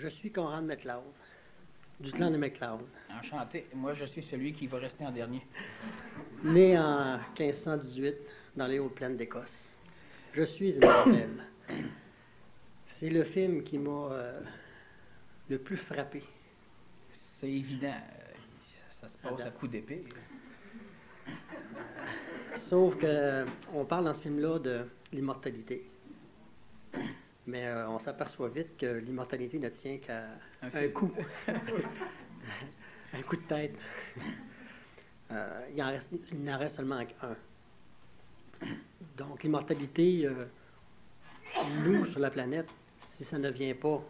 Je suis Conrad MacLeod, du clan de MacLeod. Enchanté. Moi, je suis celui qui va rester en dernier. Né en 1518 dans les Hautes-Plaines d'Écosse. Je suis immortel. C'est le film qui m'a le plus frappé. C'est évident. Ça se passe à coups d'épée. Sauf que on parle dans ce film-là de l'immortalité. Mais on s'aperçoit vite que l'immortalité ne tient qu'à un coup. Un coup de tête. Il n'en reste seulement un. Donc l'immortalité, nous, sur la planète, si ça ne vient pas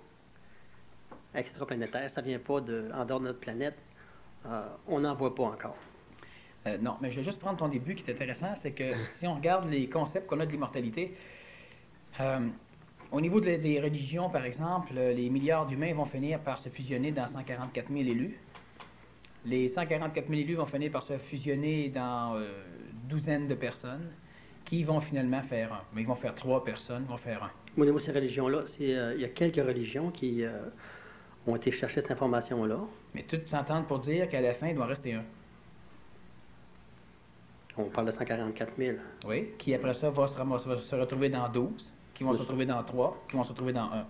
extraplanétaire, ça ne vient pas en dehors de notre planète, on n'en voit pas encore. Non, mais je vais juste prendre ton début qui est intéressant, c'est que si on regarde les concepts qu'on a de l'immortalité, au niveau des religions, par exemple, les milliards d'humains vont finir par se fusionner dans 144 000 élus. Les 144 000 élus vont finir par se fusionner dans douzaines de personnes qui vont finalement faire un. Mais ils vont faire 3 personnes, vont faire un. Au niveau de ces religions-là, il y a quelques religions qui ont été chercher cette information-là. Mais toutes s'entendent pour dire qu'à la fin, il doit en rester un. On parle de 144 000. Oui, qui après ça va se retrouver dans 12, qui vont se retrouver dans 3, qui vont se retrouver dans 1.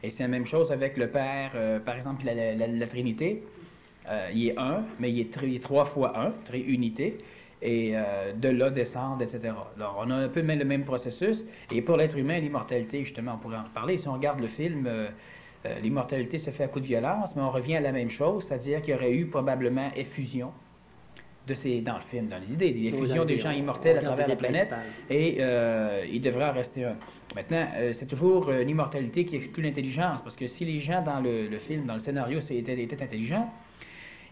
Et c'est la même chose avec le Père, par exemple, la Trinité. Il est 1, mais il est 3 fois 1, unité, et de là descendre, etc. Alors, on a un peu le même processus, et pour l'être humain, l'immortalité, justement, on pourrait en reparler. Si on regarde le film, l'immortalité se fait à coup de violence, mais on revient à la même chose, c'est-à-dire qu'il y aurait eu probablement effusion dans le film, dans l'idée, l'effusion des gens immortels à travers la planète, et il devrait en rester un. Maintenant, c'est toujours une immortalité qui exclut l'intelligence, parce que si les gens dans le film, dans le scénario, étaient intelligents,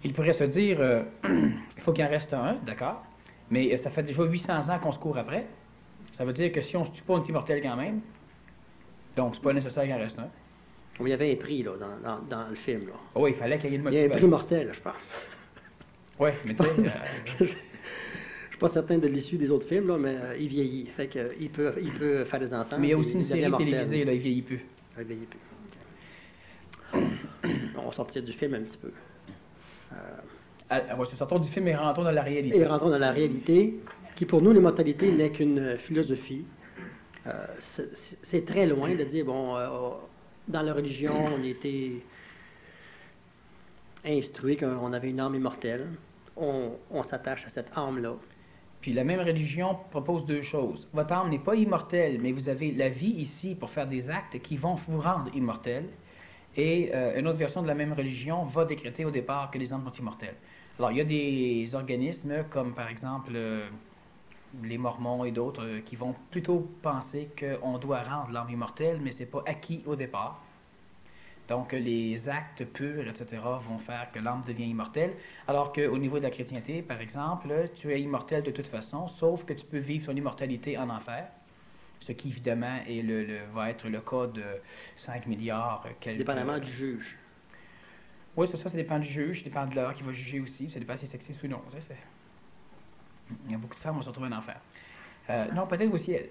ils pourraient se dire, il faut qu'il en reste un, d'accord, mais ça fait déjà 800 ans qu'on se court après. Ça veut dire que si on ne se tue pas, on est immortel quand même. Donc, c'est pas nécessaire qu'il en reste un. Il y avait un prix là, dans le film. Là. Oh, il fallait qu'il y ait une motivation. Il y a un prix mortel, je pense. Oui, mais tu sais... Je ne suis pas certain de l'issue des autres films, là, mais il vieillit. Fait que, il peut faire des enfants. Mais il y a aussi une série télévisée, là, il vieillit plus. Il vieillit plus. On va sortir du film un petit peu. Sortons du film et rentrons dans la réalité. Et rentrons dans la réalité, qui pour nous, l'immortalité n'est qu'une philosophie. C'est très loin de dire, bon, dans la religion, on était instruit qu'on avait une âme immortelle. On s'attache à cette âme-là. Puis la même religion propose 2 choses. Votre âme n'est pas immortelle, mais vous avez la vie ici pour faire des actes qui vont vous rendre immortel. Et une autre version de la même religion va décréter au départ que les âmes sont immortelles. Alors, il y a des organismes comme, par exemple, les Mormons et d'autres qui vont plutôt penser qu'on doit rendre l'âme immortelle, mais ce n'est pas acquis au départ. Donc, les actes purs, etc., vont faire que l'âme devient immortelle, alors qu'au niveau de la chrétienté, par exemple, tu es immortel de toute façon, sauf que tu peux vivre ton immortalité en enfer. Ce qui, évidemment, va être le cas de 5 milliards... Dépendamment du juge. Oui, c'est ça, ça dépend du juge, ça dépend de l'heure qui va juger aussi, ça dépend si c'est sexiste ou non. Il y a beaucoup de femmes qui vont se retrouver en enfer. Non, peut-être aussi elle.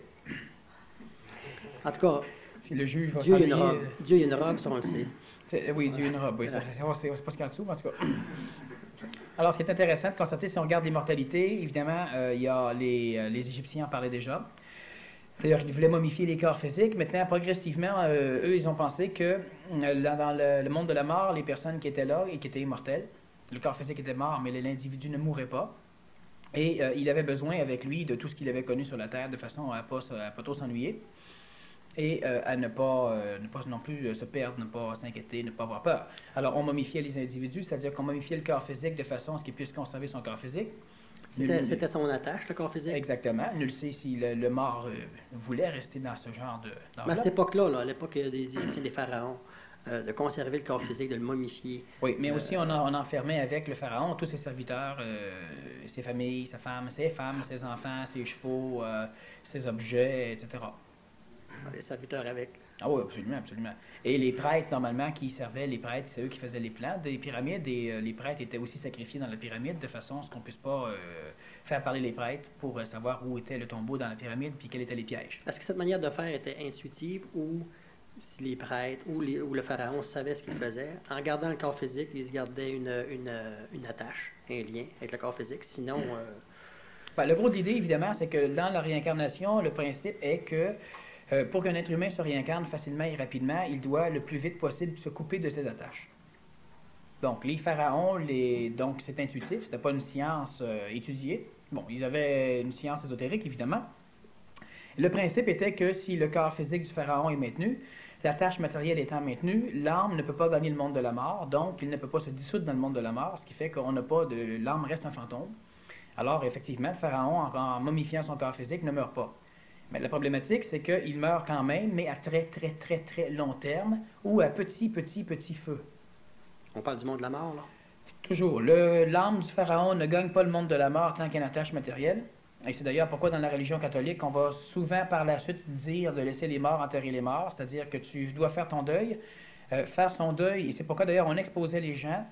En tout cas, si le juge va Dieu a une robe. Dieu a une robe, ça on le sait. Oui, Dieu a une robe, oui, c'est pas ce qu'il y a en dessous, mais en tout cas. Alors, ce qui est intéressant de constater, si on regarde l'immortalité, évidemment, il y a les Égyptiens en parlaient déjà. D'ailleurs, ils voulaient momifier les corps physiques. Maintenant, progressivement, eux, ils ont pensé que dans le monde de la mort, les personnes qui étaient là et qui étaient immortelles, le corps physique était mort, mais l'individu ne mourait pas. Et il avait besoin avec lui de tout ce qu'il avait connu sur la Terre de façon à pas trop s'ennuyer et à ne pas non plus se perdre, ne pas s'inquiéter, ne pas avoir peur. Alors, on momifiait les individus, c'est-à-dire qu'on momifiait le corps physique de façon à ce qu'il puisse conserver son corps physique. C'était son attache, le corps physique? Exactement. Nul sait si le mort voulait rester dans ce genre de... Mais à cette époque-là, à l'époque des Égyptiens, des pharaons, de conserver le corps physique, de le momifier. Oui, mais aussi on enfermait avec le pharaon tous ses serviteurs, ses familles, sa femme, ses enfants, ses chevaux, ses objets, etc. Les serviteurs avec. Ah oui, absolument, absolument. Et les prêtres, normalement, qui servaient, les prêtres, c'est eux qui faisaient les plans des pyramides, et les prêtres étaient aussi sacrifiés dans la pyramide, de façon à ce qu'on ne puisse pas faire parler les prêtres pour savoir où était le tombeau dans la pyramide, puis quels étaient les pièges. Est-ce que cette manière de faire était intuitive ou si les prêtres ou le pharaon savaient ce qu'il faisait, en gardant le corps physique, ils gardaient une attache, un lien avec le corps physique. Sinon, Ben, le gros de l'idée, évidemment, c'est que dans la réincarnation, le principe est que pour qu'un être humain se réincarne facilement et rapidement, il doit le plus vite possible se couper de ses attaches. Donc, les pharaons, donc c'est intuitif, c'était pas une science étudiée. Bon, ils avaient une science ésotérique, évidemment. Le principe était que si le corps physique du pharaon est maintenu, la tâche matérielle étant maintenue, l'âme ne peut pas gagner le monde de la mort, donc il ne peut pas se dissoudre dans le monde de la mort, ce qui fait qu'on n'a pas de... l'âme reste un fantôme. Alors, effectivement, le pharaon, en momifiant son corps physique, ne meurt pas. Mais la problématique, c'est qu'il meurt quand même, mais à très, très, très, très long terme, ou à petit, petit, petit feu. on parle du monde de la mort, là. Toujours, l'âme du pharaon ne gagne pas le monde de la mort tant qu'il y a une attache matérielle. Et c'est d'ailleurs pourquoi dans la religion catholique, on va souvent par la suite dire de laisser les morts enterrer les morts, c'est-à-dire que tu dois faire ton deuil, faire son deuil, et c'est pourquoi d'ailleurs on exposait les gens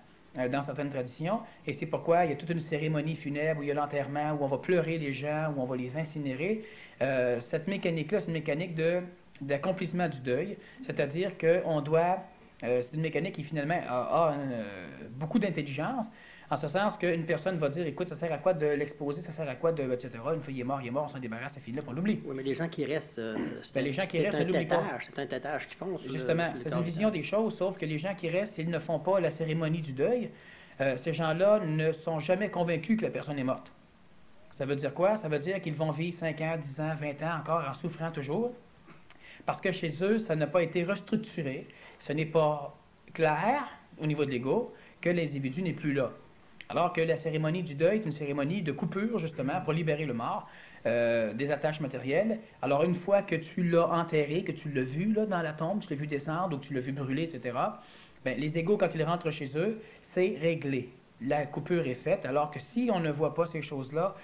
dans certaines traditions, et c'est pourquoi il y a toute une cérémonie funèbre où il y a l'enterrement, où on va pleurer les gens, où on va les incinérer. Cette mécanique-là, c'est une mécanique d'accomplissement du deuil, c'est-à-dire qu'on doit... c'est une mécanique qui finalement a beaucoup d'intelligence, en ce sens qu'une personne va dire, écoute, ça sert à quoi de l'exposer, ça sert à quoi de, etc. Une fois il est mort, on s'en débarrasse, c'est fini, là, on l'oublie. Oui, mais les gens qui restent, Les gens qui restent, ne l'oublient pas. C'est un tétage qu'ils font. Justement, c'est une vision des choses, sauf que les gens qui restent, s'ils ne font pas la cérémonie du deuil, ces gens-là ne sont jamais convaincus que la personne est morte. Ça veut dire quoi? Ça veut dire qu'ils vont vivre 5 ans, 10 ans, 20 ans encore en souffrant toujours, parce que chez eux, ça n'a pas été restructuré, ce n'est pas clair au niveau de l'ego que l'individu n'est plus là. Alors que la cérémonie du deuil est une cérémonie de coupure, justement, pour libérer le mort des attaches matérielles. Alors, une fois que tu l'as enterré, que tu l'as vu là, dans la tombe, tu l'as vu descendre ou que tu l'as vu brûler, etc., bien, les égos, quand ils rentrent chez eux, c'est réglé. La coupure est faite, alors que si on ne voit pas ces choses-là,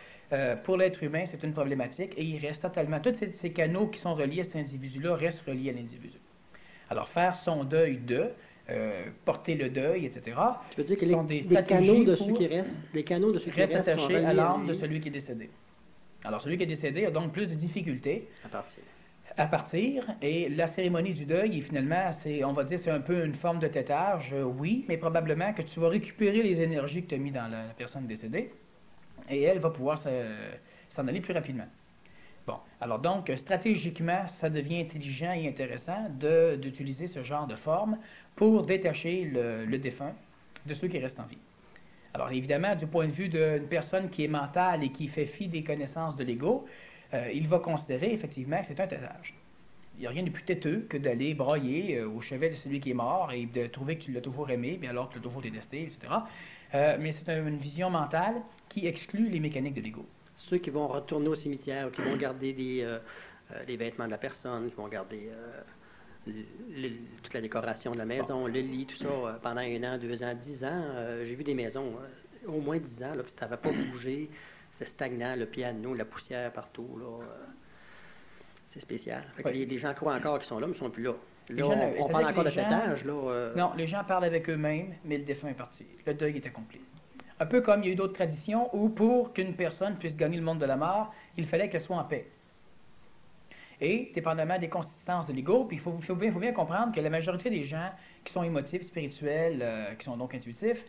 pour l'être humain, c'est une problématique et il reste totalement... Tous ces canaux qui sont reliés à cet individu-là restent reliés à l'individu. Alors, faire son deuil porter le deuil, etc. Tu veux dire que sont des les canaux de ceux qui restent attachés à l'âme de celui qui est décédé. Alors, celui qui est décédé a donc plus de difficultés à partir. Et la cérémonie du deuil, finalement, on va dire, c'est un peu une forme de tétage, oui, mais probablement que tu vas récupérer les énergies que tu as mis dans la personne décédée et elle va pouvoir s'en aller plus rapidement. Bon, alors donc, stratégiquement, ça devient intelligent et intéressant d'utiliser ce genre de forme pour détacher le défunt de ceux qui restent en vie. Alors évidemment, du point de vue d'une personne qui est mentale et qui fait fi des connaissances de l'ego, il va considérer effectivement que c'est un tétage. Il n'y a rien de plus têteux que d'aller brailler au chevet de celui qui est mort et de trouver que tu l'as toujours aimé, bien alors que tu l'as toujours détesté, etc. Mais c'est une vision mentale qui exclut les mécaniques de l'ego. Ceux qui vont retourner au cimetière, qui vont garder les vêtements de la personne, qui vont garder toute la décoration de la maison, le lit, tout ça, pendant 1 an, 2 ans, 10 ans. J'ai vu des maisons, au moins 10 ans, là, que ça n'avait pas bougé, c'était stagnant, le piano, la poussière partout. Là, c'est spécial. Fait que les gens croient encore qu'ils sont là, mais ils ne sont plus là. Là, on parle encore de tétage. Non, les gens parlent avec eux-mêmes, mais le défunt est parti. Le deuil est accompli. Un peu comme il y a eu d'autres traditions où pour qu'une personne puisse gagner le monde de la mort, il fallait qu'elle soit en paix. Et, dépendamment des consistances de l'ego, puis il faut bien comprendre que la majorité des gens qui sont émotifs, spirituels, qui sont donc intuitifs,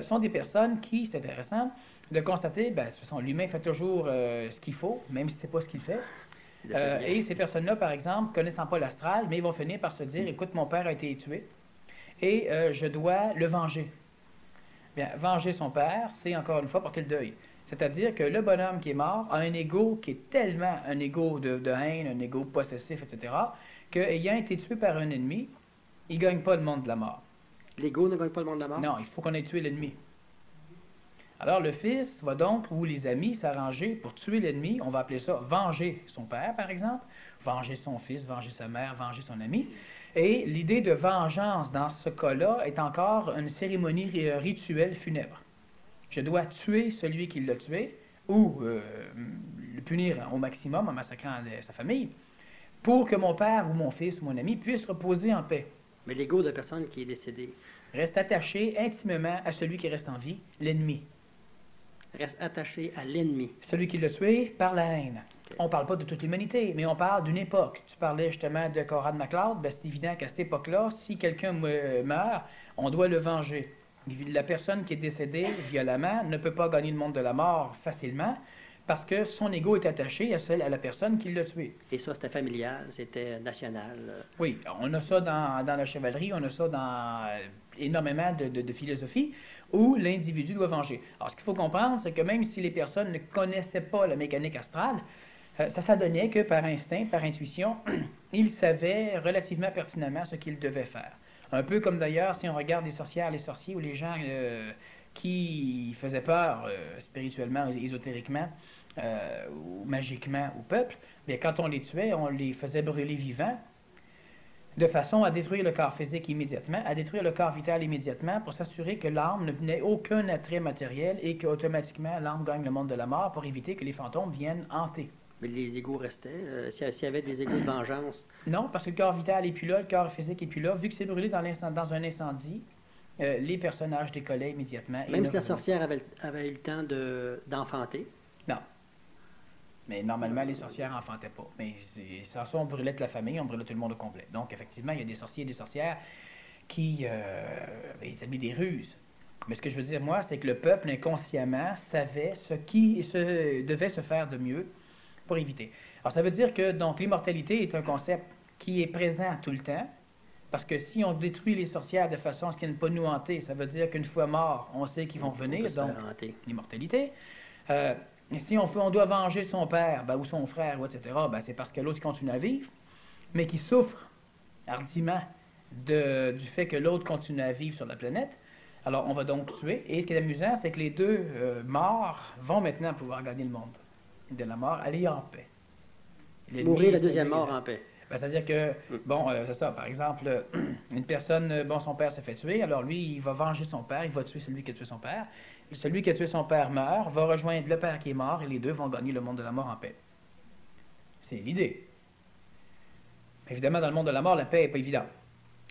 sont des personnes qui, c'est intéressant, de constater, de toute façon, l'humain fait toujours ce qu'il faut, même si ce n'est pas ce qu'il fait. Et ces personnes-là, par exemple, connaissant pas l'astral, mais ils vont finir par se dire, écoute, mon père a été tué, et je dois le venger. Bien, venger son père, c'est encore une fois porter le deuil. C'est-à-dire que le bonhomme qui est mort a un ego qui est tellement un ego de haine, un ego possessif, etc., qu'ayant été tué par un ennemi, il ne gagne pas le monde de la mort. L'ego ne gagne pas le monde de la mort? Non, il faut qu'on ait tué l'ennemi. Alors le fils va donc, ou les amis, s'arranger pour tuer l'ennemi. On va appeler ça venger son père, par exemple, venger son fils, venger sa mère, venger son ami. Et l'idée de vengeance dans ce cas-là est encore une cérémonie rituelle funèbre. Je dois tuer celui qui l'a tué, ou le punir au maximum en massacrant sa famille, pour que mon père ou mon fils ou mon ami puisse reposer en paix. Mais l'ego de la personne qui est décédée reste attaché intimement à celui qui reste en vie, l'ennemi. Reste attaché à l'ennemi. Celui qui l'a tué par la haine. OK. On parle pas de toute l'humanité, mais on parle d'une époque. Tu parlais justement de Conrad MacLeod, ben c'est évident qu'à cette époque-là, si quelqu'un meurt, on doit le venger. La personne qui est décédée violemment ne peut pas gagner le monde de la mort facilement parce que son ego est attaché à la personne qui l'a tué. Et ça, c'était familial, c'était national. Oui, on a ça dans la chevalerie, on a ça dans énormément de philosophies où l'individu doit venger. Alors, ce qu'il faut comprendre, c'est que même si les personnes ne connaissaient pas la mécanique astrale, ça s'adonnait que par instinct, par intuition, ils savaient relativement pertinemment ce qu'ils devaient faire. Un peu comme d'ailleurs, si on regarde les sorcières, les sorciers ou les gens qui faisaient peur spirituellement, ésotériquement, ou magiquement au peuple, bien, quand on les tuait, on les faisait brûler vivants, de façon à détruire le corps physique immédiatement, à détruire le corps vital immédiatement, pour s'assurer que l'âme n'ait aucun attrait matériel et qu'automatiquement l'âme gagne le monde de la mort pour éviter que les fantômes viennent hanter. Mais les égos restaient. S'il y avait des égos de vengeance. Non, parce que le corps vital n'est plus là, le corps physique n'est plus là. Vu que c'est brûlé dans un incendie, les personnages décollaient immédiatement. Même si la sorcière avait eu le temps d'enfanter. Non. Mais normalement, les sorcières n'enfantaient pas. Mais sans ça, on brûlait toute la famille, on brûlait tout le monde au complet. Donc, effectivement, il y a des sorciers et des sorcières qui avaient établi des ruses. Mais ce que je veux dire, moi, c'est que le peuple inconsciemment savait ce qui devait se faire de mieux pour éviter. Alors, ça veut dire que donc l'immortalité est un concept qui est présent tout le temps, parce que si on détruit les sorcières de façon à ce qu'elles ne pas nous hanter, ça veut dire qu'une fois morts, on sait qu'ils vont venir, donc l'immortalité. Si on doit venger son père, ou son frère, etc., c'est parce que l'autre continue à vivre, mais qui souffre hardiment du fait que l'autre continue à vivre sur la planète. Alors, on va donc tuer. Et ce qui est amusant, c'est que les deux morts vont maintenant pouvoir gagner le monde de la mort, aller en paix. Mourir la deuxième mort en paix. C'est-à-dire que, c'est ça, par exemple, une personne, son père se fait tuer, alors lui, il va venger son père, il va tuer celui qui a tué son père. Celui qui a tué son père meurt, va rejoindre le père qui est mort, et les deux vont gagner le monde de la mort en paix. C'est l'idée. Évidemment, dans le monde de la mort, la paix n'est pas évidente.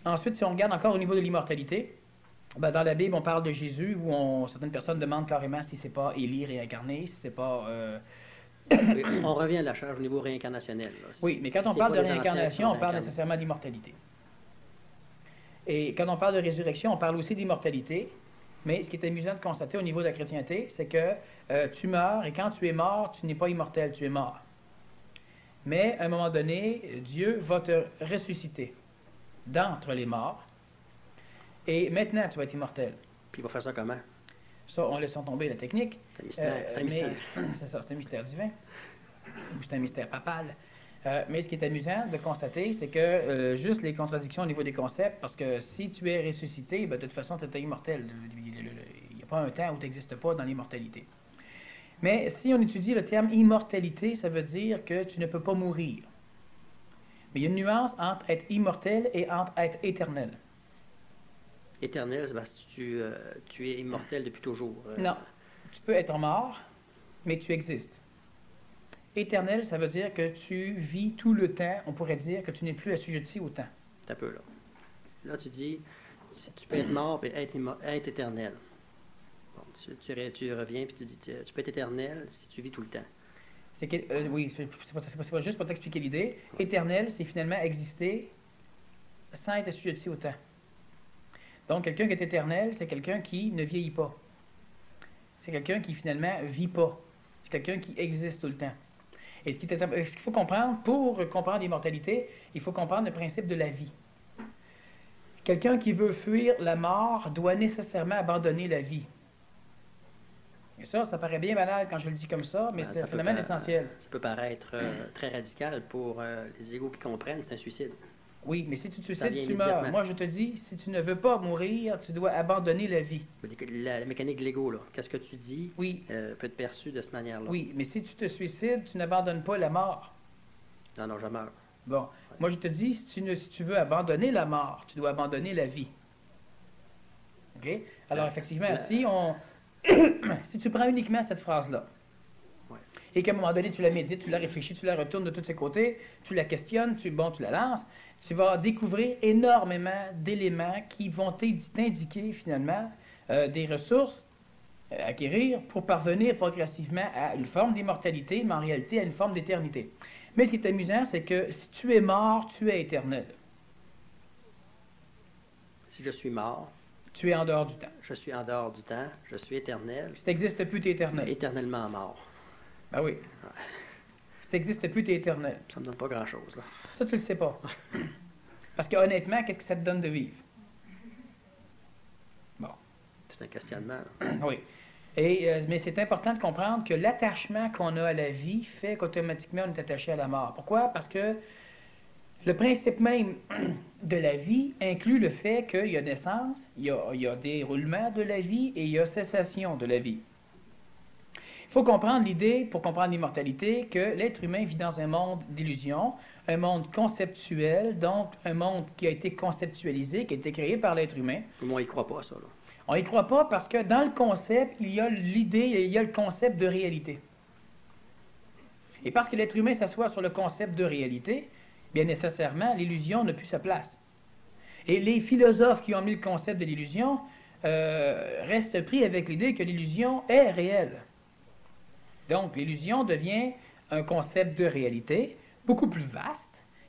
Ensuite, si on regarde encore au niveau de l'immortalité, dans la Bible, on parle de Jésus, où certaines personnes demandent carrément si c'est pas Élie réincarné, si c'est pas... On revient à la charge au niveau réincarnationnel. Là. Oui, mais quand on parle de réincarnation, on parle nécessairement d'immortalité. Et quand on parle de résurrection, on parle aussi d'immortalité. Mais ce qui est amusant de constater au niveau de la chrétienté, c'est que tu meurs, et quand tu es mort, tu n'es pas immortel, tu es mort. Mais à un moment donné, Dieu va te ressusciter d'entre les morts, et maintenant tu vas être immortel. Puis il va faire ça comment? Ça, on laisse tomber la technique. C'est un mystère. C'est un mystère. C'est ça, c'est un mystère divin. Ou c'est un mystère papal. Mais ce qui est amusant de constater, c'est que juste les contradictions au niveau des concepts, parce que si tu es ressuscité, de toute façon, tu es immortel. Il n'y a pas un temps où tu n'existes pas dans l'immortalité. Mais si on étudie le terme immortalité, ça veut dire que tu ne peux pas mourir. Mais il y a une nuance entre être immortel et entre être éternel. Éternel, c'est parce que tu es immortel depuis toujours. Non. Tu peux être mort, mais tu existes. Éternel, ça veut dire que tu vis tout le temps, on pourrait dire que tu n'es plus assujetti au temps. C'est un peu là. Là, tu dis, tu peux être mort et être éternel. Bon, tu reviens et tu dis, tu peux être éternel si tu vis tout le temps. Oui, c'est pas juste pour t'expliquer l'idée. Éternel, c'est finalement exister sans être assujetti au temps. Donc, quelqu'un qui est éternel, c'est quelqu'un qui ne vieillit pas. C'est quelqu'un qui, finalement, vit pas. C'est quelqu'un qui existe tout le temps. Et ce qu'il faut comprendre, pour comprendre l'immortalité, il faut comprendre le principe de la vie. Quelqu'un qui veut fuir la mort doit nécessairement abandonner la vie. Et ça paraît bien banal quand je le dis comme ça, mais c'est un phénomène essentiel. Ça peut paraître très radical pour les égos qui comprennent, c'est un suicide. Oui, mais si tu te suicides, tu meurs. Moi, je te dis, si tu ne veux pas mourir, tu dois abandonner la vie. La mécanique de l'ego, là. Qu'est-ce que tu dis peut être perçu de cette manière-là. Oui, mais si tu te suicides, tu n'abandonnes pas la mort. Non, je meurs. Bon, ouais. Moi, je te dis, si tu veux abandonner la mort, tu dois abandonner la vie. OK? Alors, effectivement, si tu prends uniquement cette phrase-là, et qu'à un moment donné, tu la médites, tu la réfléchis, tu la retournes de tous ses côtés, tu la questionnes, tu la lances, tu vas découvrir énormément d'éléments qui vont t'indiquer finalement des ressources acquérir pour parvenir progressivement à une forme d'immortalité, mais en réalité à une forme d'éternité. Mais ce qui est amusant, c'est que si tu es mort, tu es éternel. Si je suis mort, Tu es en dehors du temps. je suis en dehors du temps, je suis éternel, Si tu n'existes plus, tu es mais éternel. éternellement mort. Ben oui. Si tu n'existes plus, tu es éternel. Ça me donne pas grand-chose, là. Ça, tu le sais pas. Parce que honnêtement, qu'est-ce que ça te donne de vivre? Bon. C'est un questionnement, là. Oui. Mais c'est important de comprendre que l'attachement qu'on a à la vie fait qu'automatiquement on est attaché à la mort. Pourquoi? Parce que le principe même de la vie inclut le fait qu'il y a naissance, il y a déroulement de la vie et il y a cessation de la vie. Il faut comprendre l'idée, pour comprendre l'immortalité, que l'être humain vit dans un monde d'illusions, un monde conceptuel, donc un monde qui a été conceptualisé, qui a été créé par l'être humain. Moi, il croit pas, ça, là. On n'y croit pas parce que dans le concept, il y a l'idée, il y a le concept de réalité. Et parce que l'être humain s'assoit sur le concept de réalité, bien nécessairement, l'illusion n'a plus sa place. Et les philosophes qui ont mis le concept de l'illusion restent pris avec l'idée que l'illusion est réelle. Donc, l'illusion devient un concept de réalité beaucoup plus vaste,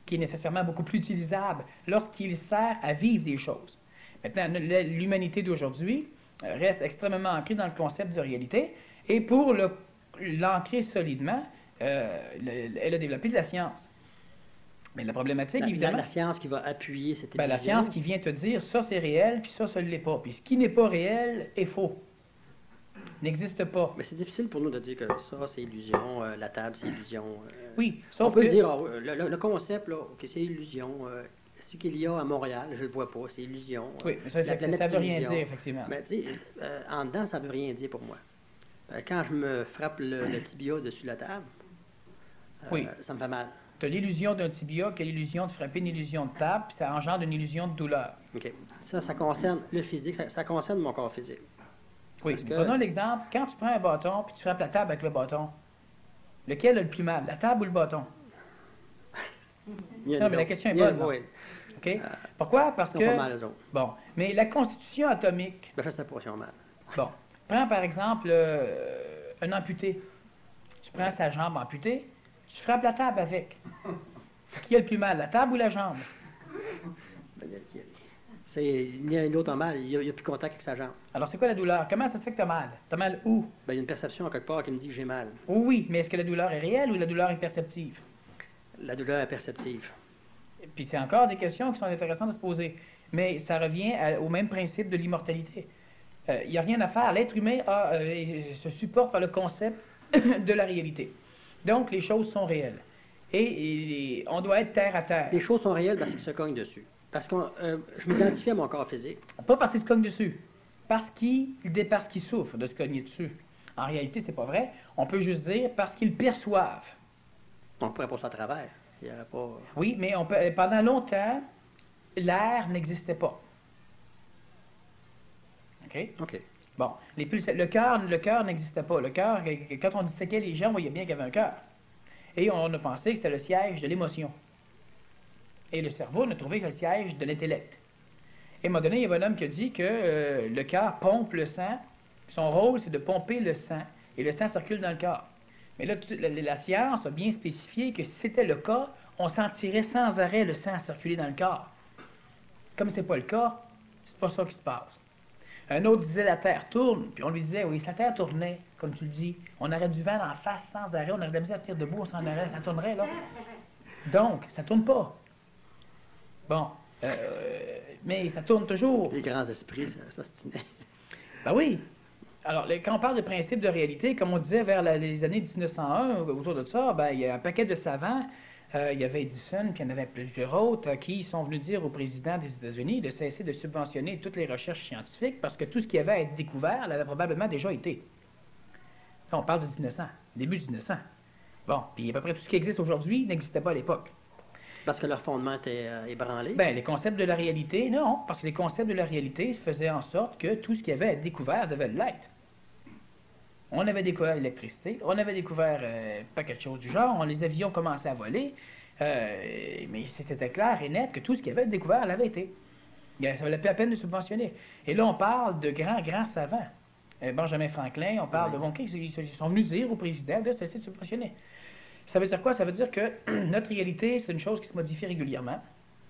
qui est nécessairement beaucoup plus utilisable lorsqu'il sert à vivre des choses. Maintenant, l'humanité d'aujourd'hui reste extrêmement ancrée dans le concept de réalité, et pour l'ancrer solidement, elle a développé de la science. Mais la problématique, évidemment... La science qui va appuyer cette la illusion. science qui vient te dire, ça c'est réel, puis ça ne l'est pas. Puis ce qui n'est pas réel est faux. N'existe pas. Mais c'est difficile pour nous de dire que ça, c'est illusion, la table, c'est illusion. Oui, on sauf peut que... dire, le concept, là, ok, c'est illusion. Ce qu'il y a à Montréal, je ne le vois pas, c'est illusion. Oui, mais ça ne veut rien dire, effectivement. Mais tu sais, en dedans, ça ne veut rien dire pour moi. Quand je me frappe le tibia dessus la table, oui. Ça me fait mal. Tu as l'illusion d'un tibia qui a l'illusion de frapper une illusion de table, puis ça engendre une illusion de douleur. OK. Ça concerne le physique, ça concerne mon corps physique. Oui, prenons l'exemple, quand tu prends un bâton, puis tu frappes la table avec le bâton, lequel a le plus mal, la table ou le bâton? Non, mais la question est bonne. Oui. OK? Pourquoi? Parce que... Pas mal, eux autres. Bon, mais la constitution atomique... Ben, je sais pas si on mal. Bon, prends par exemple un amputé. Tu prends sa jambe amputée, tu frappes la table avec. Qui a le plus mal, la table ou la jambe? Ben, il y a un autre mal, il n'y a plus contact avec sa jambe. Alors, c'est quoi la douleur? Comment ça se fait que tu as mal? Tu as mal où? Ben, il y a une perception quelque part qui me dit que j'ai mal. Oui, mais est-ce que la douleur est réelle ou la douleur est perceptive? La douleur est perceptive. Et puis, c'est encore des questions qui sont intéressantes à se poser. Mais ça revient au même principe de l'immortalité. Il n'y a rien à faire. L'être humain se supporte par le concept de la réalité. Donc, les choses sont réelles. Et on doit être terre à terre. Les choses sont réelles parce qu'ils se cognent dessus. Parce que je m'identifie à mon corps physique. Pas parce qu'ils se cognent dessus. Parce qu'ils souffrent de se cogner dessus. En réalité, c'est pas vrai. On peut juste dire parce qu'ils perçoivent. On pourrait passer à travers. Il y aurait pas... Oui, mais pendant longtemps, l'air n'existait pas. OK? OK. Bon, le cœur n'existait pas. Le cœur, quand on disséquait les gens, on voyait bien qu'il y avait un cœur. Et on a pensé que c'était le siège de l'émotion. Et le cerveau, on a trouvé que c'était le siège de l'intellect. Et à un moment donné, il y avait un homme qui a dit que le cœur pompe le sang. Son rôle, c'est de pomper le sang. Et le sang circule dans le corps. Mais là, la science a bien spécifié que si c'était le cas, on sentirait sans arrêt le sang circuler dans le corps. Comme ce n'est pas le cas, c'est pas ça qui se passe. Un autre disait la Terre tourne, puis on lui disait, oui, si la Terre tournait, comme tu le dis, on aurait du vent en face sans arrêt, on aurait de la misère à tenir debout, on s'en aurait, ça tournerait, là. Donc, ça tourne pas. Bon, mais ça tourne toujours. Les grands esprits, ça se tenait. Ben oui. Alors, quand on parle de principe de réalité, comme on disait vers les années 1901, autour de ça, ben, il y a un paquet de savants. Il y avait Edison, puis il y en avait plusieurs autres, qui sont venus dire au président des États-Unis de cesser de subventionner toutes les recherches scientifiques parce que tout ce qui avait à être découvert l'avait probablement déjà été. Là, on parle de 1900, début 1900. Bon, puis à peu près tout ce qui existe aujourd'hui n'existait pas à l'époque. Parce que leur fondement était ébranlé? Ben, les concepts de la réalité, non, parce que les concepts de la réalité faisaient en sorte que tout ce qui avait à être découvert devait l'être. On avait découvert l'électricité, on avait découvert pas quelque chose du genre, les avions commençaient à voler, mais c'était clair et net que tout ce qui avait été découvert l'avait été. Ça valait plus la peine de subventionner. Et là, on parle de grands savants. Benjamin Franklin, on parle Oui. de bon, ils sont venus dire au président de cesser de subventionner. Ça veut dire quoi? Ça veut dire que notre réalité, c'est une chose qui se modifie régulièrement,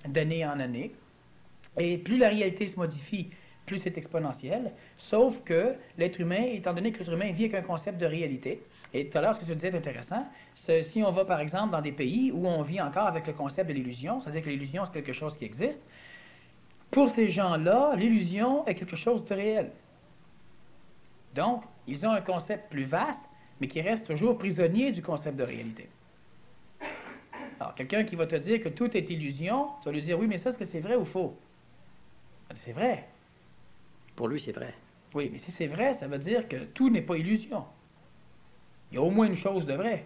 d'année en année. Et plus la réalité se modifie, plus c'est exponentiel. Sauf que l'être humain, étant donné que l'être humain vit avec un concept de réalité, et tout à l'heure, ce que tu disais est intéressant, c'est si on va par exemple dans des pays où on vit encore avec le concept de l'illusion, c'est-à-dire que l'illusion c'est quelque chose qui existe, pour ces gens-là, l'illusion est quelque chose de réel. Donc, ils ont un concept plus vaste, mais qui reste toujours prisonnier du concept de réalité. Alors, quelqu'un qui va te dire que tout est illusion, tu vas lui dire, oui, mais ça, est-ce que c'est vrai ou faux? C'est vrai. Pour lui, c'est vrai. Oui, mais si c'est vrai, ça veut dire que tout n'est pas illusion. Il y a au moins une chose de vrai.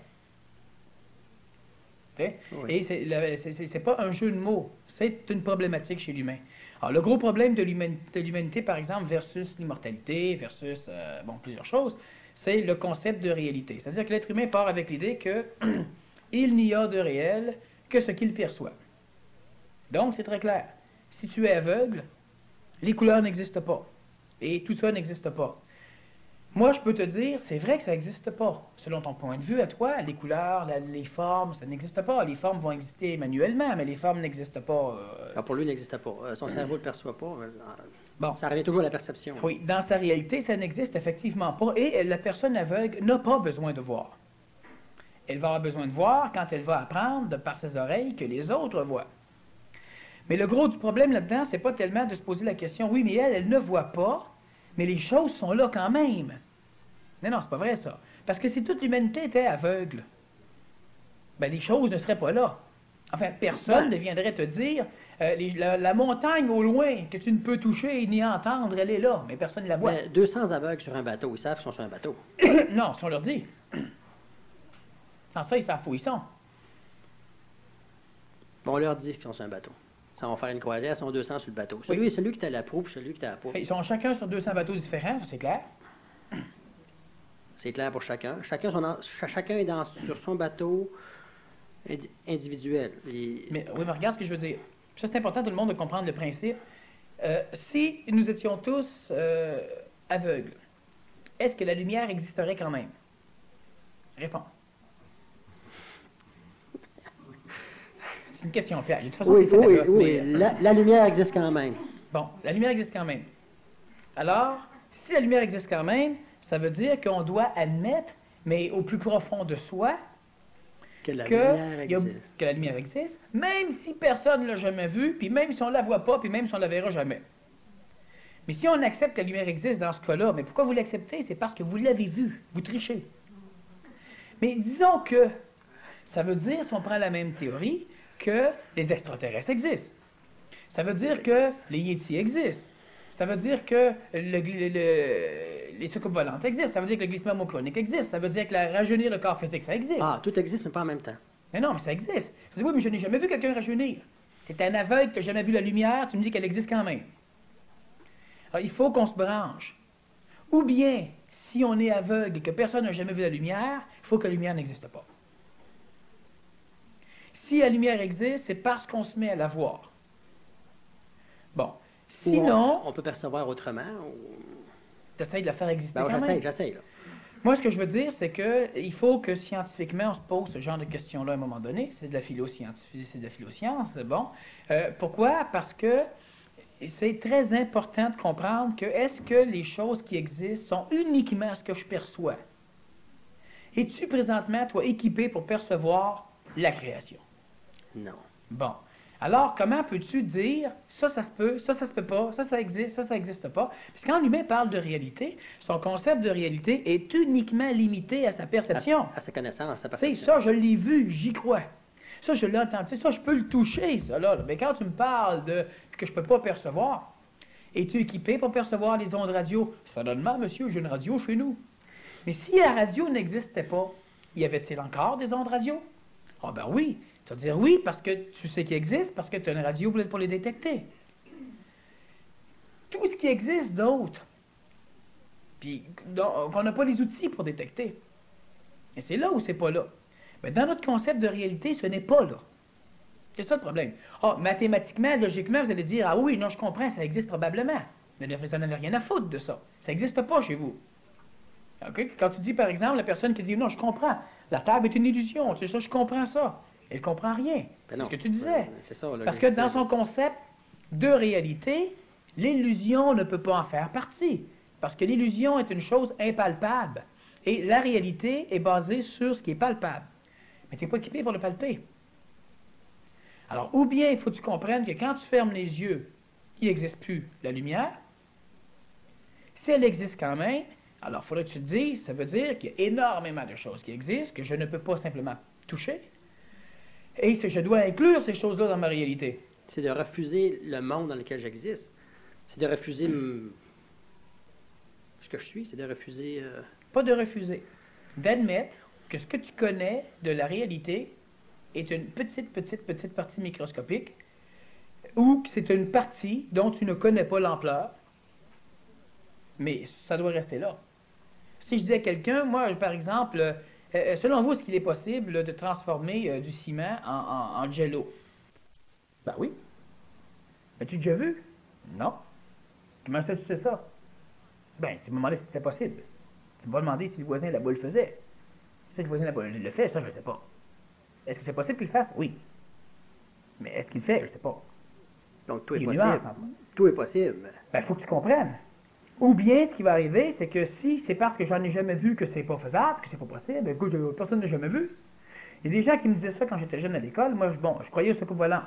Oui. Et c'est pas un jeu de mots, c'est une problématique chez l'humain. Alors, le gros problème de l'humanité, par exemple, versus l'immortalité, versus, plusieurs choses, c'est le concept de réalité. C'est-à-dire que l'être humain part avec l'idée que il n'y a de réel que ce qu'il perçoit. Donc, c'est très clair. Si tu es aveugle, les couleurs n'existent pas. Et tout ça n'existe pas. Moi, je peux te dire, c'est vrai que ça n'existe pas. Selon ton point de vue à toi, les couleurs, les formes, ça n'existe pas. Les formes vont exister manuellement, mais les formes n'existent pas. Alors pour lui, il n'existe pas. Son cerveau ne le perçoit pas. Bon. Ça revient toujours à la perception. Oui, dans sa réalité, ça n'existe effectivement pas. Et la personne aveugle n'a pas besoin de voir. Elle va avoir besoin de voir quand elle va apprendre par ses oreilles que les autres voient. Mais le gros du problème là-dedans, c'est pas tellement de se poser la question, oui, mais elle ne voit pas, mais les choses sont là quand même. Non, c'est pas vrai ça. Parce que si toute l'humanité était aveugle, ben les choses ne seraient pas là. Enfin, personne ne viendrait te dire, la montagne au loin que tu ne peux toucher ni entendre, elle est là, mais personne ne la voit. Mais 200 aveugles sur un bateau, ils savent qu'ils sont sur un bateau. Non, si on leur dit. Sans ça, ils savent où ils sont. Bon, on leur dit qu'ils sont sur un bateau. Ça va faire une croisière, ils sont 200 sur le bateau. Celui qui est à la proue, puis celui qui est à la proue. Ils sont chacun sur 200 bateaux différents, c'est clair. C'est clair pour chacun. Chacun est sur son bateau individuel. Mais regarde ce que je veux dire. Ça, c'est important, tout le monde, de comprendre le principe. Si nous étions tous aveugles, est-ce que la lumière existerait quand même? Réponds. C'est une question piège. De toute façon, oui. La lumière existe quand même. Bon, la lumière existe quand même. Alors, si la lumière existe quand même, ça veut dire qu'on doit admettre, mais au plus profond de soi, que la lumière existe, même si personne ne l'a jamais vue, puis même si on ne la voit pas, puis même si on ne la verra jamais. Mais si on accepte que la lumière existe dans ce cas-là, mais pourquoi vous l'acceptez? C'est parce que vous l'avez vue. Vous trichez. Mais disons que ça veut dire, si on prend la même théorie, que les extraterrestres existent. Ça veut dire que les Yétis existent. Ça veut dire que les soucoupes volantes existent. Ça veut dire que le glissement homochronique existe. Ça veut dire que rajeunir le corps physique, ça existe. Ah, tout existe, mais pas en même temps. Mais non, mais ça existe. Je dis, oui, mais je n'ai jamais vu quelqu'un rajeunir. Tu es un aveugle, tu n'as jamais vu la lumière, tu me dis qu'elle existe quand même. Alors, il faut qu'on se branche. Ou bien, si on est aveugle et que personne n'a jamais vu la lumière, il faut que la lumière n'existe pas. Si la lumière existe, c'est parce qu'on se met à la voir. Bon. Sinon... On peut percevoir autrement. Tu essaies de la faire exister quand même. J'essaie. Moi, ce que je veux dire, c'est qu'il faut que scientifiquement, on se pose ce genre de questions-là à un moment donné. C'est de la philo-scientifique, c'est de la philo-science, bon. Pourquoi? Parce que c'est très important de comprendre que est-ce que les choses qui existent sont uniquement ce que je perçois? Es-tu présentement, toi, équipé pour percevoir la création? Non. Bon. Alors, comment peux-tu dire ça se peut, ça se peut pas, ça existe, ça existe pas? Parce que quand l'humain parle de réalité, son concept de réalité est uniquement limité à sa perception. À sa connaissance, à sa perception. perception. Ça, je l'ai vu, j'y crois. Ça, je l'ai entendu. Ça, je peux le toucher, ça, là. Mais quand tu me parles de que je peux pas percevoir, es-tu équipé pour percevoir les ondes radio? Certainement, monsieur, j'ai une radio chez nous. Mais si la radio n'existait pas, y avait-il encore des ondes radio? Ah ben oui. Tu vas dire oui, parce que tu sais qu'ils existent, parce que tu as une radio pour les détecter. Tout ce qui existe d'autre, puis qu'on n'a pas les outils pour détecter. Et c'est là où c'est pas là. Mais dans notre concept de réalité, ce n'est pas là. C'est ça le problème. Ah, mathématiquement, logiquement, vous allez dire, ah oui, non, je comprends, ça existe probablement. Mais ça n'avait rien à foutre de ça. Ça n'existe pas chez vous. OK? Quand tu dis, par exemple, la personne qui dit, non, je comprends, la table est une illusion, c'est ça, je comprends ça. Elle ne comprend rien. C'est non. ce que tu disais. C'est ça, là, Parce que dans son concept de réalité, l'illusion ne peut pas en faire partie. Parce que l'illusion est une chose impalpable. Et la réalité est basée sur ce qui est palpable. Mais tu n'es pas équipé pour le palper. Alors, ou bien il faut que tu comprennes que quand tu fermes les yeux, il n'existe plus la lumière. Si elle existe quand même, alors il faudrait que tu te dises, ça veut dire qu'il y a énormément de choses qui existent, que je ne peux pas simplement toucher. Et je dois inclure ces choses-là dans ma réalité. C'est de refuser le monde dans lequel j'existe. C'est de refuser ce que je suis. C'est de refuser... Pas de refuser. D'admettre que ce que tu connais de la réalité est une petite partie microscopique ou que c'est une partie dont tu ne connais pas l'ampleur, mais ça doit rester là. Si je dis à quelqu'un, moi, par exemple, selon vous, est-ce qu'il est possible de transformer du ciment en jello? Ben oui. As-tu déjà vu? Non. Comment ça, tu sais ça? Ben, tu me demandais si c'était possible. Tu m'as demandé si le voisin là-bas le faisait. Si le voisin là-bas le fait, ça, je ne sais pas. Est-ce que c'est possible qu'il le fasse? Oui. Mais est-ce qu'il le fait? Je ne sais pas. Donc, tout est Il y a possible. une nuance entre- Tout est possible. Ben, il faut que tu comprennes. Ou bien, ce qui va arriver, c'est que si c'est parce que j'en ai jamais vu que c'est pas faisable, que c'est pas possible, ben, écoute, personne n'a jamais vu. Il y a des gens qui me disaient ça quand j'étais jeune à l'école. Moi, je croyais au secours volant.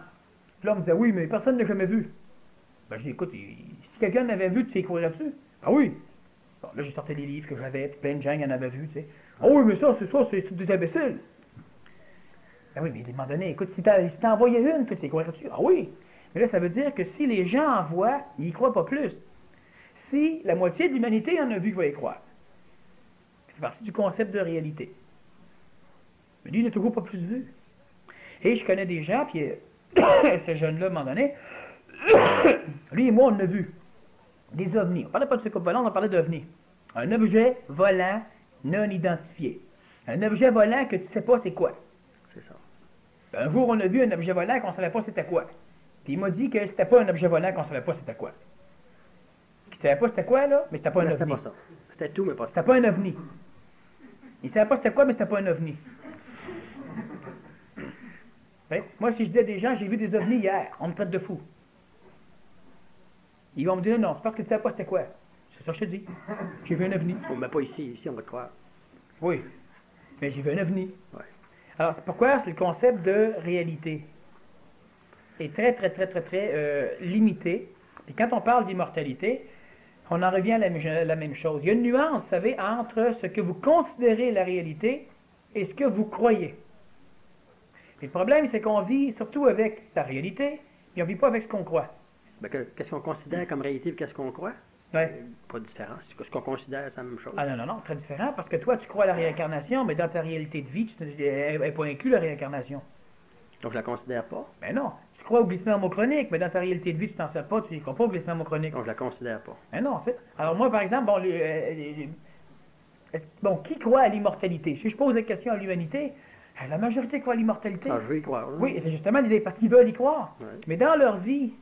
Puis là, on me disait, oui, mais personne n'a jamais vu. Ben, je dis, écoute, si quelqu'un l'avait vu, tu y croirais-tu? Ah oui. Bon, là, j'ai sorti des livres que j'avais, puis plein de gens qui en avaient vu, tu sais. Ah oui, mais ça, c'est tous des imbéciles. Ben oui, mais à un moment donné, écoute, si t'en envoyais une, tu y croirais-tu? Ah oui. Mais là, ça veut dire que si les gens en voient, ils y croient pas plus. Si la moitié de l'humanité en a vu, va y croire. C'est partie du concept de réalité. Mais lui, il n'a toujours pas plus vu. Et je connais des gens, puis ce jeune-là, à un moment donné, lui et moi, on a vu des ovnis. On ne parlait pas de soucoupe volante, on parlait d'ovnis. Un objet volant non identifié. Un objet volant que tu ne sais pas c'est quoi. C'est ça. Un jour, on a vu un objet volant qu'on ne savait pas c'était quoi. Puis il m'a dit que c'était pas un objet volant qu'on ne savait pas c'était quoi. Il ne savait pas c'était quoi, là, mais c'était pas un Mais ovni. c'était pas ça. C'était tout, mais pas ça. C'était pas un ovni. Il ne savait pas c'était quoi, mais c'était pas un ovni. Hein? Moi, si je dis à des gens, j'ai vu des ovnis hier, on me traite de fou. Ils vont me dire, non, c'est parce que tu ne savais pas c'était quoi. C'est ça que je te dis. J'ai vu un ovni. On ne met pas ici. Ici, on va te croire. Oui. Mais j'ai vu un ovni. Ouais. Alors, c'est pourquoi c'est le concept de réalité est très limité. Et quand on parle d'immortalité, on en revient à la même chose. Il y a une nuance, vous savez, entre ce que vous considérez la réalité et ce que vous croyez. Et le problème, c'est qu'on vit surtout avec la réalité, et on ne vit pas avec ce qu'on croit. Ben, qu'est-ce qu'on considère comme réalité et qu'est-ce qu'on croit? Ouais. Pas de différence. Ce qu'on considère, c'est la même chose. Ah non, très différent, parce que toi, tu crois à la réincarnation, mais dans ta réalité de vie, elle n'est pas inclus la réincarnation. Donc, je la considère pas. Ben non, tu crois au glissement homochronique, mais dans ta réalité de vie, tu t'en sers pas, tu ne crois pas au glissement homochronique. Donc, je la considère pas. Ben non, tu sais. Alors moi, par exemple, bon, qui croit à l'immortalité? Si je pose la question à l'humanité, la majorité croit à l'immortalité. Ah, je veux y croire. Là. Oui, c'est justement l'idée, parce qu'ils veulent y croire. Ouais. Mais dans leur vie,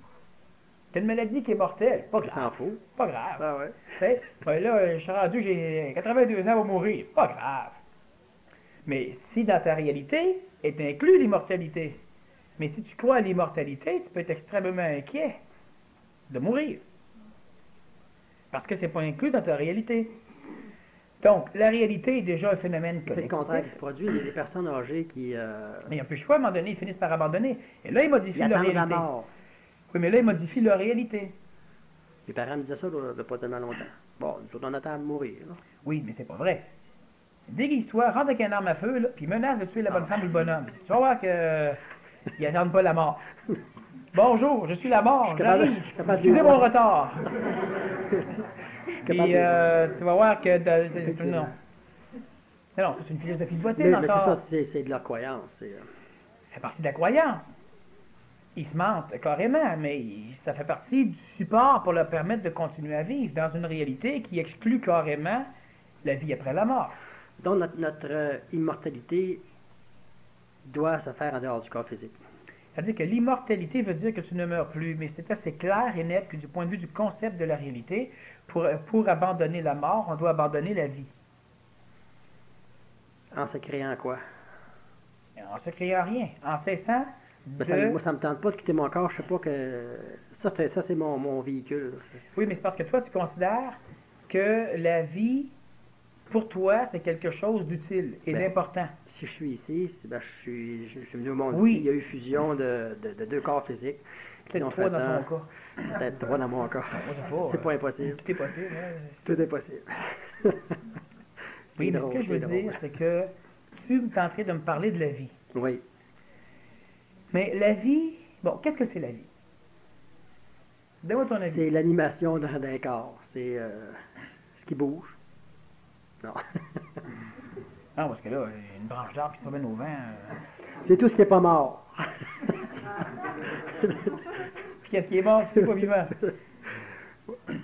t'as une maladie qui est mortelle, pas Ils s'en grave. foutent. Pas grave. Ah ouais. Tu sais, ouais, là, je suis rendu, j'ai 82 ans, va mourir. Pas grave. Mais si dans ta réalité est inclus l'immortalité, mais si tu crois à l'immortalité, tu peux être extrêmement inquiet de mourir. Parce que c'est pas inclus dans ta réalité. Donc, la réalité est déjà un phénomène C'est le contraire qui collectif. se produit. Il y a des personnes âgées qui Mais il n'y a plus le choix, à un moment donné, ils finissent par abandonner. Et là, ils modifient ils leur attendent la réalité. mort. Oui, mais là, ils modifient leur réalité. Les parents me disaient ça il n'y a pas tellement longtemps. Bon, nous autres, on attend de mourir. Là. Oui, mais c'est pas vrai. Déguise-toi, rentre avec un arme à feu, là, puis menace de tuer la bonne femme ou le bonhomme. Tu vas voir que ils n'attendent pas la mort. Bonjour, je suis la mort, j'arrive. Excusez mon retard. Puis tu vas voir que... non. Non, c'est une philosophie de voter Mais encore. c'est ça, c'est de leur croyance. Ça fait partie de la croyance. Ils se mentent carrément, mais ça fait partie du support pour leur permettre de continuer à vivre dans une réalité qui exclut carrément la vie après la mort. Donc, notre immortalité doit se faire en dehors du corps physique. C'est-à-dire que l'immortalité veut dire que tu ne meurs plus, mais c'est assez clair et net que du point de vue du concept de la réalité, pour abandonner la mort, on doit abandonner la vie. En se créant quoi? En se créant rien, en cessant Moi, ça me tente pas de quitter mon corps. Je sais pas que... Ça c'est mon véhicule. Oui, mais c'est parce que toi, tu considères que la vie, pour toi, c'est quelque chose d'utile et d'important. Si je suis ici, je suis venu au monde Oui. ici. Il y a eu fusion de deux corps physiques. Peut-être 3 dans ton cas. Peut-être 3 dans mon cas. C'est pas impossible. Tout est possible. Hein? Tout est possible. Oui, mais ce que je veux dire, c'est que tu tenterais de me parler de la vie. Oui. Mais la vie, bon, qu'est-ce que c'est la vie? Donne-moi ton avis. C'est l'animation d'un corps. C'est ce qui bouge. Non. Non, parce que là, il y a une branche d'arbre qui se promène au vent. C'est tout ce qui n'est pas mort. Puis qu'est-ce qui est mort, c'est pas vivant?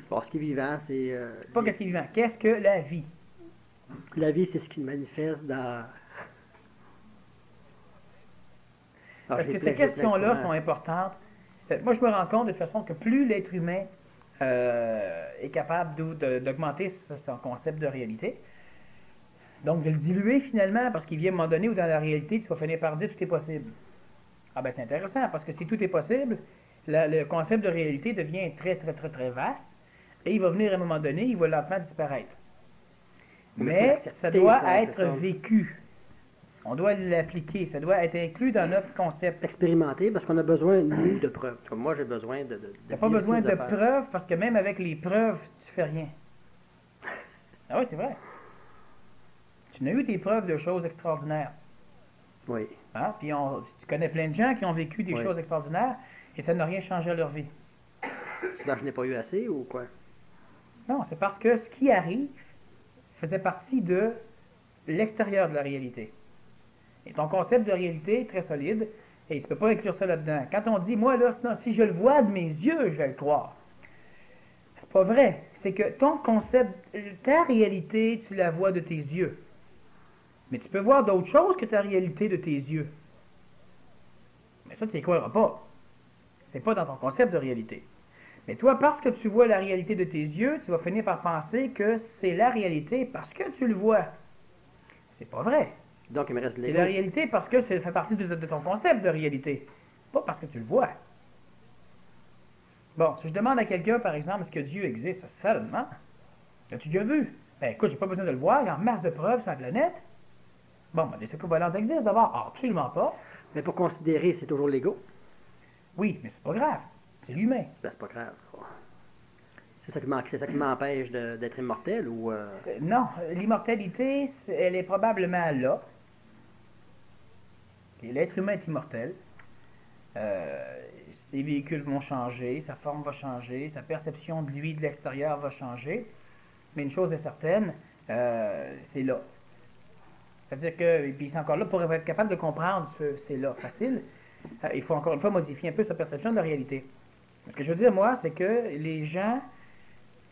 Bon, ce qui est vivant, c'est... Pas qu'est-ce qui est vivant. Qu'est-ce que la vie? La vie, c'est ce qui manifeste dans... Parce que ces questions-là sont importantes. Moi, je me rends compte de toute façon que plus l'être humain est capable d'augmenter son concept de réalité, donc de le diluer finalement, parce qu'il vient à un moment donné où dans la réalité, tu vas finir par dire tout est possible. Ah ben c'est intéressant, parce que si tout est possible, le concept de réalité devient très, très, très, très vaste, et il va venir à un moment donné, il va lentement disparaître. Mais ça doit être vécu. On doit l'appliquer, ça doit être inclus dans notre concept. Expérimenter, parce qu'on a besoin, nous, de preuves. Comme moi, j'ai besoin de tu n'as pas besoin de preuves, parce que même avec les preuves, tu fais rien. Ah oui, c'est vrai. Tu n'as eu des preuves de choses extraordinaires. Oui. Hein? Puis tu connais plein de gens qui ont vécu des choses extraordinaires, et ça n'a rien changé à leur vie. Je n'ai pas eu assez, ou quoi? Non, c'est parce que ce qui arrive faisait partie de l'extérieur de la réalité. Et ton concept de réalité est très solide, et tu ne peux pas inclure ça là-dedans. Quand on dit, moi, là, sinon, si je le vois de mes yeux, je vais le croire. C'est pas vrai. C'est que ton concept, ta réalité, tu la vois de tes yeux. Mais tu peux voir d'autres choses que ta réalité de tes yeux. Mais ça, tu n'y croiras pas. C'est pas dans ton concept de réalité. Mais toi, parce que tu vois la réalité de tes yeux, tu vas finir par penser que c'est la réalité parce que tu le vois. C'est pas vrai. Donc, il me reste c'est la réalité parce que ça fait partie de ton concept de réalité. Pas parce que tu le vois. Bon, si je demande à quelqu'un, par exemple, est-ce que Dieu existe seulement? L'as-tu déjà vu? Ben écoute, j'ai pas besoin de le voir, il y a en masse de preuves sur la planète. Bon, ben des équivalents existent d'abord? Ah, absolument pas. Mais pour considérer, c'est toujours l'ego? Oui, mais c'est pas grave. C'est l'humain. Ben, c'est pas grave. C'est ça qui m'empêche d'être immortel ou... Non, l'immortalité, elle est probablement là. L'être humain est immortel. Ses véhicules vont changer, sa forme va changer, sa perception de lui de l'extérieur va changer. Mais une chose est certaine, c'est là. C'est-à-dire que, et puis c'est encore là, pour être capable de comprendre ce c'est là facile, il faut encore une fois modifier un peu sa perception de la réalité. Ce que je veux dire, moi, c'est que les gens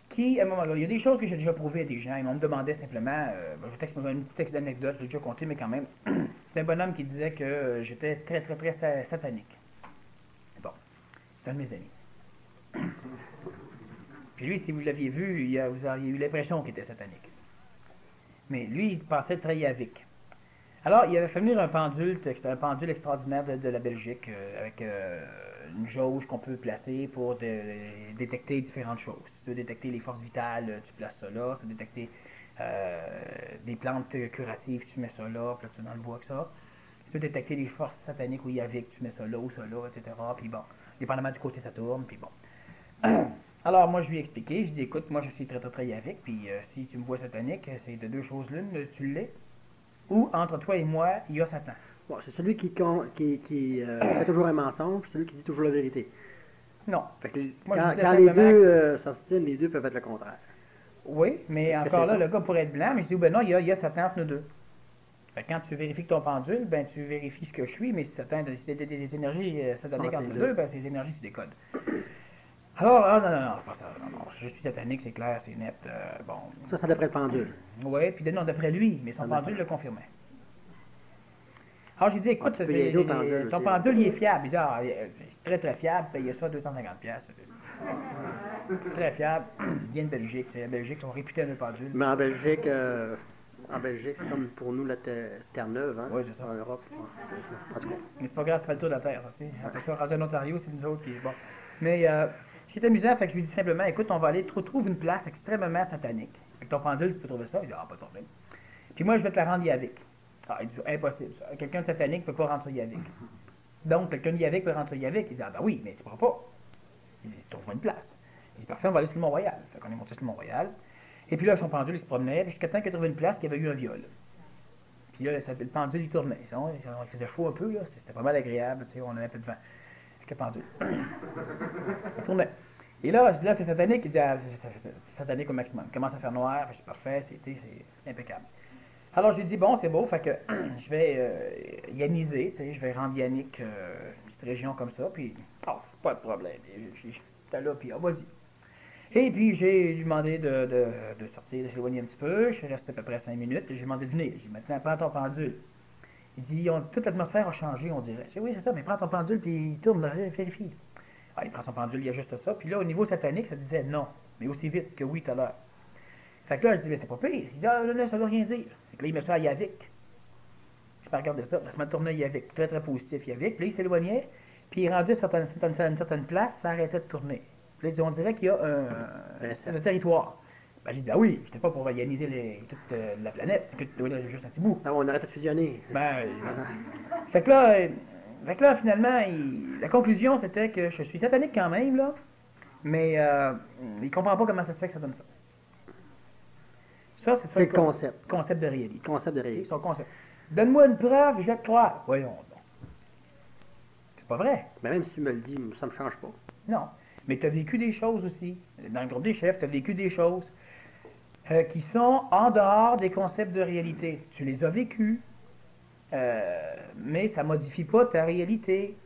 qui, à un moment donné, il y a des choses que j'ai déjà prouvées à des gens, ils m'ont demandé simplement, je vous texte une petite anecdote, je l'ai déjà conté, mais quand même, c'est un bonhomme qui disait que j'étais très, très, très satanique. Bon, c'est un de mes amis. Puis lui, si vous l'aviez vu, vous auriez eu l'impression qu'il était satanique. Mais lui, il pensait très yavique. Alors, il avait fait venir un pendule, c'était un pendule extraordinaire de la Belgique, avec une jauge qu'on peut placer pour détecter différentes choses. Si tu veux détecter les forces vitales, tu places ça là. Si tu veux détecter des plantes curatives, tu mets ça là, puis là, tu es dans le bois avec ça. Si tu veux détecter les forces sataniques ou yaviques, tu mets ça là ou ça là, etc. Puis bon, dépendamment du côté ça tourne, puis bon. Alors, moi, je lui ai expliqué, je dis, écoute, moi, je suis très, très, très yavique, puis si tu me vois satanique, c'est de deux choses l'une, tu l'es, ou entre toi et moi, il y a Satan. Bon, c'est celui qui fait toujours un mensonge, celui qui dit toujours la vérité. Non. Fait que Moi, quand les deux s'obstinent, les deux peuvent être le contraire. Oui, mais encore là, le gars pourrait être blanc, mais je dis, ben non, il y a Satan entre nous deux. Fait que quand tu vérifies ton pendule, ben tu vérifies ce que je suis, mais si Satan des énergies sataniques entre nous deux, ben ces énergies, tu décodes. Alors, non, c'est pas ça. Non, je suis satanique, c'est clair, c'est net. Bon. Ça d'après le pendule. Oui, puis non, d'après lui, mais son pendule le confirmait. Alors, j'ai dit, écoute, ton pendule, il est fiable. Il dit, il est très, très fiable, payez ça 250$. Très fiable, il vient de Belgique. La Belgique, ils sont réputés à nos pendules. Mais en Belgique, En Belgique, c'est comme pour nous la Terre-Neuve, hein? Oui, c'est ça. En Europe. Ouais, en tout cas. Mais c'est pas grave, c'est pas le tour de la Terre, ça, tu sais. Après ça, rendu en Ontario, c'est nous autres qui. Bon. Mais ce qui est amusant, fait que je lui dis simplement, écoute, on va aller, trouve une place extrêmement satanique. Avec ton pendule, tu peux trouver ça. Il dit, ah, pas de problème. Puis moi, je vais te la rendre Yavik. Ah, il dit, impossible, ça. Quelqu'un de satanique ne peut pas rendre ça Yavik. Donc, quelqu'un de Yavik peut rendre ça Yavik. Il dit, ah, ben oui, mais tu ne pourras pas. Il dit, trouve-moi une place. Il dit, parfait, on va aller sur le Mont-Royal. Fait qu'on est monté sur le Mont-Royal. Et puis là, son pendule, il se promenait, jusqu'à temps qu'il trouvé une place qui avait eu un viol. Puis là, le pendule, il tournait. Il faisait chaud un peu, là. C'était pas mal agréable, tu sais, on avait un peu de vent avec le pendule. Il tournait. Et là, c'est satanique. Il dit, ah, c'est satanique au maximum. Il commence à faire noir, c'est parfait, c'est impeccable. Alors, je lui dis, bon, c'est beau, fait que je vais yanniser, tu sais, je vais rendre Yannick une petite région comme ça, puis, oh, pas de problème. J'étais là, puis, oh, vas-y. Et puis, j'ai demandé de sortir, de s'éloigner un petit peu. Je suis resté à peu près 5 minutes. J'ai demandé de venir. J'ai dit, maintenant, prends ton pendule. Il dit, toute l'atmosphère a changé, on dirait. J'ai dit, oui, c'est ça, mais prends ton pendule, puis il tourne, là, vérifie. Ah, il prend son pendule, il ajuste ça. Puis là, au niveau satanique, ça disait non, mais aussi vite que oui tout à l'heure. Fait que là, je dis, mais c'est pas pire. Il dit, ah, là, ça veut rien dire. Fait que là, il met ça à Yavik. Je peux regarder ça. Je me tournais à Yavik. Très, très positif, Yavik. Puis là, il s'éloignait. Puis il est rendu à une certaine place, ça arrêtait de tourner. Puis là, on dirait qu'il y a un territoire. Ben, j'ai dit, ah oui, j'étais pas pour ioniser toute la planète. Juste un petit bout. Ah, on arrête de fusionner. Ben, fait que là, finalement, la conclusion, c'était que je suis satanique quand même, là. Mais il comprend pas comment ça se fait que ça donne ça. Ça, c'est ça le concept. Concept de réalité. Concept de réalité. Son concept. Donne-moi une preuve, je vais te croire. Voyons donc. C'est pas vrai. Mais même si tu me le dis, ça me change pas. Non. Mais tu as vécu des choses aussi. Dans le groupe des chefs, tu as vécu des choses qui sont en dehors des concepts de réalité. Tu les as vécues, mais ça ne modifie pas ta réalité.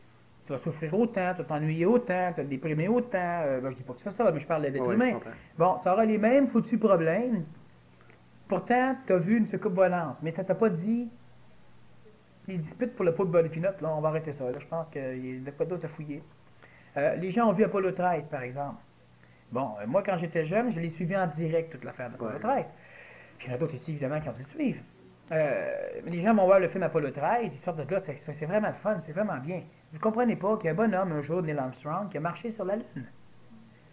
Tu vas souffrir autant, tu vas t'ennuyer autant, tu vas te déprimer autant. Je dis pas que c'est ça, mais je parle d'être humain. Bon, tu auras les mêmes foutus problèmes. Pourtant, tu as vu une soucoupe volante, mais ça t'a pas dit les disputes pour le pot de beurre de pinot, là, on va arrêter ça. Là, je pense qu'il n'y a pas d'autre à fouiller. Les gens ont vu Apollo 13, par exemple. Bon, moi, quand j'étais jeune, je l'ai suivi en direct, toute l'affaire d'Apollo 13. Puis il y en a d'autres ici, évidemment, qui ont dû le suivre. Les gens vont voir le film Apollo 13, ils sortent de là, c'est vraiment le fun, c'est vraiment bien. Vous ne comprenez pas qu'il y a un bonhomme, un jour, Neil Armstrong, qui a marché sur la Lune.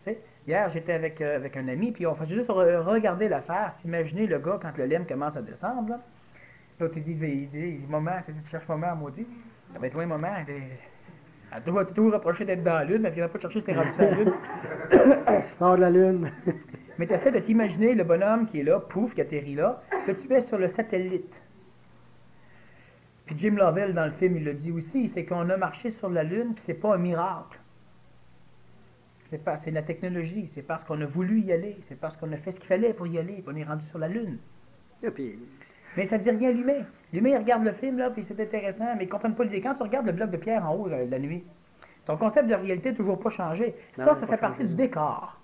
Tu sais, hier, j'étais avec un ami, puis on faisait juste regarder l'affaire, s'imaginer le gars quand le lemme commence à descendre. Là. L'autre, il dit, maman, tu cherches maman à maudit. Ça va être loin, maman. Elle doit tout reprocher d'être dans la Lune, mais elle ne vient pas te chercher si t'es rendu sur la Lune. Sors de la Lune. Mais tu essaies de t'imaginer le bonhomme qui est là, pouf, qui atterrit là, que tu es sur le satellite. Puis Jim Lovell, dans le film, il le dit aussi, c'est qu'on a marché sur la Lune, puis c'est pas un miracle. C'est la technologie, c'est parce qu'on a voulu y aller, c'est parce qu'on a fait ce qu'il fallait pour y aller, qu'on est rendu sur la Lune. Et puis... Mais ça ne dit rien à l'humain. L'humain, il regarde le film, là, puis c'est intéressant, mais ils ne comprennent pas l'idée. Quand tu regardes le bloc de pierre en haut la nuit, ton concept de réalité n'a toujours pas changé. Ça fait partie du décor.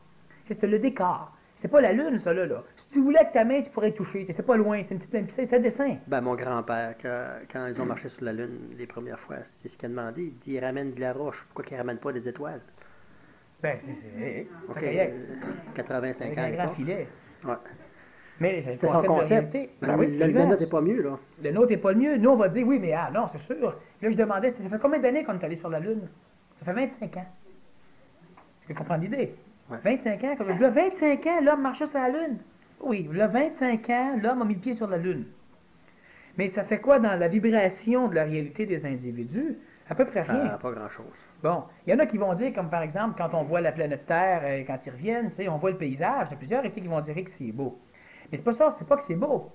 C'est le décor. C'est pas la Lune, ça, là. Si tu voulais que ta main, tu pourrais toucher. C'est pas loin, c'est une petite... C'est un dessin. Ben, mon grand-père, quand ils ont marché sur la Lune les premières fois, c'est ce qu'il a demandé. Il dit, il ramène de la roche. Pourquoi qu'il ne ramène pas des étoiles? Ben, c'est... OK, 85 ans. Un grand filet. Ouais. Mais c'est son concept. Ben, oui, le nôtre n'est pas mieux, là. Le nôtre n'est pas le mieux. Nous, on va dire, oui, mais non, c'est sûr. Là, je demandais, ça fait combien d'années qu'on est allé sur la Lune? Ça fait 25 ans. Tu comprends l'idée? Ouais. 25 ans. Comme je dis, 25 ans, l'homme marchait sur la Lune. Oui, il y a 25 ans, l'homme a mis le pied sur la Lune. Mais ça fait quoi dans la vibration de la réalité des individus? À peu près rien. Pas grand-chose. Bon, il y en a qui vont dire, comme par exemple, quand on voit la planète Terre, quand ils reviennent, on voit le paysage, il y a plusieurs ici qui vont dire que c'est beau. Mais c'est pas ça, c'est pas que c'est beau.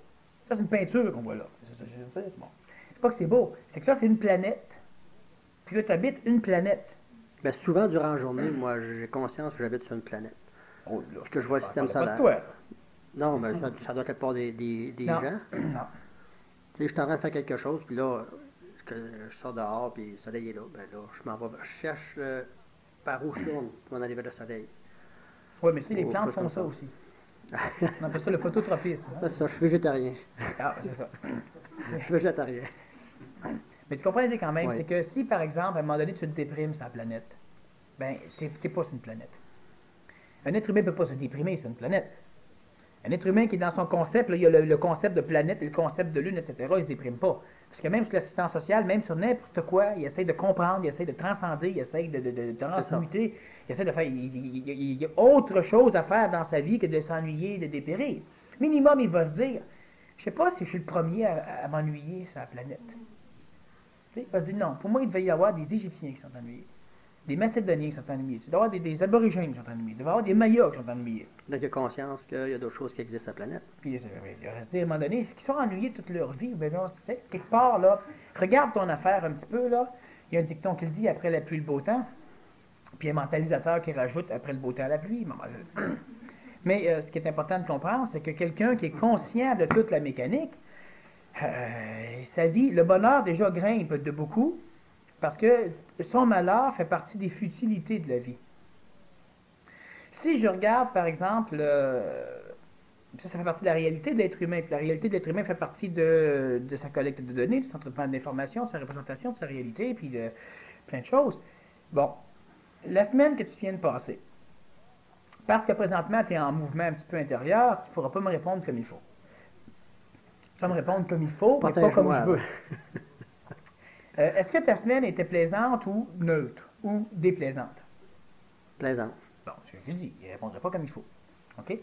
Ça, c'est une peinture qu'on voit là. C'est pas que c'est beau, c'est que ça, c'est une planète. Puis là, tu habites une planète. Bien, souvent, durant la journée, moi, j'ai conscience que j'habite sur une planète. Oh, là, parce que je vois le système solaire. Toi. Non, mais ça doit être pas des gens. Non. Tu sais, je suis en train de faire quelque chose, puis là, je sors dehors, puis le soleil est là. Ben là, je m'en vais, je cherche par où je tourne pour m'en aller vers le soleil. Oui, mais les plantes font ça aussi. On appelle ça le phototropisme. Hein? C'est ça, je suis végétarien. Ah, c'est ça. Je suis végétarien. Mais tu comprends l'idée quand même, c'est que si, par exemple, à un moment donné, tu te déprimes sur la planète, ben, t'es pas sur une planète. Un être humain ne peut pas se déprimer sur une planète. Un être humain qui est dans son concept, là, il y a le concept de planète, le concept de lune, etc., il ne se déprime pas. Parce que même sur l'assistance sociale, même sur n'importe quoi, il essaie de comprendre, il essaie de transcender, il essaie de transmuter, il essaie de faire. Il y a autre chose à faire dans sa vie que de s'ennuyer, de dépérir. Minimum, il va se dire, je sais pas si je suis le premier à m'ennuyer sur la planète. Tu sais, il va se dire, non, pour moi, il devait y avoir des Égyptiens qui sont ennuyés, des Macédoniens qui sont ennuyés, il doit y avoir des Aborigènes qui sont ennuyés, il doit y avoir des Mayas qui sont ennuyés. Donc, il y a conscience qu'il y a d'autres choses qui existent sur la planète. Puis, il va se dire, à un moment donné, est-ce qu'ils sont ennuyés toute leur vie? Ben non, tu sais, quelque part, là, regarde ton affaire un petit peu, là. Il y a un dicton qui le dit, après la pluie, le beau temps. Puis, un mentalisateur qui rajoute, après le beau temps, la pluie. Mais ce qui est important de comprendre, c'est que quelqu'un qui est conscient de toute la mécanique, sa vie, le bonheur déjà grimpe de beaucoup, parce que son malheur fait partie des futilités de la vie. Si je regarde, par exemple, ça fait partie de la réalité de l'être humain, puis la réalité de l'être humain fait partie de sa collecte de données, de son traitement d'informations, de sa représentation de sa réalité, puis de plein de choses. Bon, la semaine que tu viens de passer, parce que présentement, tu es en mouvement un petit peu intérieur, tu ne pourras pas me répondre comme il faut. Tu vas me répondre comme il faut, mais pas comme je veux. Est-ce que ta semaine était plaisante ou neutre, ou déplaisante? Plaisante. Bon, je dis, il ne répondrait pas comme il faut. OK?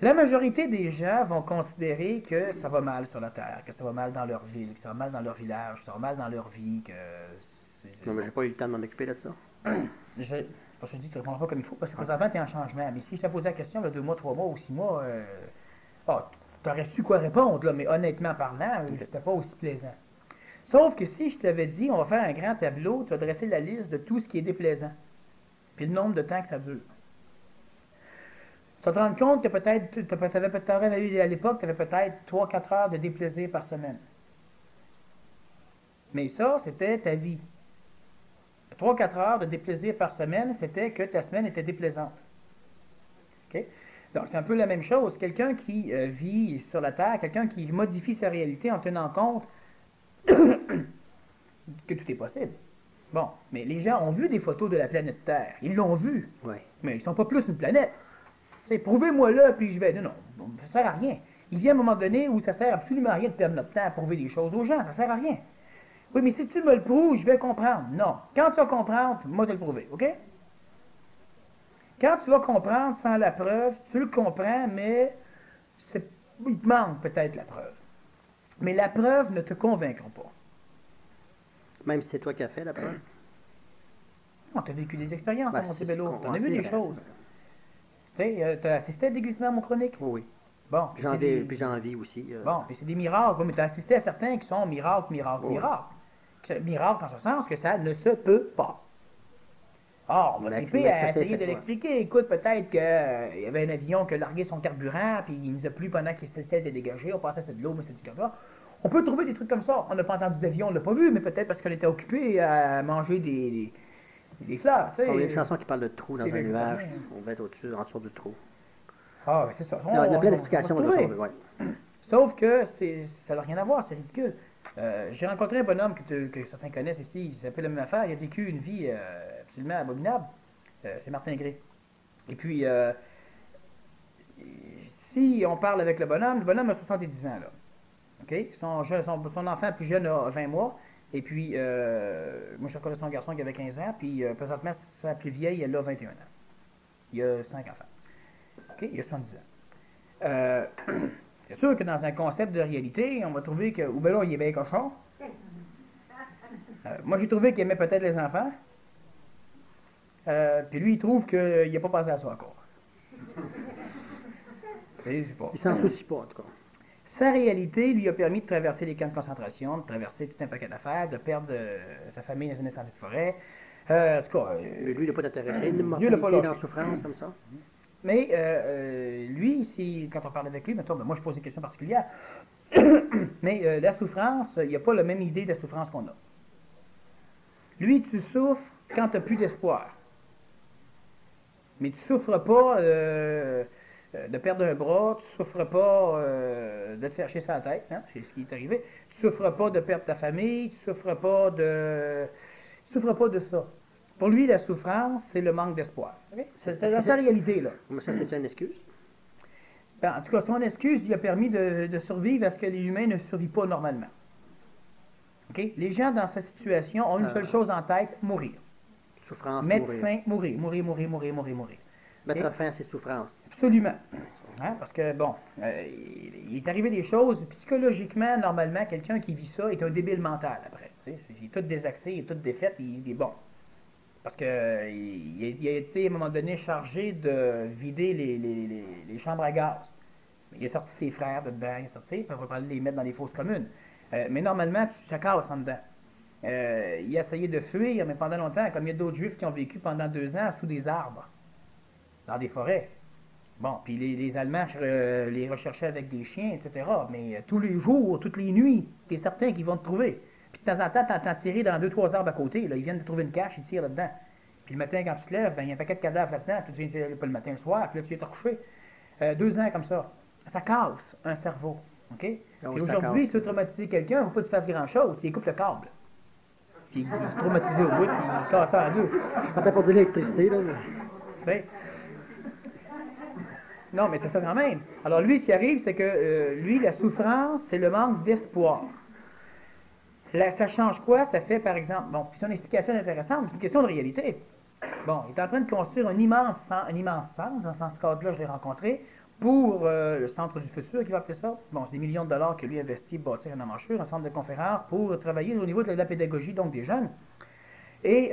La majorité des gens vont considérer que ça va mal sur la Terre, que ça va mal dans leur ville, que ça va mal dans leur village, que ça va mal dans leur vie, que... Non, mais j'ai pas eu le temps de m'en occuper de ça. Je te dis, tu ne répondras pas comme il faut, parce que présentement, tu es en changement. Mais si je t'ai posé la question, il y a 2 mois, 3 mois ou 6 mois, tu aurais su quoi répondre, là, mais honnêtement parlant, c'était pas aussi plaisant. Sauf que si je t'avais dit, on va faire un grand tableau, tu vas dresser la liste de tout ce qui est déplaisant, puis le nombre de temps que ça dure. Tu vas te rendre compte que peut-être, à l'époque, tu avais peut-être 3-4 heures de déplaisir par semaine. Mais ça, c'était ta vie. 3-4 heures de déplaisir par semaine, c'était que ta semaine était déplaisante. OK? Donc, c'est un peu la même chose. Quelqu'un qui vit sur la Terre, quelqu'un qui modifie sa réalité en tenant compte que tout est possible. Bon, mais les gens ont vu des photos de la planète Terre. Ils l'ont vu. Oui. Mais ils ne sont pas plus une planète. Prouvez-moi là, puis je vais. Non, ça ne sert à rien. Il vient un moment donné où ça sert absolument à rien de perdre notre temps à prouver des choses aux gens. Ça ne sert à rien. Oui, mais si tu me le prouves, je vais comprendre. Non. Quand tu vas comprendre, moi, je vais le prouver. OK? Quand tu vas comprendre sans la preuve, tu le comprends, mais il te manque peut-être la preuve. Mais la preuve ne te convaincra pas. Même si c'est toi qui as fait la preuve. Non, tu as vécu des expériences à Montebello. Tu en as vu des choses. Tu as assisté à des glissements chroniques? Oui. Bon. Puis j'en vis aussi. Bon, puis c'est des miracles. Oui, mais tu as assisté à certains qui sont miracles. Miracle en ce sens que ça ne se peut pas. On va triper à essayer de l'expliquer. Écoute, peut-être qu'il y avait un avion qui a largué son carburant, puis il nous a plu pendant qu'il essayait de dégager. On pensait que c'était de l'eau, mais c'était du carburant. On peut trouver des trucs comme ça. On n'a pas entendu d'avion, on ne l'a pas vu, mais peut-être parce qu'on était occupé à manger des fleurs. Il y a une chanson qui parle de trou dans un nuage. On va être au-dessus, en dessous du trou. Ah, c'est ça. Il y a plein d'explications de ça. Ouais. Sauf que ça n'a rien à voir, c'est ridicule. J'ai rencontré un bonhomme que certains connaissent ici, il s'appelle la même affaire, il a vécu une vie absolument abominable. C'est Martin Gray. Et puis, si on parle avec le bonhomme a 70 ans, là. OK? Son enfant plus jeune a 20 mois. Et puis, moi, je connais son garçon qui avait 15 ans, puis présentement, sa plus vieille, elle a 21 ans. Il y a 5 enfants. OK? Il y a 70 ans. C'est sûr que dans un concept de réalité, on va trouver que, ou ben là, il est bien cochon. Moi, j'ai trouvé qu'il aimait peut-être les enfants. Puis lui, il trouve qu'il n'a pas pensé à ça encore. C'est pas. Il s'en soucie pas, en tout cas. Sa réalité lui a permis de traverser les camps de concentration, de traverser tout un paquet d'affaires, de perdre sa famille dans un incendie de forêt. En tout cas... mais lui, il n'a pas d'intéressé. Dieu l'a pas lâché. Dans la souffrance, comme ça. Mais lui, quand on parle avec lui, maintenant, moi je pose des questions particulières, mais la souffrance, il n'y a pas la même idée de la souffrance qu'on a. Lui, tu souffres quand tu n'as plus d'espoir. Mais tu ne souffres pas de perdre un bras, tu ne souffres pas de te faire chier sur la tête, hein, c'est ce qui est arrivé. Tu ne souffres pas de perdre ta famille, tu ne souffres pas de ça. Pour lui, la souffrance, c'est le manque d'espoir. Okay? C'est dans sa réalité, là. Mais ça, c'est une excuse? En tout cas, son excuse lui a permis de survivre à ce que les humains ne survivent pas normalement. OK? Les gens dans cette situation ont une seule chose en tête, mourir. Souffrance, Mettre mourir. fin, mourir. Mettre Et- fin à ses souffrances. Absolument. Hein, parce que, bon, il est arrivé des choses, psychologiquement, normalement, quelqu'un qui vit ça est un débile mental après. Tu sais, il est tout désaxé, il est tout défait, il est bon. Parce que il a été, à un moment donné, chargé de vider les chambres à gaz. Il a sorti ses frères de dedans, il a sorti, puis on va pas les mettre dans les fosses communes. Mais normalement, ça casse en dedans. Il a essayé de fuir, mais pendant longtemps, comme il y a d'autres juifs qui ont vécu pendant 2 ans sous des arbres, dans des forêts. Bon, puis les Allemands les recherchaient avec des chiens, etc. Mais tous les jours, toutes les nuits, t'es certain qu'ils vont te trouver. Puis de temps en temps, t'entends tirer dans 2-3 arbres à côté. Là, ils viennent de trouver une cache, ils tirent là-dedans. Puis le matin, quand tu te lèves, ben, il y a un paquet de cadavres là-dedans. Tu viens pas le matin, le soir, puis là, tu es recouché. 2 ans comme ça. Ça casse un cerveau. OK? Ah Puis oui, ça aujourd'hui, casse. si tu veux traumatiser quelqu'un, il ne faut pas que tu fasses grand-chose. Tu coupes le câble. Puis il est traumatisé au bout, puis il casse ça en deux. Je partais pour dire l'électricité, là. Tu sais? Non, mais c'est ça quand même. Alors lui, ce qui arrive, c'est que lui, la souffrance, c'est le manque d'espoir. Là, ça change quoi? Ça fait, par exemple, bon, puis c'est une explication intéressante, c'est une question de réalité. Bon, il est en train de construire un immense centre, dans ce cadre-là, je l'ai rencontré, pour le Centre du futur, qui va appeler ça. Bon, c'est des millions de dollars que lui investit pour bâtir un emmanchure, un centre de conférence, pour travailler au niveau de la pédagogie, donc des jeunes. Et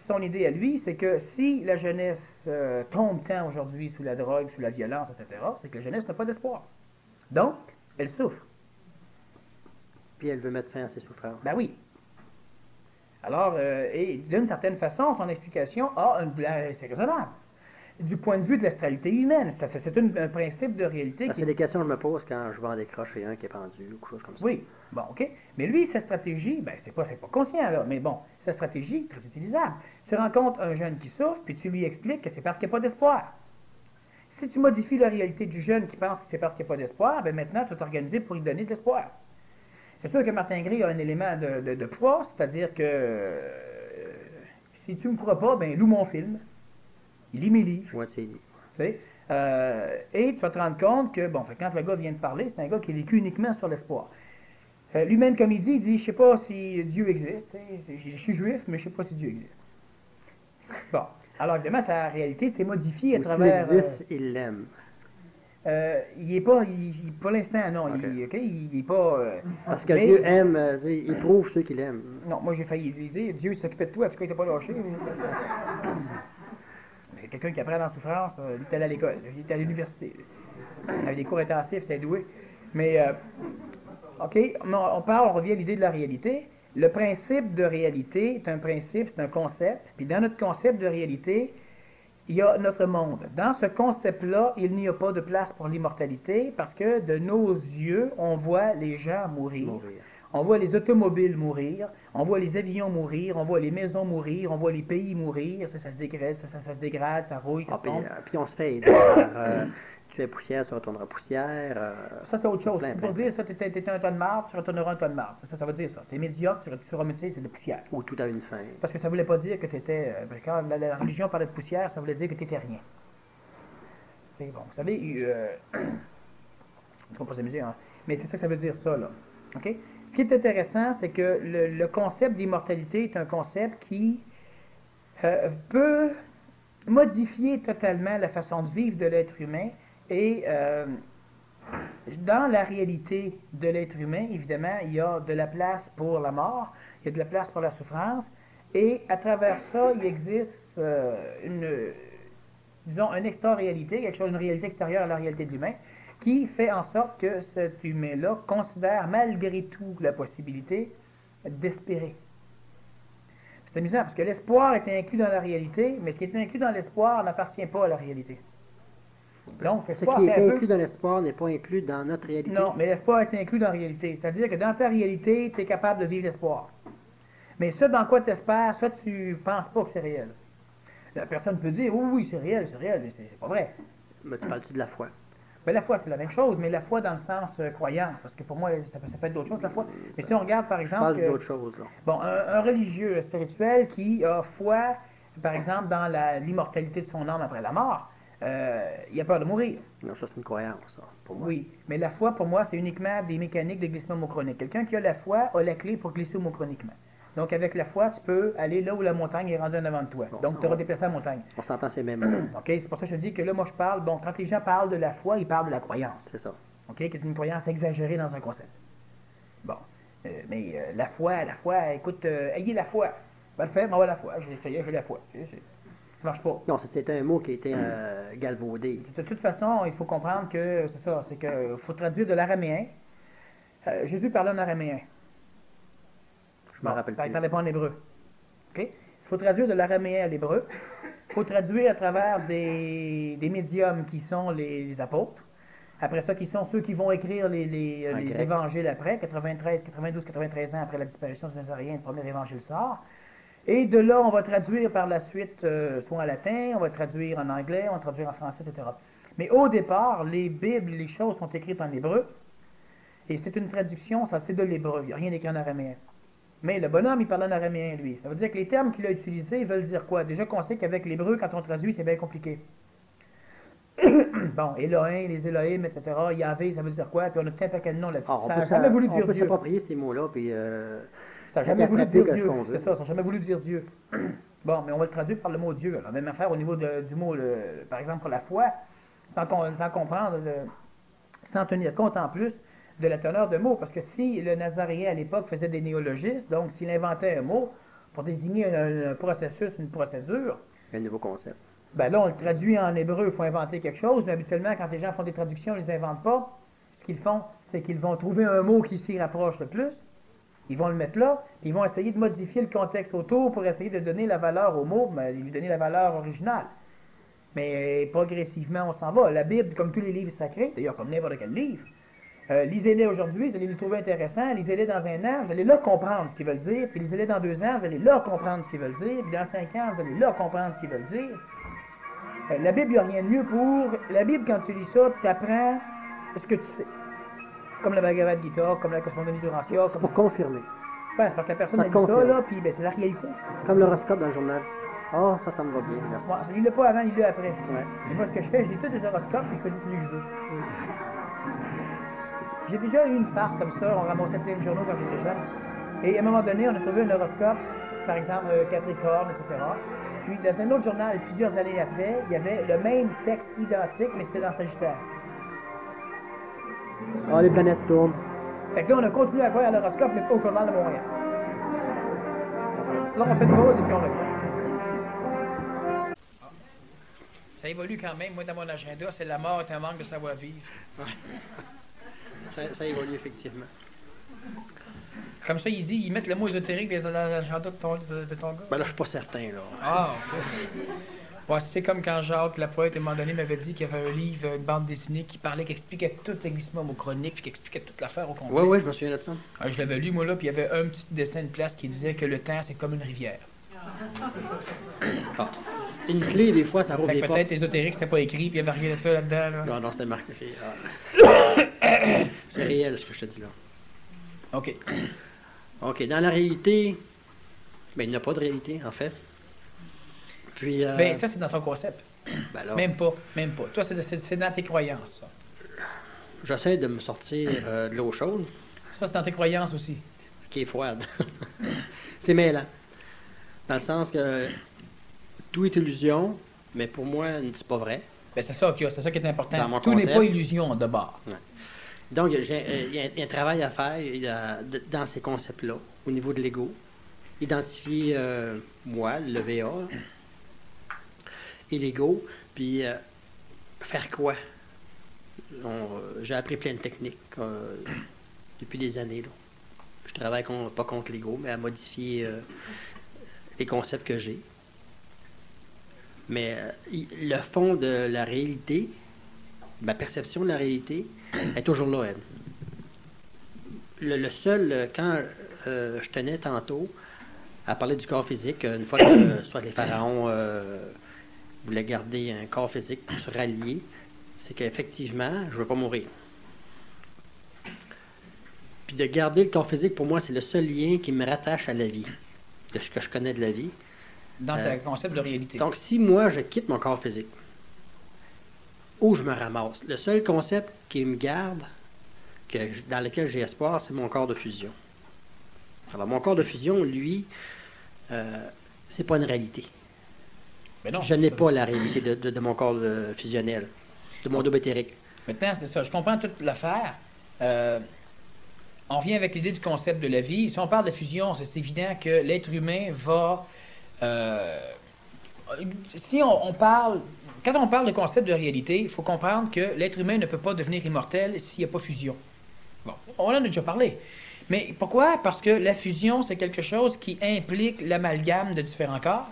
son idée à lui, c'est que si la jeunesse tombe tant aujourd'hui sous la drogue, sous la violence, etc., c'est que la jeunesse n'a pas d'espoir. Donc, elle souffre. Puis elle veut mettre fin à ses souffrances. Ben oui. Alors, et d'une certaine façon, son explication c'est raisonnable. Du point de vue de l'astralité humaine, c'est un principe de réalité Ça, c'est des questions que je me pose quand je vais en décrocher un qui est pendu ou quelque chose comme ça. Oui, bon, OK. Mais lui, sa stratégie, ben, c'est pas conscient, là, mais bon, sa stratégie est très utilisable. Tu rencontres un jeune qui souffre, puis tu lui expliques que c'est parce qu'il n'y a pas d'espoir. Si tu modifies la réalité du jeune qui pense que c'est parce qu'il n'y a pas d'espoir, ben maintenant, tu vas t'organiser pour lui donner de l'espoir. C'est sûr que Martin Gray a un élément de poids, c'est-à-dire que si tu ne me crois pas, ben loue mon film, il lit mes livres. Ouais, c'est... Tu sais, et tu vas te rendre compte que, bon, quand le gars vient de parler, c'est un gars qui a vécu uniquement sur l'espoir. Lui-même, comme il dit, je sais pas si Dieu existe. Je suis juif, mais je sais pas si Dieu existe. Bon, alors évidemment, sa réalité s'est modifiée à Ou travers... s'il existe, il l'aime. il est pas, pour l'instant, non, Ok. il est pas... Parce que mais- Dieu aime, il prouve ceux qu'il aime. Non, moi j'ai failli dire, Dieu s'occupait de toi, en tout cas il t'a pas lâché. C'est quelqu'un qui apprend dans la souffrance, il est allé à l'école, il était à l'université. Il avait des cours intensifs, c'était doué. Mais, OK, on revient à l'idée de la réalité. Le principe de réalité est un principe, c'est un concept. Puis dans notre concept de réalité, il y a notre monde. Dans ce concept-là, il n'y a pas de place pour l'immortalité parce que de nos yeux, on voit les gens mourir. On voit les automobiles mourir, on voit les avions mourir, on voit les maisons mourir, on voit les pays mourir, ça se dégrade, ça se dégrade, ça rouille, ça Puis, tombe. puis on se fait aider par tu es poussière, tu retourneras poussière. Ça, c'est autre chose. plein, C'est pour plein, dire ça, t'étais un tas de marde, tu retourneras un tas de marde. Ça veut dire ça. T'es médiocre, tu seras métier, c'est de poussière. Ou tout a une fin. Parce que ça voulait pas dire que t'étais... quand la religion parlait de poussière, ça voulait dire que t'étais rien. C'est bon. Vous savez, je comprends pas s'amuser, hein. Mais c'est ça que ça veut dire, ça, là. OK? Ce qui est intéressant, c'est que le concept d'immortalité est un concept qui peut modifier totalement la façon de vivre de l'être humain et dans la réalité de l'être humain, évidemment, il y a de la place pour la mort, il y a de la place pour la souffrance et à travers ça, il existe disons, une extra-réalité, quelque chose, une réalité extérieure à la réalité de l'humain qui fait en sorte que cet humain-là considère malgré tout la possibilité d'espérer. C'est amusant parce que l'espoir est inclus dans la réalité, mais ce qui est inclus dans l'espoir n'appartient pas à la réalité. Donc, Ce l'espoir qui est fait un peu- inclus dans l'espoir n'est pas inclus dans notre réalité. Non, mais l'espoir est inclus dans la réalité. C'est-à-dire que dans ta réalité, tu es capable de vivre l'espoir. Mais ce dans quoi tu espères, ça, tu penses pas que c'est réel. La personne peut dire, oui, oui, c'est réel, mais c'est pas vrai. Mais tu parles-tu de la foi? Ben, la foi, c'est la même chose, mais la foi dans le sens croyance, parce que pour moi, ça peut être d'autres choses, la foi. Mais si on regarde, par Je parle exemple, d'autre chose, là. bon, un religieux spirituel qui a foi, par exemple, dans l'immortalité de son âme après la mort, il a peur de mourir. Non, ça, c'est une croyance, ça, pour moi. Oui, mais la foi, pour moi, c'est uniquement des mécaniques de glissement homochronique. Quelqu'un qui a la foi a la clé pour glisser homochroniquement. Donc, avec la foi, tu peux aller là où la montagne est rendue en avant de toi. Bon, Donc, tu auras déplacé la montagne. On s'entend ces mêmes. OK? C'est pour ça que je te dis que là, moi, je parle. Bon, quand les gens parlent de la foi, ils parlent de la croyance. C'est ça. OK? Qui est une croyance exagérée dans un concept. Bon. Mais la foi, écoute, ayez la foi. Va le faire, mais la foi. Ça y est, j'ai la foi. Ça marche pas. Non, c'était un mot qui a été galvaudé. De toute façon, il faut comprendre que c'est ça, c'est qu'il faut traduire de l'araméen. Jésus parlait en araméen. Je me rappelle Il ne plus. parlait pas en hébreu. OK? Il faut traduire de l'araméen à l'hébreu. Il faut traduire à travers des médiums qui sont les apôtres. Après ça, qui sont ceux qui vont écrire les grec. évangiles après, 93 ans après la disparition du Nazarien, le premier évangile sort. Et de là, on va traduire par la suite, soit en latin, on va traduire en anglais, on va traduire en français, etc. Mais au départ, les Bibles, les choses sont écrites en hébreu. Et c'est une traduction, ça c'est de l'hébreu, il n'y a rien écrit en araméen. Mais le bonhomme, il parle en araméen, lui. Ça veut dire que les termes qu'il a utilisés veulent dire quoi? Déjà qu'on sait qu'avec l'hébreu, quand on traduit, c'est bien compliqué. Bon, Elohim, les Elohim, etc. Yahvé, ça veut dire quoi? Puis on a tout un paquet de noms là-dessus. Ah, Ça n'a jamais voulu on dire peut Dieu. s'approprier ces mots-là, puis Ça n'a jamais voulu dire interpréter Dieu. ce qu'on veut. C'est ça, ça n'a jamais voulu dire Dieu. Bon, mais on va le traduire par le mot Dieu. Alors, même affaire au niveau du mot, par exemple, pour la foi, sans comprendre, sans tenir compte en plus de la teneur de mots. Parce que si le Nazaréen à l'époque faisait des néologismes, donc s'il inventait un mot pour désigner un processus, une procédure, un nouveau concept. ben là, on le traduit en hébreu, il faut inventer quelque chose, mais habituellement, quand les gens font des traductions, ils ne les inventent pas. Ce qu'ils font, c'est qu'ils vont trouver un mot qui s'y rapproche le plus, ils vont le mettre là, ils vont essayer de modifier le contexte autour pour essayer de donner la valeur au mot, mais lui donner la valeur originale. Mais progressivement, on s'en va. La Bible, comme tous les livres sacrés, d'ailleurs comme n'importe quel livre, lisez-les aujourd'hui, vous allez les trouver intéressants, lisez-les dans un an, vous allez là comprendre ce qu'ils veulent dire, puis lisez-les dans 2 ans, vous allez là comprendre ce qu'ils veulent dire, puis dans 5 ans, vous allez là comprendre ce qu'ils veulent dire. La Bible, il n'y a rien de mieux pour... La Bible, quand tu lis ça, tu apprends ce que tu sais. Comme la Bhagavad Gita, comme la Cosmogonie du Rancia. C'est pour confirmer. Ben, c'est parce que la personne Ça a lu ça, confirme. là, puis ben, c'est la réalité. C'est comme l'horoscope dans le journal. Ah, ça me va bien, merci. Moi, je ne lis pas avant, je lis après. Ouais. Et moi, ce que je fais, je lis tous les horoscopes, puis je choisis celui que je veux. J'ai déjà eu une farce comme ça, on ramassait plein de journaux quand j'étais jeune. Et à un moment donné, on a trouvé un horoscope, par exemple Capricorne, etc. Puis dans un autre journal, plusieurs années après, il y avait le même texte identique, mais c'était dans Sagittaire. Ah, les planètes tournent. Fait que là, on a continué à croire à l'horoscope, mais pas au journal de Montréal. Là, on fait une pause et puis on reprend. Ça évolue quand même. Moi, dans mon agenda, c'est la mort est un manque de savoir-vivre. Ça évolue effectivement. Comme ça, ils mettent le mot ésotérique dans l'agenda de ton gars. Ben là, je suis pas certain, là. Ah, ok. Ouais, c'est comme quand Jacques Lapointe, à un moment donné, m'avait dit qu'il y avait un livre, une bande dessinée qui expliquait tout le glissement homochronique, puis qui expliquait toute l'affaire au complet. Oui, je me souviens de ça. Je l'avais lu, moi, là, puis il y avait un petit dessin de place qui disait que le temps, c'est comme une rivière. Ah. Une clé, des fois, ça rouvre Fait les que portes. peut-être ésotérique, c'était pas écrit, puis il n'y avait rien de ça là-dedans, là. Non, c'était marqué. C'est réel, ce que je te dis là. OK. OK, dans la réalité, ben, il n'y a pas de réalité, en fait. Puis, Ben, ça, c'est dans ton concept. ben là, Même pas. Toi, c'est dans tes croyances, ça. j'essaie de me sortir de l'eau chaude, Ça, c'est dans tes croyances aussi. qui est froide. C'est mêlant. Dans le sens que tout est illusion, mais pour moi, c'est pas vrai. Ben, c'est ça qui est Dans important. mon Tout n'est concept. pas illusion de bord. Donc, il y a un travail à faire dans ces concepts-là, au niveau de l'ego. Identifier moi, le VA, et l'ego, puis faire quoi? J'ai appris plein de techniques depuis des années. Là. Je travaille pas contre l'ego, mais à modifier les concepts que j'ai. Mais le fond de la réalité, ma perception de la réalité, est toujours là, elle. Le seul, quand je tenais tantôt à parler du corps physique, une fois que soit les pharaons voulaient garder un corps physique pour se rallier, c'est qu'effectivement, je ne veux pas mourir. Puis de garder le corps physique, pour moi, c'est le seul lien qui me rattache à la vie, de ce que je connais de la vie. Dans ton concept de réalité. Donc, si moi, je quitte mon corps physique, où je me ramasse. Le seul concept qui me garde, dans lequel j'ai espoir, c'est mon corps de fusion. Alors, mon corps de fusion, lui, c'est pas une réalité. Mais non, je n'ai pas la réalité de mon corps fusionnel, de mon double éthérique. Maintenant, c'est ça. Je comprends toute l'affaire. On vient avec l'idée du concept de la vie. Si on parle de fusion, c'est évident que l'être humain va... si on parle... Quand on parle de concept de réalité, il faut comprendre que l'être humain ne peut pas devenir immortel s'il n'y a pas fusion. Bon, on en a déjà parlé. Mais pourquoi? Parce que la fusion, c'est quelque chose qui implique l'amalgame de différents corps.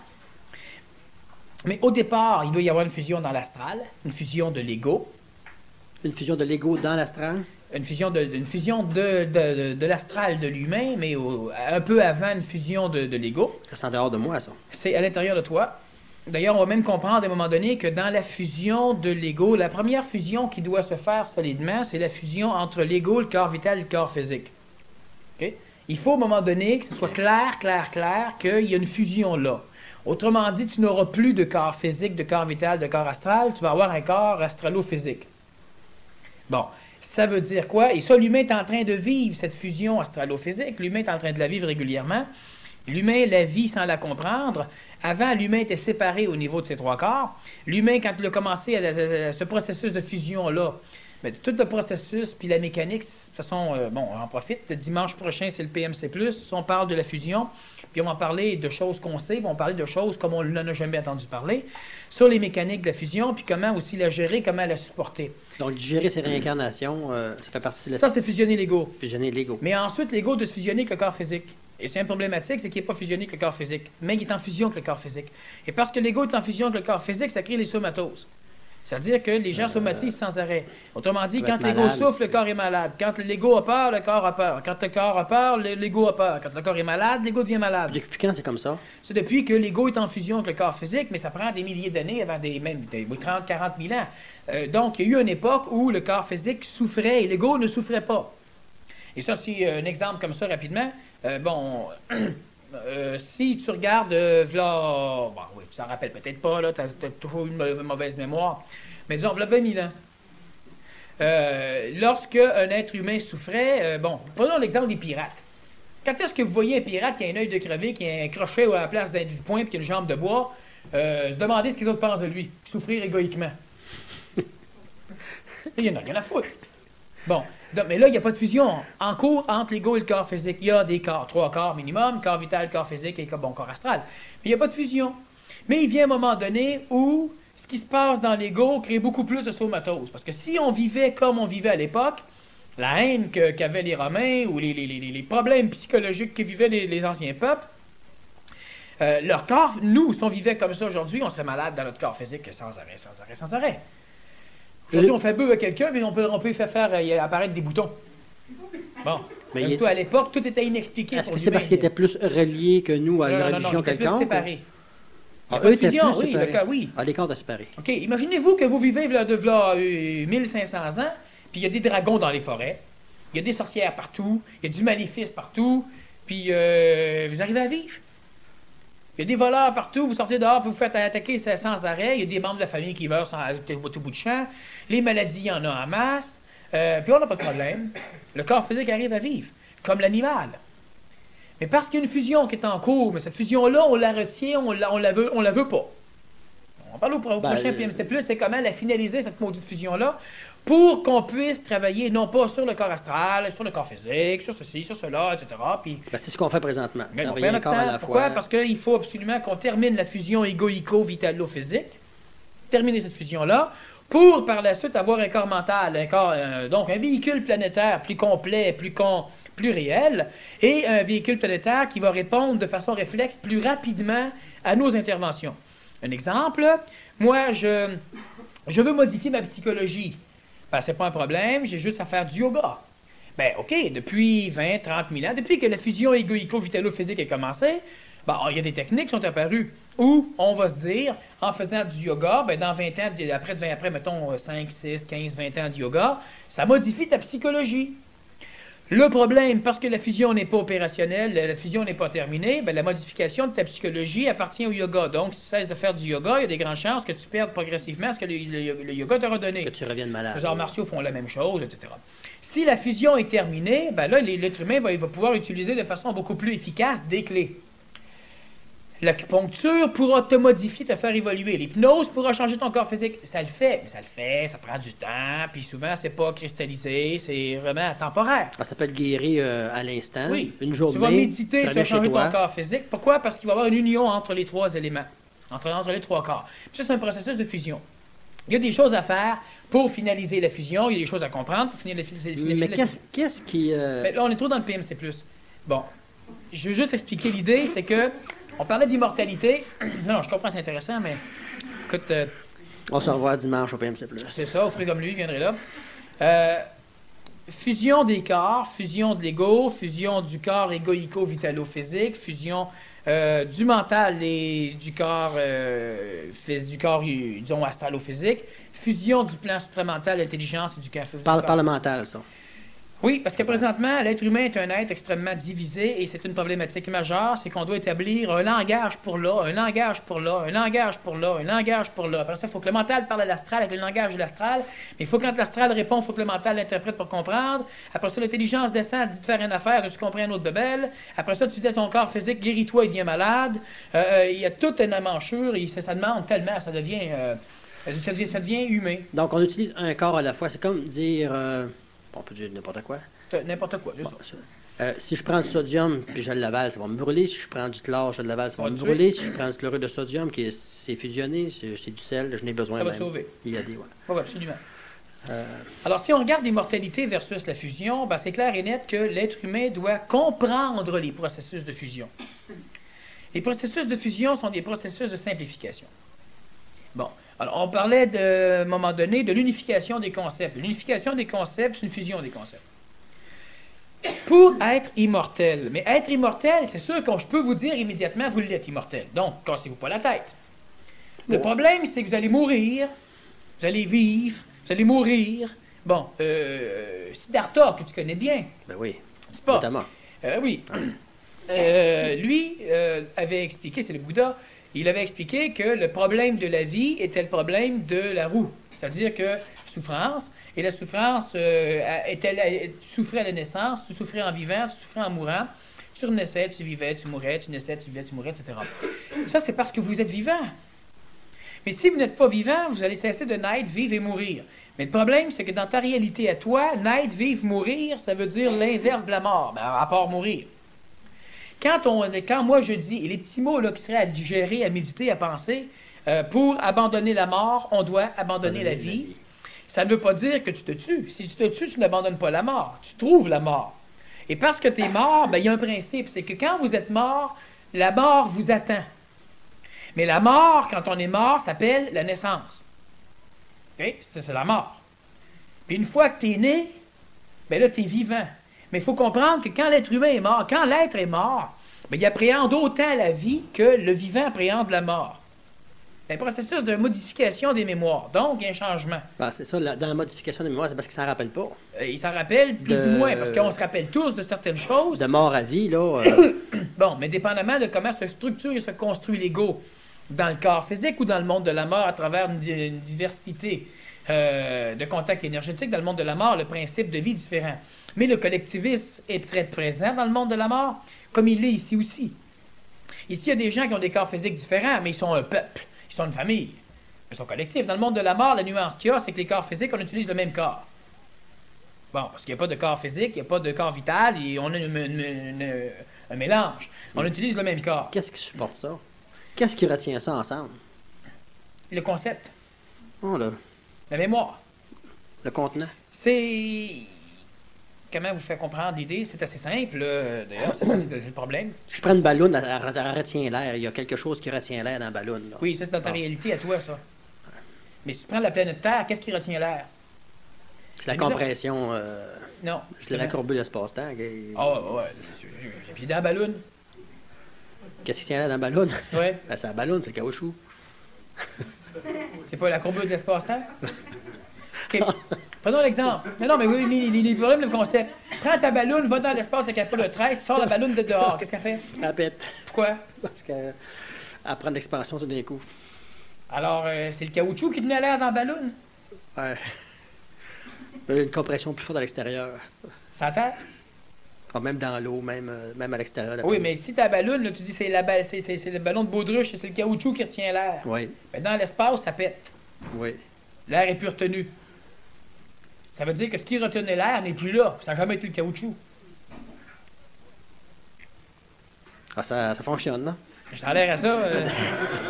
Mais au départ, il doit y avoir une fusion dans l'astral, une fusion de l'ego. Une fusion de l'ego dans l'astral? Une fusion de l'astral de l'humain, mais un peu avant une fusion de l'ego. C'est en dehors de moi, ça. C'est à l'intérieur de toi. D'ailleurs, on va même comprendre à un moment donné que dans la fusion de l'ego, la première fusion qui doit se faire solidement, c'est la fusion entre l'ego, le corps vital et le corps physique. Okay? Il faut à un moment donné que ce soit clair qu'il y a une fusion là. Autrement dit, tu n'auras plus de corps physique, de corps vital, de corps astral, tu vas avoir un corps astralo-physique. Bon, ça veut dire quoi? Et ça, l'humain est en train de vivre cette fusion astralo-physique, l'humain est en train de la vivre régulièrement. L'humain la vit sans la comprendre. Avant, l'humain était séparé au niveau de ses trois corps. L'humain, quand il a commencé ce processus de fusion-là, mais tout le processus, puis la mécanique, de toute façon, bon, on en profite. Dimanche prochain, c'est le PMC+. On parle de la fusion, puis on va parler de choses qu'on sait, puis on va parler de choses comme on n'en a jamais entendu parler, sur les mécaniques de la fusion, puis comment aussi la gérer, comment la supporter. Donc, gérer ses réincarnations, ça fait partie de la... Ça, c'est fusionner l'ego. Fusionner l'ego. Mais ensuite, l'ego doit se fusionner avec le corps physique. Et c'est un problématique, c'est qu'il n'est pas fusionné avec le corps physique, mais il est en fusion avec le corps physique. Et parce que l'ego est en fusion avec le corps physique, ça crée les somatoses. C'est-à-dire que les gens somatisent sans arrêt. Autrement dit, quand l'ego souffle, le corps est malade. Quand l'ego a peur, le corps a peur. Quand le corps a peur, l'ego a peur. Quand le corps est malade, l'ego devient malade. Depuis quand c'est comme ça? C'est depuis que l'ego est en fusion avec le corps physique, mais ça prend des milliers d'années, avant même 30, 40 000 ans. Donc, il y a eu une époque où le corps physique souffrait et l'ego ne souffrait pas. Et ça, c'est un exemple comme ça rapidement. Si tu regardes, bon, oui, tu t'en rappelles peut-être pas, là, tu as toujours eu une mauvaise mémoire, mais disons, voilà 20 000 ans. Lorsque un être humain souffrait, prenons l'exemple des pirates. Quand est-ce que vous voyez un pirate qui a un œil de crevé, qui a un crochet à la place du poing et qui a une jambe de bois, se demander ce que les autres pensent de lui, souffrir égoïquement? Il y en a rien à foutre. Bon, mais là, il n'y a pas de fusion en cours entre l'ego et le corps physique. Il y a des corps, 3 corps minimum, corps vital, corps physique et corps astral. Mais il n'y a pas de fusion. Mais il vient un moment donné où ce qui se passe dans l'ego crée beaucoup plus de somatose. Parce que si on vivait comme on vivait à l'époque, la haine qu'avaient les Romains ou les problèmes psychologiques que vivaient les anciens peuples, leur corps, nous, si on vivait comme ça aujourd'hui, on serait malade dans notre corps physique sans arrêt. Aujourd'hui, on fait bœuf à quelqu'un, mais on peut faire apparaître des boutons. Bon. Mais à l'époque, tout était inexpliqué. Est-ce que c'est parce qu'ils étaient plus reliés que nous à une religion quelconque? Plus séparés. Eux étaient plus oui, séparés. Oui. Ah, les corps de séparés. OK, imaginez-vous que vous vivez de 1500 ans, puis il y a des dragons dans les forêts, il y a des sorcières partout, il y a du maléfice partout, puis vous arrivez à vivre. Il y a des voleurs partout, vous sortez dehors, puis vous faites attaquer sans arrêt. Il y a des membres de la famille qui meurent au tout bout de champ. Les maladies, il y en a en masse. Puis on n'a pas de problème. Le corps physique arrive à vivre, comme l'animal. Mais parce qu'il y a une fusion qui est en cours, mais cette fusion-là, on la retient, on la veut pas. On parle au prochain PMC+, c'est comment la finaliser, cette maudite fusion-là, pour qu'on puisse travailler non pas sur le corps astral, sur le corps physique, sur ceci, sur cela, etc. Puis, c'est ce qu'on fait présentement. Mais on fait notre temps. Pourquoi? Parce qu'il faut absolument qu'on termine la fusion égoïco-vitalo-physique, terminer cette fusion-là, pour par la suite avoir un corps mental, donc un véhicule planétaire plus complet, plus réel, et un véhicule planétaire qui va répondre de façon réflexe plus rapidement à nos interventions. Un exemple, moi, je veux modifier ma psychologie. Ben, c'est pas un problème, j'ai juste à faire du yoga. Ben, OK, depuis 20, 30 000 ans, depuis que la fusion égoïco-vitalo-physique a commencé, il y a des techniques qui sont apparues où on va se dire, en faisant du yoga, ben, dans 20 ans, après, mettons, 5, 6, 15, 20 ans de yoga, ça modifie ta psychologie. Le problème, parce que la fusion n'est pas opérationnelle, la fusion n'est pas terminée, ben, la modification de ta psychologie appartient au yoga. Donc, si tu cesses de faire du yoga, il y a des grandes chances que tu perdes progressivement ce que le yoga t'a redonné. Que tu reviennes malade. Les arts martiaux font la même chose, etc. Si la fusion est terminée, ben là, l'être humain il va pouvoir utiliser de façon beaucoup plus efficace des clés. L'acupuncture pourra te modifier, te faire évoluer. L'hypnose pourra changer ton corps physique. Ça le fait, ça prend du temps, puis souvent, c'est pas cristallisé, c'est vraiment temporaire. Ah, ça peut être guéri à l'instant, Oui. une journée. Tu vas méditer, tu vas changer toi. ton corps physique. Pourquoi? Parce qu'il va y avoir une union entre les trois éléments, entre les trois corps. Puis ça, c'est un processus de fusion. Il y a des choses à faire pour finaliser la fusion, il y a des choses à comprendre pour finaliser la fusion. Mais qu'est-ce qui... Mais là, on est trop dans le PMC+. Bon, je veux juste expliquer l'idée, c'est que on parlait d'immortalité. Non, je comprends, c'est intéressant, mais écoute... on se revoit dimanche au PMC+. C'est ça, au frais comme lui, il viendrait là. Fusion des corps, fusion de l'ego, fusion du corps égoïco-vitalo-physique, fusion du mental et du corps, disons, astralo-physique, fusion du plan supramental, l'intelligence et du corps physique. Par le mental, ça. Oui, parce que présentement, l'être humain est un être extrêmement divisé et c'est une problématique majeure, c'est qu'on doit établir un langage pour là, un langage pour là, un langage pour là, un langage pour là. Après ça, il faut que le mental parle à l'astral avec le langage de l'astral, mais il faut que quand l'astral répond, il faut que le mental l'interprète pour comprendre. Après ça, l'intelligence descend, dit de faire une affaire, tu comprends un autre bebelle. Après ça, tu dis à ton corps physique, guéris-toi, il devient malade. Il y a toute une amanchure et ça demande tellement, ça devient humain. Donc, on utilise un corps à la fois. C'est comme dire... on peut dire n'importe quoi. N'importe quoi, bon, si je prends du sodium puis je l'avale, ça va me brûler. Si je prends du chlore, je l'avale, ça va me brûler. Si je prends du chlorure de sodium, qui c'est fusionné, c'est du sel, je n'ai besoin. Ça va te sauver. Il y a des... Ouais. Oui, absolument. Alors, si on regarde l'immortalité versus la fusion, ben, c'est clair et net que l'être humain doit comprendre les processus de fusion. Les processus de fusion sont des processus de simplification. Bon. Alors, on parlait, à un moment donné, de l'unification des concepts. L'unification des concepts, c'est une fusion des concepts. Pour être immortel, mais être immortel, c'est sûr que je peux vous dire immédiatement, vous l'êtes immortel. Donc, cassez-vous pas la tête. Le problème, c'est que vous allez mourir, vous allez vivre, vous allez mourir. Bon, Siddhartha, que tu connais bien. Ben oui, c'est pas. Notamment. Oui. Lui avait expliqué, c'est le Bouddha, il avait expliqué que le problème de la vie était le problème de la roue. C'est-à-dire que souffrance, et la souffrance, tu souffrais à la naissance, tu souffrais en vivant, tu souffrais en mourant, tu renaissais, tu vivais, tu mourais, tu naissais, tu vivais, tu mourais, etc. Ça, c'est parce que vous êtes vivant. Mais si vous n'êtes pas vivant, vous allez cesser de naître, vivre et mourir. Mais le problème, c'est que dans ta réalité à toi, naître, vivre, mourir, ça veut dire l'inverse de la mort, ben, à part mourir. Quand moi je dis, et les petits mots là, qui seraient à digérer, à méditer, à penser, pour abandonner la mort, on doit abandonner la vie. Ça ne veut pas dire que tu te tues. Si tu te tues, tu n'abandonnes pas la mort. Tu trouves la mort. Et parce que tu es mort, ben, il y a un principe, c'est que quand vous êtes mort, la mort vous attend. Mais la mort, quand on est mort, s'appelle la naissance. Okay? C'est la mort. Puis une fois que tu es né, ben là, tu es vivant. Mais il faut comprendre que quand l'être humain est mort, quand l'être est mort, ben, il appréhende autant la vie que le vivant appréhende la mort. C'est un processus de modification des mémoires. Donc, il y a un changement. Ben, c'est ça, dans la modification des mémoires, c'est parce qu'il ne s'en rappelle pas. Il s'en rappelle plus ou moins, parce qu'on se rappelle tous de certaines choses. De mort à vie, là. Bon, mais dépendamment de comment se structure et se construit l'ego dans le corps physique ou dans le monde de la mort à travers une diversité de contacts énergétiques, dans le monde de la mort, le principe de vie est différent. Mais le collectivisme est très présent dans le monde de la mort, comme il l'est ici aussi. Ici, il y a des gens qui ont des corps physiques différents, mais ils sont un peuple, ils sont une famille, ils sont collectifs. Dans le monde de la mort, la nuance qu'il y a, c'est que les corps physiques, on utilise le même corps. Bon, parce qu'il n'y a pas de corps physique, il n'y a pas de corps vital, et on a un mélange. On utilise le même corps. Qu'est-ce qui supporte ça? Qu'est-ce qui retient ça ensemble? Le concept. Oh là. La mémoire. Le contenant. C'est... Comment vous faire comprendre l'idée? C'est assez simple. D'ailleurs, c'est le problème. Je prends une ballonne, elle retient l'air. Il y a quelque chose qui retient l'air dans la ballonne. Là. Oui, ça, c'est dans ta réalité à toi, ça. Mais si tu prends la planète Terre, qu'est-ce qui retient l'air? C'est la compression. Non. C'est la courbure d'espace-temps. Ah, ouais. Puis dans la ballonne. Qu'est-ce qui tient là dans la ballonne? Oui. Ben, c'est la ballonne, c'est le caoutchouc. C'est pas la courbure de l'espace-temps? OK. Prenons l'exemple. Non, mais oui, les problèmes de concept. Prends ta balloune, va dans l'espace avec Apollo 13, sors la balloune de dehors. Qu'est-ce qu'elle fait? Elle pète. Pourquoi? Parce qu'elle prend de l'expansion tout d'un coup. Alors, c'est le caoutchouc qui tenait l'air dans la balloune? Ouais. Il y a une compression plus forte à l'extérieur. C'est à terre? Ah, même dans l'eau, même à l'extérieur. de la Oui, balloune. mais si ta balloune, là, tu dis c'est le ballon de baudruche, c'est le caoutchouc qui retient l'air. Oui, Mais dans l'espace, ça pète. oui. L'air est plus retenu. Ça veut dire que ce qui retenait l'air n'est plus là. Ça n'a jamais été le caoutchouc. Ah, ça fonctionne, non? Ça a l'air à ça.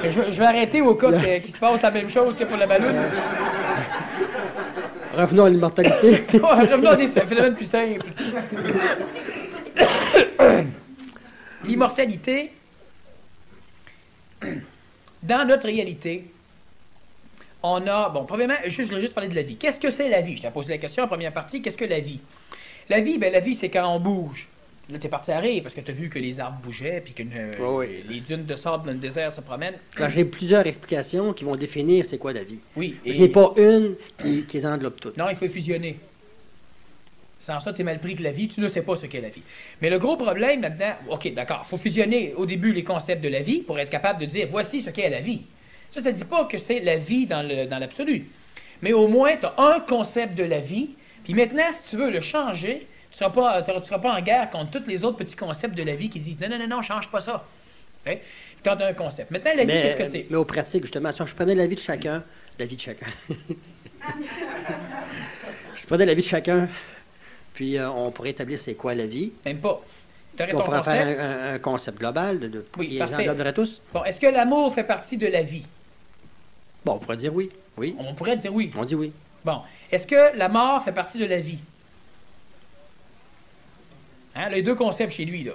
Je vais arrêter au cas qu'il se passe la même chose que pour la balloune. Revenons à l'immortalité. Ouais, revenons à des phénomènes plus simples. L'immortalité, dans notre réalité, on a, bon, premièrement, je voulais juste parler de la vie. Qu'est-ce que c'est la vie? Je t'ai posé la question en première partie, qu'est-ce que la vie? La vie, c'est quand on bouge. Là, t'es parti à rire parce que t'as vu que les arbres bougeaient puis que Oui. les dunes de sable dans le désert se promènent. Alors, j'ai plusieurs explications qui vont définir c'est quoi la vie. Oui. Je n'ai pas une qui les englobe toutes. Non, il faut fusionner. Sans ça, t'es mal pris que la vie, tu ne sais pas ce qu'est la vie. Mais le gros problème là-dedans, OK, d'accord, il faut fusionner au début les concepts de la vie pour être capable de dire voici ce qu'est la vie. Ça ne dit pas que c'est la vie dans l'absolu. Mais au moins, tu as un concept de la vie, puis maintenant, si tu veux le changer, tu ne seras pas en guerre contre tous les autres petits concepts de la vie qui disent non, change pas ça. Okay? Tu as un concept. Maintenant, la vie, qu'est-ce que c'est? Mais au pratique, justement, si je prenais la vie de chacun, je prenais la vie de chacun, puis on pourrait établir c'est quoi la vie. Même pas. Tu aurais On ton pourrait concept. faire un concept global Oui, qui les parfait. engloberait tous. Bon, est-ce que l'amour fait partie de la vie? Bon, on pourrait dire oui. Oui. On pourrait dire oui. On dit oui. Bon. Est-ce que la mort fait partie de la vie? Hein, les deux concepts chez lui, là.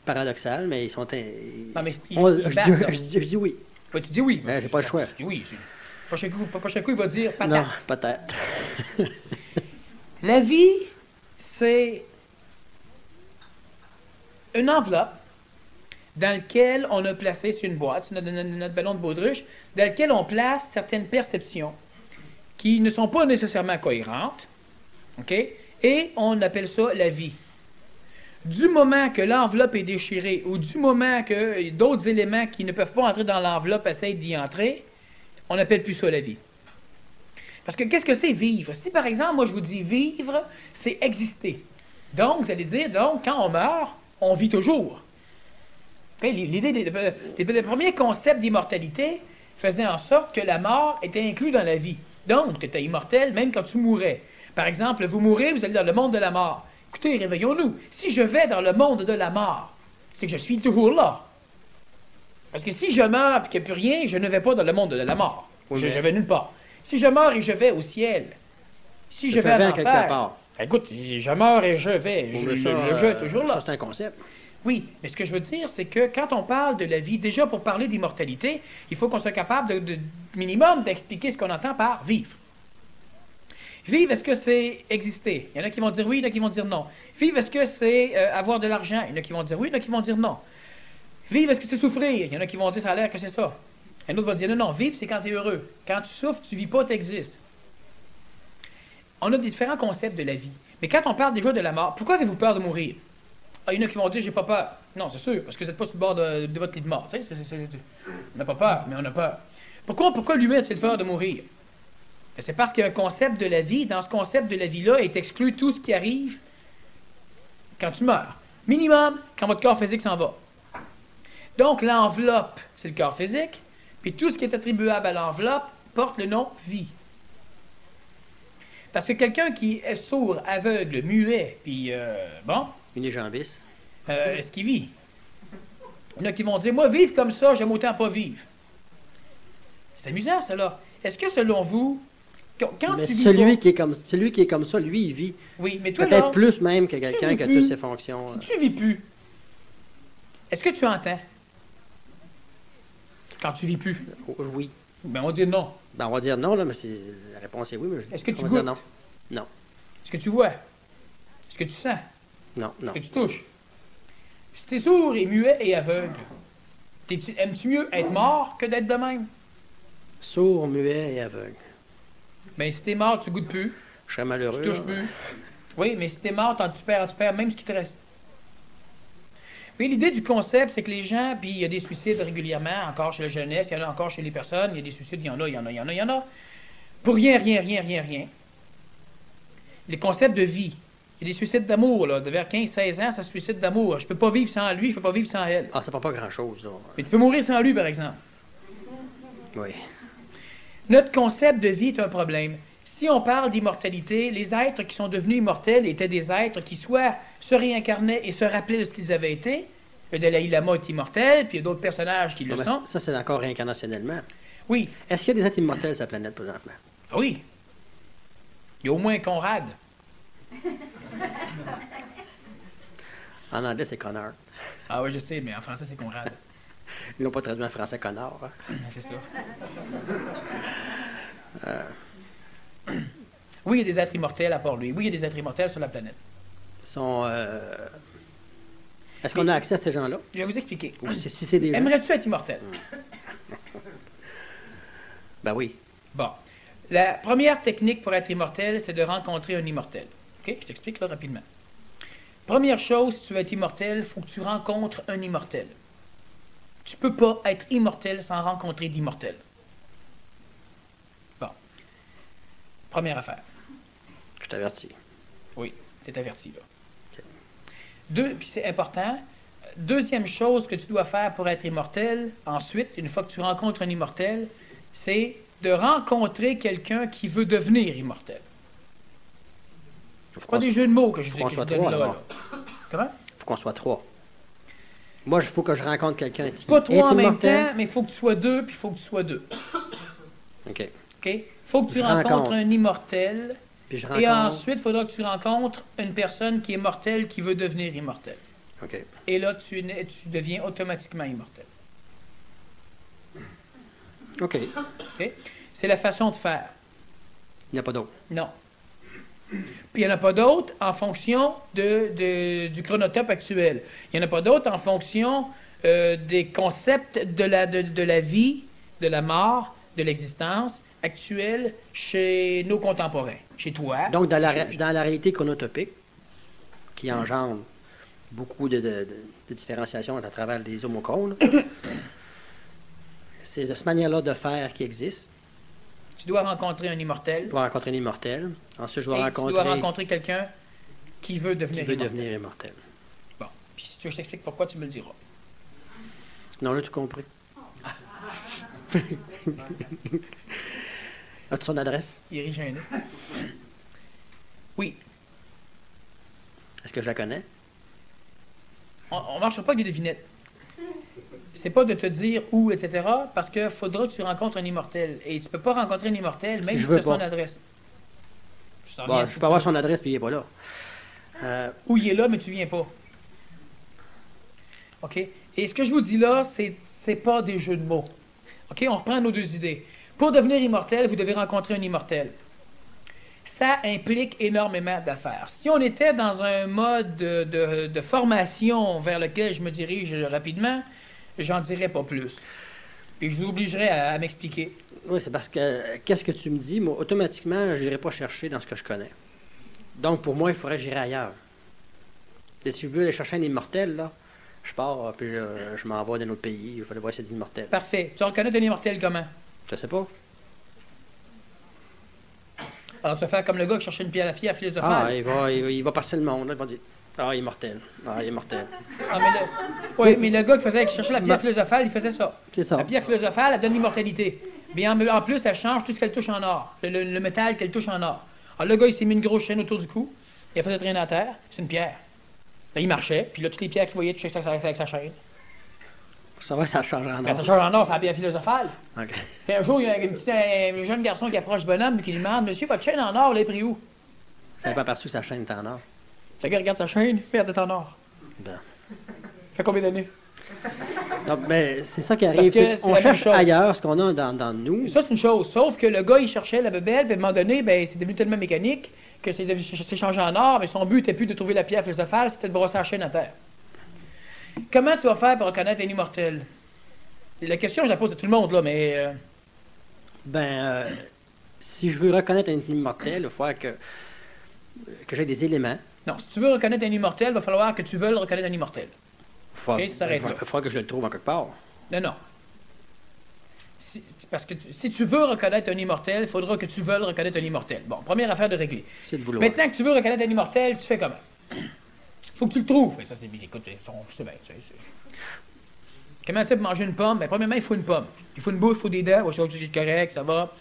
Paradoxal, mais ils sont. Non, mais ils Je dis oui. Ouais, tu dis oui. J'ai pas le choix. Tu dis oui. Pas chaque coup, il va dire patate. Non, peut-être. La vie, c'est une enveloppe dans laquelle on a placé, c'est une boîte, c'est notre ballon de baudruche, dans laquelle on place certaines perceptions qui ne sont pas nécessairement cohérentes, OK? Et on appelle ça la vie. Du moment que l'enveloppe est déchirée ou du moment que d'autres éléments qui ne peuvent pas entrer dans l'enveloppe essayent d'y entrer, on n'appelle plus ça la vie. Parce que qu'est-ce que c'est vivre? Si par exemple, moi je vous dis vivre, c'est exister. Donc, vous allez dire, donc, quand on meurt, on vit toujours. L'idée des premiers concepts d'immortalité faisait en sorte que la mort était inclue dans la vie. Donc, tu étais immortel même quand tu mourais. Par exemple, vous mourrez, vous allez dans le monde de la mort. Écoutez, réveillons-nous. Si je vais dans le monde de la mort, c'est que je suis toujours là. Parce que si je meurs et qu'il n'y a plus rien, je ne vais pas dans le monde de la mort. Oui, Je vais nulle part. Si je meurs et je vais au ciel, si je vais à quelque l'enfer, part. écoute, si je meurs et je vais, le jeu est toujours là. Ça, c'est un concept. Oui, mais ce que je veux dire, c'est que quand on parle de la vie, déjà pour parler d'immortalité, il faut qu'on soit capable de minimum d'expliquer ce qu'on entend par vivre. Vivre, est-ce que c'est exister? Il y en a qui vont dire oui, il y en a qui vont dire non. Vivre, est-ce que c'est avoir de l'argent? Il y en a qui vont dire oui, il y en a qui vont dire non. Vivre, est-ce que c'est souffrir? Il y en a qui vont dire ça a l'air que c'est ça. Un autre va dire non, vivre, c'est quand tu es heureux. Quand tu souffres, tu vis pas, tu existes. On a différents concepts de la vie. Mais quand on parle déjà de la mort, pourquoi avez-vous peur de mourir? Ah, il y en a qui vont dire j'ai pas peur. Non, c'est sûr, parce que vous n'êtes pas sur le bord de votre lit de mort. Tu sais, on n'a pas peur, mais on a peur. Pourquoi l'humain a-t-il peur de mourir? C'est parce qu'il y a un concept de la vie. Dans ce concept de la vie-là est exclu tout ce qui arrive quand tu meurs. Minimum, quand votre corps physique s'en va. Donc, l'enveloppe, c'est le corps physique, puis tout ce qui est attribuable à l'enveloppe porte le nom vie. Parce que quelqu'un qui est sourd, aveugle, muet, puis Unijambiste. est-ce qu'il vit? Il y en a qui vont dire, moi, vivre comme ça, j'aime autant pas vivre. C'est amusant, ça, là. Est-ce que, selon vous, quand Mais tu vis celui pas- qui est comme ça, lui, il vit. Oui, mais toi, Peut-être là, plus même que si tu quelqu'un vis qui a plus, toutes ses fonctions. si tu vis plus, est-ce que tu entends? Quand tu vis plus? Oui. Ben, on dit non. Ben, on va dire non, là, mais la réponse est oui. Mais Est-ce que tu on va dire goûtes? non. Non. Est-ce que tu vois? Est-ce que tu sens? Non, non. Est-ce que tu touches? Si t'es sourd et muet et aveugle, aimes-tu mieux être mort que d'être de même? Sourd, muet et aveugle. Ben, si t'es mort, tu goûtes plus, Je serais malheureux. tu touches là. plus. Oui, mais si t'es mort, tu perds même ce qui te reste. Oui, l'idée du concept, c'est que les gens, puis il y a des suicides régulièrement, encore chez la jeunesse, il y en a encore chez les personnes, il y a des suicides, il y en a. Pour rien. Les concepts de vie. Il y a des suicides d'amour, là. Vers 15-16 ans, ça se suicide d'amour. Je peux pas vivre sans lui, je peux pas vivre sans elle. Ah, ça prend pas grand-chose, là. Mais tu peux mourir sans lui, par exemple. Oui. Notre concept de vie est un problème. Si on parle d'immortalité, les êtres qui sont devenus immortels étaient des êtres qui soit se réincarnaient et se rappelaient de ce qu'ils avaient été. Le Dalai Lama est immortel, puis il y a d'autres personnages qui le sont. Ça, c'est encore réincarnationnellement. Oui. Est-ce qu'il y a des êtres immortels sur la planète, présentement? Oui. Il y a au moins Conrad. En anglais, c'est Connor. Ah oui, je sais, mais en français, c'est Conrad. Ils n'ont pas traduit en français Connor. Hein? C'est ça. Oui, il y a des êtres immortels à part lui. Oui, il y a des êtres immortels sur la planète. Est-ce qu'on a accès à ces gens-là? Je vais vous expliquer. Ou si c'est des gens? Aimerais-tu être immortel? Ben oui. Bon. La première technique pour être immortel, c'est de rencontrer un immortel. OK? Je t'explique là rapidement. Première chose, si tu veux être immortel, il faut que tu rencontres un immortel. Tu ne peux pas être immortel sans rencontrer d'immortel. Bon. Première affaire. Je t'avertis. Oui, tu es averti là. Okay. Puis c'est important. Deuxième chose que tu dois faire pour être immortel, ensuite, une fois que tu rencontres un immortel, c'est de rencontrer quelqu'un qui veut devenir immortel. C'est pas des jeux de mots que je donne là. Comment? Il faut qu'on soit 3. Moi, il faut que je rencontre quelqu'un qui pas 3 en même immortel. temps, mais il faut que tu sois 2, puis il faut que tu sois 2. OK. Il faut que tu rencontres un immortel. Puis et ensuite, il faudra que tu rencontres une personne qui est mortelle, qui veut devenir immortelle. OK. Et là, tu deviens automatiquement immortel. OK. C'est la façon de faire. Il n'y a pas d'autre. Non. Puis il n'y en a pas d'autre en fonction du chronotype actuel. Il n'y en a pas d'autre en fonction des concepts de la vie, de la mort, de l'existence actuelle chez nos contemporains, chez toi. Donc, dans la réalité chronotopique, qui engendre beaucoup de différenciation à travers les homochrones, c'est de cette manière-là de faire qui existe. Tu dois rencontrer un immortel. Tu dois rencontrer un immortel. Ensuite, tu dois rencontrer quelqu'un qui veut devenir immortel. Bon. Puis si tu veux que je t'explique pourquoi, tu me le diras. Non, là, tu compris. As-tu son adresse? Il est gêné. Oui. Est-ce que je la connais? On ne marche pas avec des devinettes. C'est pas de te dire où, etc., parce qu'il faudra que tu rencontres un immortel. Et tu ne peux pas rencontrer un immortel, même si tu as son adresse. Je peux avoir son adresse, puis il n'est pas là. Ou il est là, mais tu ne viens pas. OK? Et ce que je vous dis là, c'est pas des jeux de mots. OK? On reprend nos deux idées. Pour devenir immortel, vous devez rencontrer un immortel. Ça implique énormément d'affaires. Si on était dans un mode de formation vers lequel je me dirige rapidement, j'en dirais pas plus. Et je vous obligerais à m'expliquer. Oui, c'est parce que, qu'est-ce que tu me dis? Moi, automatiquement, je n'irai pas chercher dans ce que je connais. Donc, pour moi, il faudrait que j'irai ailleurs. Et si je veux aller chercher un immortel, là, je pars, puis je m'envoie dans un autre pays, il faut aller voir ces immortels. Parfait. Tu reconnais un immortel comment? Je sais pas. Alors, tu vas faire comme le gars qui cherchait une pierre philosophale. Ah, il va passer le monde, là, il va dire, ah, il est mortel. Ah, il est mortel. Ah, mais le gars qui cherchait la pierre philosophale, il faisait ça. C'est ça. La pierre philosophale, elle donne l'immortalité. Mais en plus, elle change tout ce qu'elle touche en or. Le métal qu'elle touche en or. Alors, le gars, il s'est mis une grosse chaîne autour du cou. Il a fait traîner à terre. C'est une pierre. Là, il marchait. Puis là, toutes les pierres qu'il voyait touchaient avec sa chaîne. Ça va, ça change en or. Ça change en or, c'est la pierre philosophale. OK. Puis un jour, il y a un jeune garçon qui approche du bonhomme et qui lui demande, Monsieur, votre chaîne en or, elle est pris où? Ça n'est pas aperçu sa chaîne est en or. Le gars regarde sa chaîne, merde, est en or. Ben. Fait combien d'années? Donc, ben, c'est ça qui arrive. On cherche ailleurs ce qu'on a dans nous. Ça, c'est une chose. Sauf que le gars, il cherchait la bebelle, puis à un moment donné, ben, c'est devenu tellement mécanique que c'est changé en or, mais son but n'était plus de trouver la pierre philosophale, c'était de brosser la chaîne à terre. Comment tu vas faire pour reconnaître un immortel? La question, je la pose à tout le monde, là, mais... Si je veux reconnaître un immortel, il faut que... que j'ai des éléments. Non, si tu veux reconnaître un immortel, il va falloir que tu veuilles reconnaître un immortel. Il Ok, ça s'arrête là. faudra que je le trouve en quelque part. Non, non. Parce que si tu veux reconnaître un immortel, il faudra que tu veuilles reconnaître un immortel. Bon, première affaire de régler. C'est de vouloir. Maintenant que tu veux reconnaître un immortel, tu fais comment? Faut que tu le trouves. Mais ça, c'est bien. Écoute, c'est bien. Comment tu fais pour manger une pomme? Ben, premièrement, il faut une pomme. Il faut une bouche, il faut des dents. Ouais, c'est correct, ça va.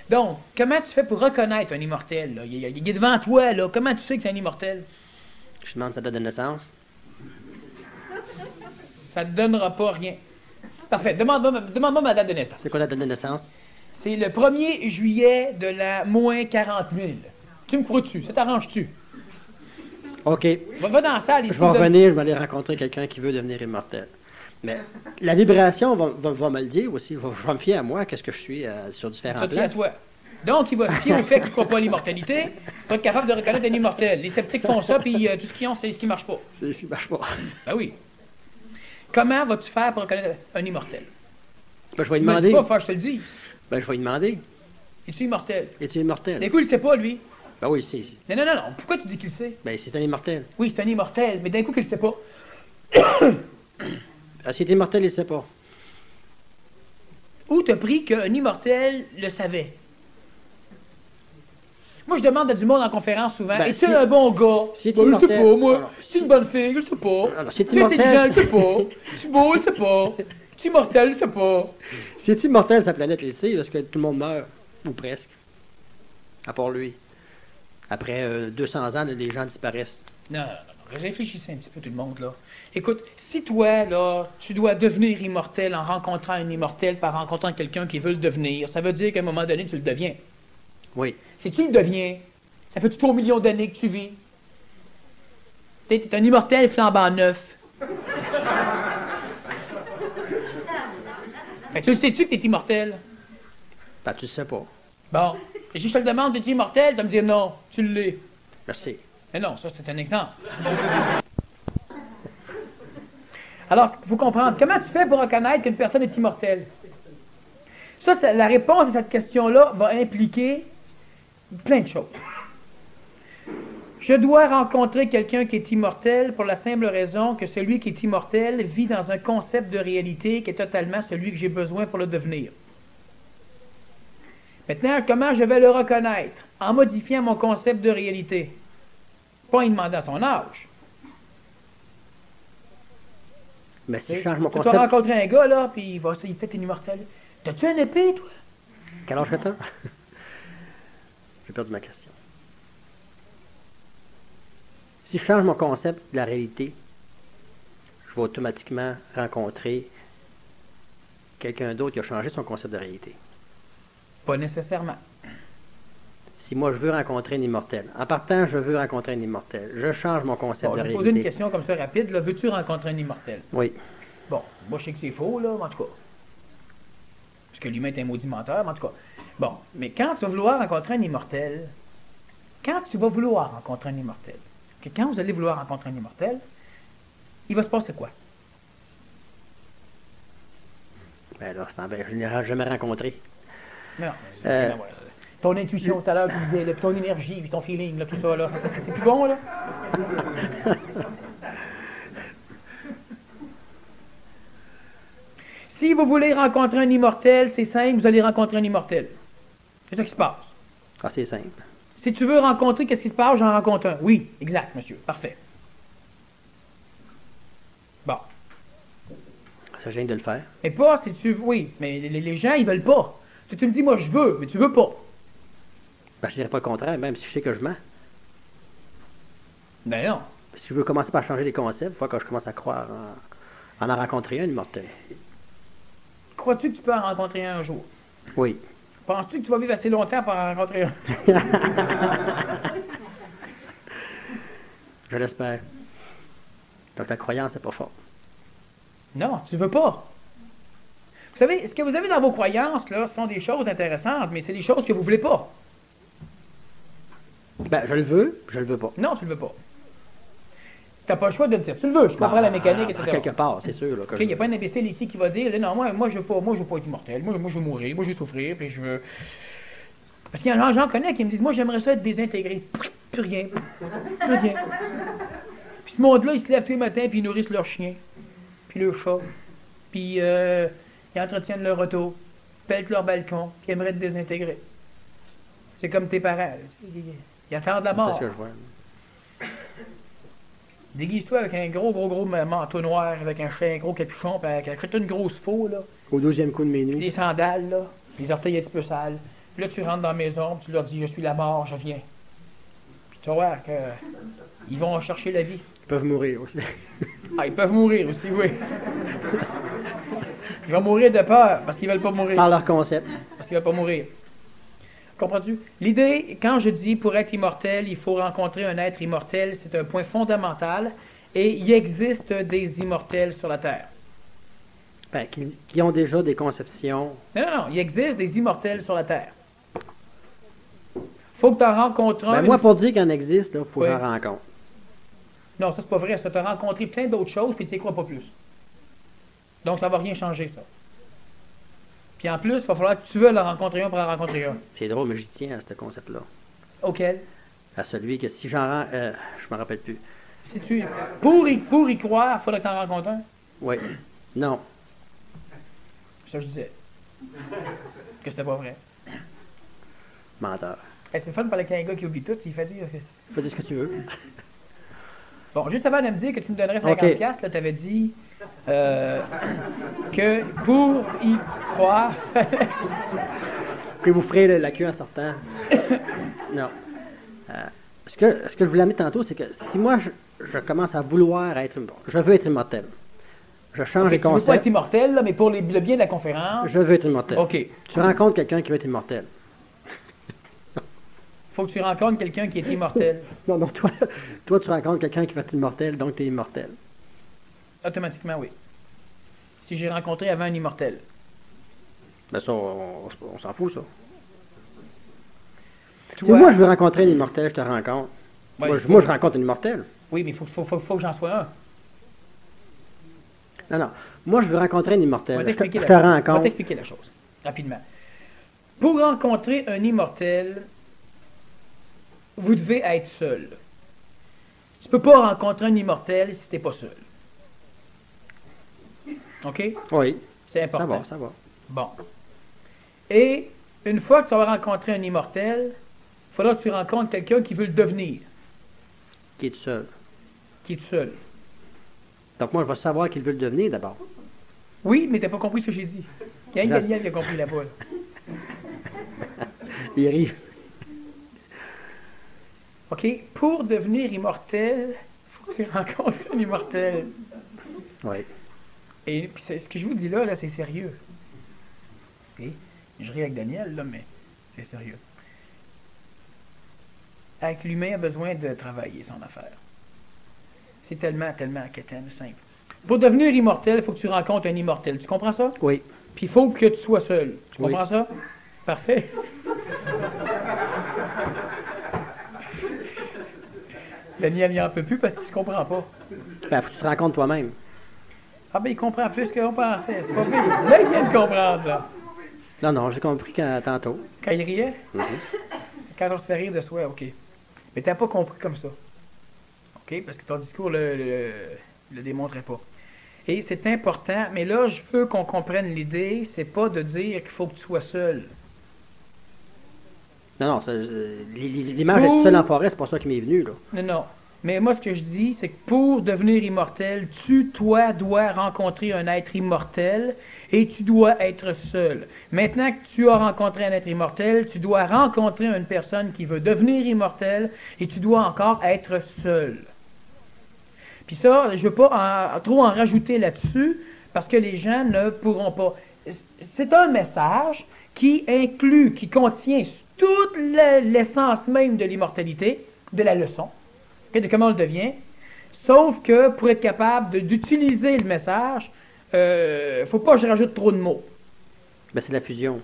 Donc, comment tu fais pour reconnaître un immortel? Là? Il est devant toi, là. Comment tu sais que c'est un immortel? Je demande sa date de naissance. Ça ne te donnera pas rien. Parfait. Demande-moi ma date de naissance. C'est quoi la date de naissance? C'est le 1er juillet de la moins 40 000. Tu me crois-tu? Ça t'arrange-tu? OK. Va dans la salle ici. Je vais revenir, je vais aller rencontrer quelqu'un qui veut devenir immortel. Mais la vibration va me le dire aussi. Je vais me fier à moi, qu'est-ce que je suis sur différents Ça tient à plans. toi. Donc, il va se fier au fait qu'il ne croit pas à l'immortalité pour être capable de reconnaître un immortel. Les sceptiques font ça, puis tout ce qu'ils ont, c'est ce qui ne marche pas. C'est ce qui marche pas. Ben oui. Comment vas-tu faire pour reconnaître un immortel? Ben, je vais lui Tu me le demander. dis pas, faut que je te le dise. Ben, je vais lui demander. Es-tu immortel? Es-tu immortel? D'un coup, il ne sait pas, lui. Ben oui, c'est. Non. Pourquoi tu dis qu'il le sait? Ben, c'est un immortel. Oui, c'est un immortel, mais d'un coup, qu'il ne sait pas. Ah, s'il est immortel, il ne sait pas. Où t'as pris qu'un immortel le savait? Moi, je demande à du monde en conférence souvent, Ben, es-tu si- un bon gars? si Ben, t'es je sais immortel- pas, moi. alors, Tu es une bonne fille, je sais pas. Alors, si t'es Tu es immortel- intelligent, je sais pas. Tu es beau, je sais pas. Tu es immortel, je sais pas. Si est immortel, sa planète le sait, parce que tout le monde meurt. Ou presque. À part lui. Après 200 ans, les gens disparaissent. Non. Réfléchissez un petit peu tout le monde, là. Écoute, si toi, là, tu dois devenir immortel en rencontrant un immortel par rencontrant quelqu'un qui veut le devenir, ça veut dire qu'à un moment donné, tu le deviens. Oui. Si tu le deviens, ça fait 3 millions d'années que tu vis. T'es un immortel flambant neuf. Fait que tu le sais-tu que t'es immortel? Ben, tu le sais pas. Bon. Et si je te le demande, t'es-tu immortel? Tu vas me dire non, tu l'es. Merci. Mais non, ça c'est un exemple. Alors, il faut comprendre, comment tu fais pour reconnaître qu'une personne est immortelle? Ça, la réponse à cette question-là va impliquer plein de choses. Je dois rencontrer quelqu'un qui est immortel pour la simple raison que celui qui est immortel vit dans un concept de réalité qui est totalement celui que j'ai besoin pour le devenir. Maintenant, comment je vais le reconnaître? En modifiant mon concept de réalité. Pas en demandant son âge. Mais si je change mon Tu vas concept. rencontrer un gars, là, puis il va essayer de faire une immortelle. T'as-tu un épée, toi? Quel âge que t'as? J'ai perdu ma question. Si je change mon concept de la réalité, je vais automatiquement rencontrer quelqu'un d'autre qui a changé son concept de réalité. Pas nécessairement. Si moi je veux rencontrer un immortel, en partant, je veux rencontrer un immortel, je change mon concept Bon, de je vais te réalité. poser une question comme ça rapide. Là. Veux-tu rencontrer un immortel? Oui. Bon, moi je sais que c'est faux, là, mais en tout cas. Parce que l'humain est un maudit menteur, mais en tout cas. Bon, mais quand tu vas vouloir rencontrer un immortel, que quand vous allez vouloir rencontrer un immortel, il va se passer quoi? Ben là, je n'ai jamais rencontré. Non, Euh, non, ouais. Ton intuition tout à l'heure, tu disais, là, puis ton énergie, puis ton feeling, là, tout ça, là, c'est plus bon, là? Si vous voulez rencontrer un immortel, c'est simple, vous allez rencontrer un immortel. C'est ça qui se passe. Ah, c'est simple. Si tu veux rencontrer, qu'est-ce qui se passe? J'en rencontre un. Oui, exact, monsieur. Parfait. Bon. Ça gêne de le faire. Mais pas si tu... Oui, mais les gens, ils veulent pas. Si tu me dis, moi, je veux, mais tu veux pas. Ben, je dirais pas le contraire, même si je sais que je mens. Ben non. Si je veux commencer par changer les concepts, il faut que je commence à croire en rencontrer un immortel. Crois-tu que tu peux en rencontrer un jour? Oui. Penses-tu que tu vas vivre assez longtemps pour en rencontrer un? Je l'espère. Donc la croyance n'est pas forte. Non, tu veux pas. Vous savez, ce que vous avez dans vos croyances, là, ce sont des choses intéressantes, mais c'est des choses que vous voulez pas. Ben, je le veux pas. Non, tu le veux pas. T'as pas le choix de le dire. Tu le veux, je comprends la mécanique, etc. Quelque part, c'est sûr. Là, que Il n'y a pas un imbécile ici qui va dire, non, moi je veux pas être immortel, moi je veux mourir, moi je veux souffrir, puis je veux... Parce qu'il y a j'en connais qui me disent, moi j'aimerais ça être désintégré. Plus rien. Plus rien. Puis ce monde-là, ils se lèvent tous les matins, puis ils nourrissent leurs chiens, puis leurs chats, puis ils entretiennent leur auto, pèlent leur balcon, puis ils aimeraient te désintégrer. C'est comme tes parents. Ils attendent la C'est mort. ce que je vois. Déguise-toi avec un gros manteau noir, avec un gros capuchon, puis avec une grosse faux, là, Au 12e coup de minuit. des sandales, là, les orteils un petit peu sales. Puis là, tu rentres dans la maison, puis tu leur dis, je suis la mort, je viens. Puis tu vas voir que ils vont chercher la vie. Ils peuvent mourir aussi. Ah, ils peuvent mourir aussi, oui. Ils vont mourir de peur, parce qu'ils veulent pas mourir. Par leur concept. Parce qu'ils veulent pas mourir. Comprends-tu? L'idée, quand je dis pour être immortel, il faut rencontrer un être immortel, c'est un point fondamental, et il existe des immortels sur la Terre. Ben, qui ont déjà des conceptions. Non, il existe des immortels sur la Terre. Faut que tu en rencontres un. Ben, moi, pour dire qu'il en existe, il faut Oui. que j'en rencontre. Non, ça c'est pas vrai. Ça t'a rencontré plein d'autres choses, puis tu sais quoi, pas plus. Donc ça va rien changer, ça. Puis en plus, il va falloir que tu veux en rencontrer un pour en rencontrer un. C'est drôle, mais j'y tiens à ce concept-là. Auquel? À celui que si j'en rends. Je me rappelle plus. Si tu, pour y croire, il faudrait que tu en rencontres un. Oui. Non. Ça, je disais. Que c'était pas vrai. Menteur. Hey, c'est le fun de parler avec un gars qui oublie tout, il fait dire. Fais dire ce que tu veux. Bon, juste avant de me dire que tu me donnerais 50$, Ok. là, tu avais dit que pour y croire. Puis vous ferez la queue en sortant. Non. Ce que je voulais amener tantôt, c'est que si moi je commence à vouloir être. Je veux être immortel. Je change les Tu veux pas être concepts. immortel, là, mais pour le bien de la conférence. Je veux être immortel. OK. Tu rencontres quelqu'un qui veut être immortel. Faut que tu rencontres quelqu'un qui est immortel. Non, non, toi tu rencontres quelqu'un qui va être immortel, donc tu es immortel. Automatiquement, oui. Si j'ai rencontré avant un immortel. Ben ça, on s'en fout, ça. Tu Si vois- moi je veux rencontrer un immortel, je te rencontre. Ouais, Moi, je rencontre un immortel. Oui, mais il faut que j'en sois un. Non, non. Moi, je veux rencontrer un Je immortel. vais Je t'expliquer te la chose. Je vais rencontre. t'expliquer la chose, rapidement. Pour rencontrer un immortel, vous devez être seul. Tu peux pas rencontrer un immortel si tu n'es pas seul. OK? Oui, C'est ça important. va, ça va. Bon. Et une fois que tu vas rencontrer un immortel, il faudra que tu rencontres quelqu'un qui veut le devenir, Qui est tout seul. qui est seul. Donc moi, je vais savoir qu'il veut le devenir d'abord. Oui, mais t'as pas compris ce que j'ai dit. Il y a un gagnant qui a compris là-bas. Là. Il arrive. OK? Pour devenir immortel, il faut que tu rencontres un immortel. Oui. Et puis ce que je vous dis là, c'est sérieux. OK? Je ris avec Daniel, là, mais c'est sérieux. Avec l'humain a besoin de travailler son affaire. C'est tellement quétaine, simple. Pour devenir immortel, il faut que tu rencontres un immortel. Tu comprends ça? Oui. Puis il faut que tu sois seul. Tu Oui. comprends ça? Parfait. Daniel, il en peut plus parce qu'il ne comprend pas. Ben, faut que tu te rencontres toi-même. Ah ben il comprend plus qu'on pensait. C'est pas pire. Là, il vient de comprendre, là. Non, non, j'ai compris tantôt. Quand il riait? Mhm. Quand on se fait rire de soi, OK. Mais t'as pas compris comme ça. OK? Parce que ton discours le démontrait pas. Et c'est important, mais là, je veux qu'on comprenne l'idée, c'est pas de dire qu'il faut que tu sois seul. Non, non, l'image d'être seul en forêt, c'est pas ça qui m'est venu, là. Non, non. Mais moi, ce que je dis, c'est que pour devenir immortel, toi, dois rencontrer un être immortel et tu dois être seul. Maintenant que tu as rencontré un être immortel, tu dois rencontrer une personne qui veut devenir immortel et tu dois encore être seul. Puis ça, je ne veux pas trop en rajouter là-dessus parce que les gens ne pourront pas. C'est un message qui inclut, qui contient toute l'essence même de l'immortalité, de la leçon, de comment on le devient, sauf que pour être capable d'utiliser le message, il ne faut pas que je rajoute trop de mots. Ben, c'est de la fusion.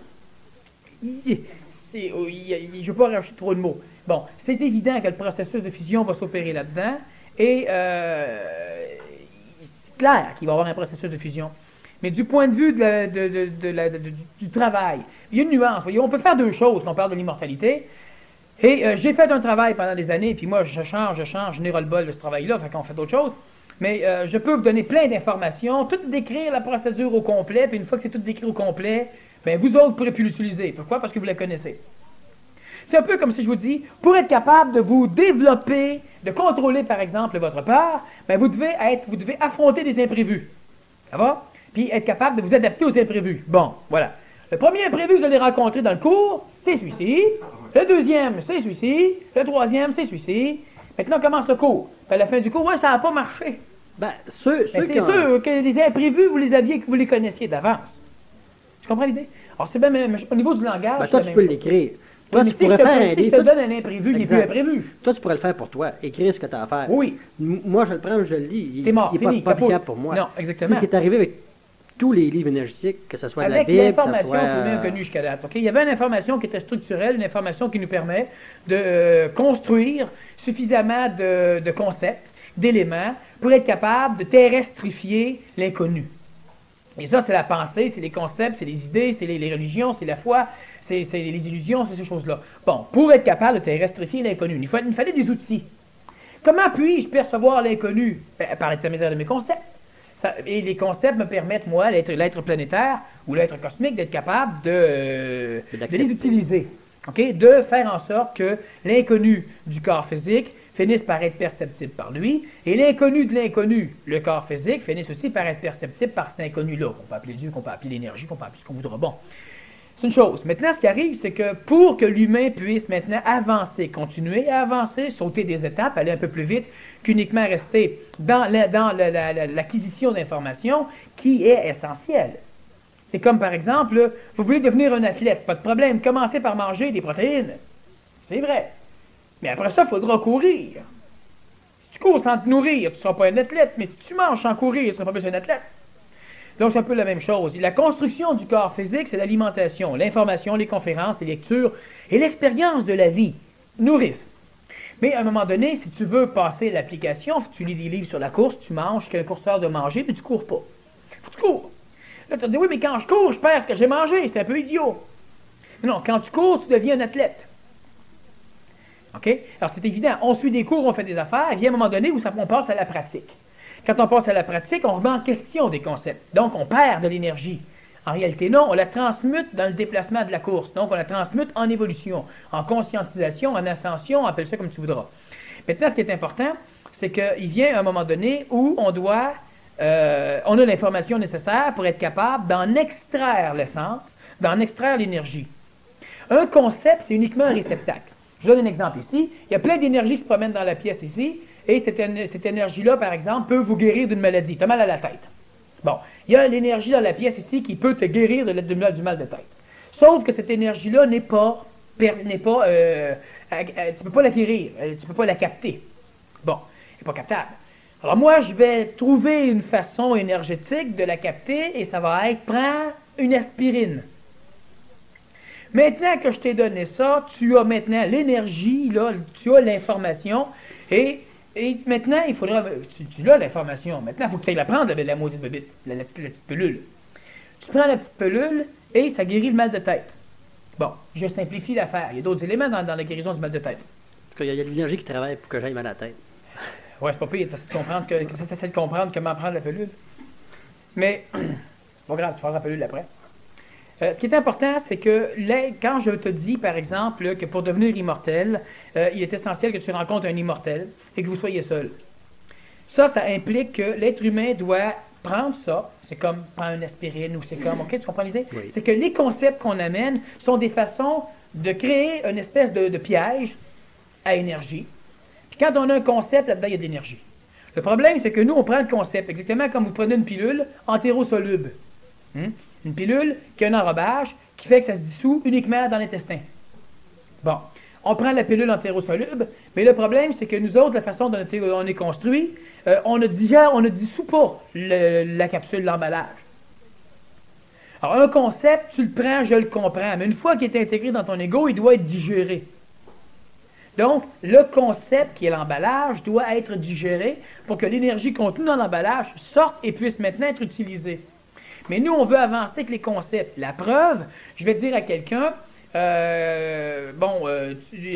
Je ne veux pas rajouter trop de mots. Bon, c'est évident que le processus de fusion va s'opérer là-dedans, et c'est clair qu'il va y avoir un processus de fusion. Mais du point de vue du travail, il y a une nuance. On peut faire deux choses quand on parle de l'immortalité. Et j'ai fait un travail pendant des années, puis moi, je n'ai ras le bol de ce travail-là, fait qu'on fait d'autres choses. Mais je peux vous donner plein d'informations, tout décrire la procédure au complet, puis une fois que c'est tout décrit au complet, bien, vous autres pourrez plus l'utiliser. Pourquoi? Parce que vous la connaissez. C'est un peu comme si je vous dis, pour être capable de vous développer, de contrôler, par exemple, votre peur, bien, vous devez affronter des imprévus. Ça va? Puis être capable de vous adapter aux imprévus. Bon, voilà. Le premier imprévu que vous allez rencontrer dans le cours, c'est celui-ci. Le deuxième, c'est celui-ci. Le troisième, c'est celui-ci. Maintenant, on commence le cours. Puis à la fin du cours, ouais, ça n'a pas marché. Ben, C'est sûr que les imprévus, vous les aviez, que vous les connaissiez d'avance. Tu comprends l'idée? Alors, c'est même au niveau du langage. Ben, toi, tu peux l'écrire. Toi, tu pourrais faire un livre. Si je te donne un imprévu, il est plus imprévu. Toi, tu pourrais le faire pour toi. Écrire ce que tu as à faire. Oui. Moi, je le prends, je le lis. T'es mort, il n'est pas applicable pour moi. Non, exactement. C'est ce qui est arrivé avec tous les livres énergétiques, que ce soit avec la Bible, l'information que ce soit... que vous avez connue jusqu'à date. Okay? Il y avait une information qui était structurelle, une information qui nous permet de construire suffisamment de concepts, d'éléments, pour être capable de terrestrifier l'inconnu. Et ça, c'est la pensée, c'est les concepts, c'est les idées, c'est les religions, c'est la foi, c'est les illusions, c'est ces choses-là. Bon, pour être capable de terrestrifier l'inconnu, il me fallait des outils. Comment puis-je percevoir l'inconnu? Par l'intermédiaire de mes concepts. Et les concepts me permettent, moi, l'être planétaire ou l'être cosmique, d'être capable de les utiliser. Okay? De faire en sorte que l'inconnu du corps physique finisse par être perceptible par lui, et l'inconnu de l'inconnu, le corps physique, finisse aussi par être perceptible par cet inconnu-là, qu'on peut appeler Dieu, qu'on peut appeler l'énergie, qu'on peut appeler ce qu'on voudra. Bon, c'est une chose. Maintenant, ce qui arrive, c'est que pour que l'humain puisse maintenant avancer, continuer à avancer, sauter des étapes, aller un peu plus vite qu'uniquement rester dans l'acquisition d'informations, qui est essentielle. C'est comme, par exemple, vous voulez devenir un athlète, pas de problème, commencez par manger des protéines. C'est vrai. Mais après ça, il faudra courir. Si tu cours sans te nourrir, tu ne seras pas un athlète, mais si tu manges sans courir, tu ne seras pas plus un athlète. Donc, c'est un peu la même chose. La construction du corps physique, c'est l'alimentation, l'information, les conférences, les lectures et l'expérience de la vie nourrissent. Mais à un moment donné, si tu veux passer l'application, tu lis des livres sur la course, tu manges, qu'un courseur de manger, mais tu ne cours pas. Faut que tu cours. Là, tu te dis, oui, mais quand je cours, je perds ce que j'ai mangé. C'est un peu idiot. Non, quand tu cours, tu deviens un athlète. OK? Alors, c'est évident. On suit des cours, on fait des affaires, et il y a un moment donné où on passe à la pratique. Quand on passe à la pratique, on remet en question des concepts. Donc, on perd de l'énergie. En réalité, non, on la transmute dans le déplacement de la course. Donc, on la transmute en évolution, en conscientisation, en ascension, appelle ça comme tu voudras. Maintenant, ce qui est important, c'est qu'il vient un moment donné où on a l'information nécessaire pour être capable d'en extraire l'essence, d'en extraire l'énergie. Un concept, c'est uniquement un réceptacle. Je donne un exemple ici. Il y a plein d'énergie qui se promène dans la pièce ici, et cette énergie-là, par exemple, peut vous guérir d'une maladie. Tu as mal à la tête. Bon, il y a l'énergie dans la pièce ici qui peut te guérir du mal de tête. Sauf que cette énergie-là tu ne peux pas la guérir, tu ne peux pas la capter. Bon, elle n'est pas captable. Alors moi, je vais trouver une façon énergétique de la capter, et ça va être, prends une aspirine. Maintenant que je t'ai donné ça, tu as maintenant l'énergie, là, tu as l'information, et maintenant, il faudra... Tu as l'information. Maintenant, il faut que tu ailles la prendre, la maudite bébite, la petite pilule. Tu prends la petite pilule, et ça guérit le mal de tête. Bon, je simplifie l'affaire. Il y a d'autres éléments dans la guérison du mal de tête. Parce qu'il y a de l'énergie qui travaille pour que j'aille mal à la tête. Ouais, c'est pas pire, ça c'est de comprendre comment prendre la pilule. Mais, c'est pas grave, tu feras la pilule après. Ce qui est important, c'est que quand je te dis, par exemple, que pour devenir immortel, il est essentiel que tu rencontres un immortel et que vous soyez seul. Ça implique que l'être humain doit prendre ça, c'est comme prendre une aspirine ou c'est comme, ok, tu comprends l'idée? Oui. C'est que les concepts qu'on amène sont des façons de créer une espèce de piège à énergie. Puis quand on a un concept, là-dedans, il y a de l'énergie. Le problème, c'est que nous, on prend le concept, exactement comme vous prenez une pilule entérosoluble. Une pilule qui a un enrobage qui fait que ça se dissout uniquement dans l'intestin. Bon, on prend la pilule entérosoluble, mais le problème, c'est que nous autres, la façon dont on est construit, on ne dissout pas la capsule, l'emballage. Alors, un concept, tu le prends, je le comprends, mais une fois qu'il est intégré dans ton ego, il doit être digéré. Donc, le concept, qui est l'emballage, doit être digéré pour que l'énergie contenue dans l'emballage sorte et puisse maintenant être utilisée. Mais nous, on veut avancer avec les concepts. La preuve, je vais dire à quelqu'un, La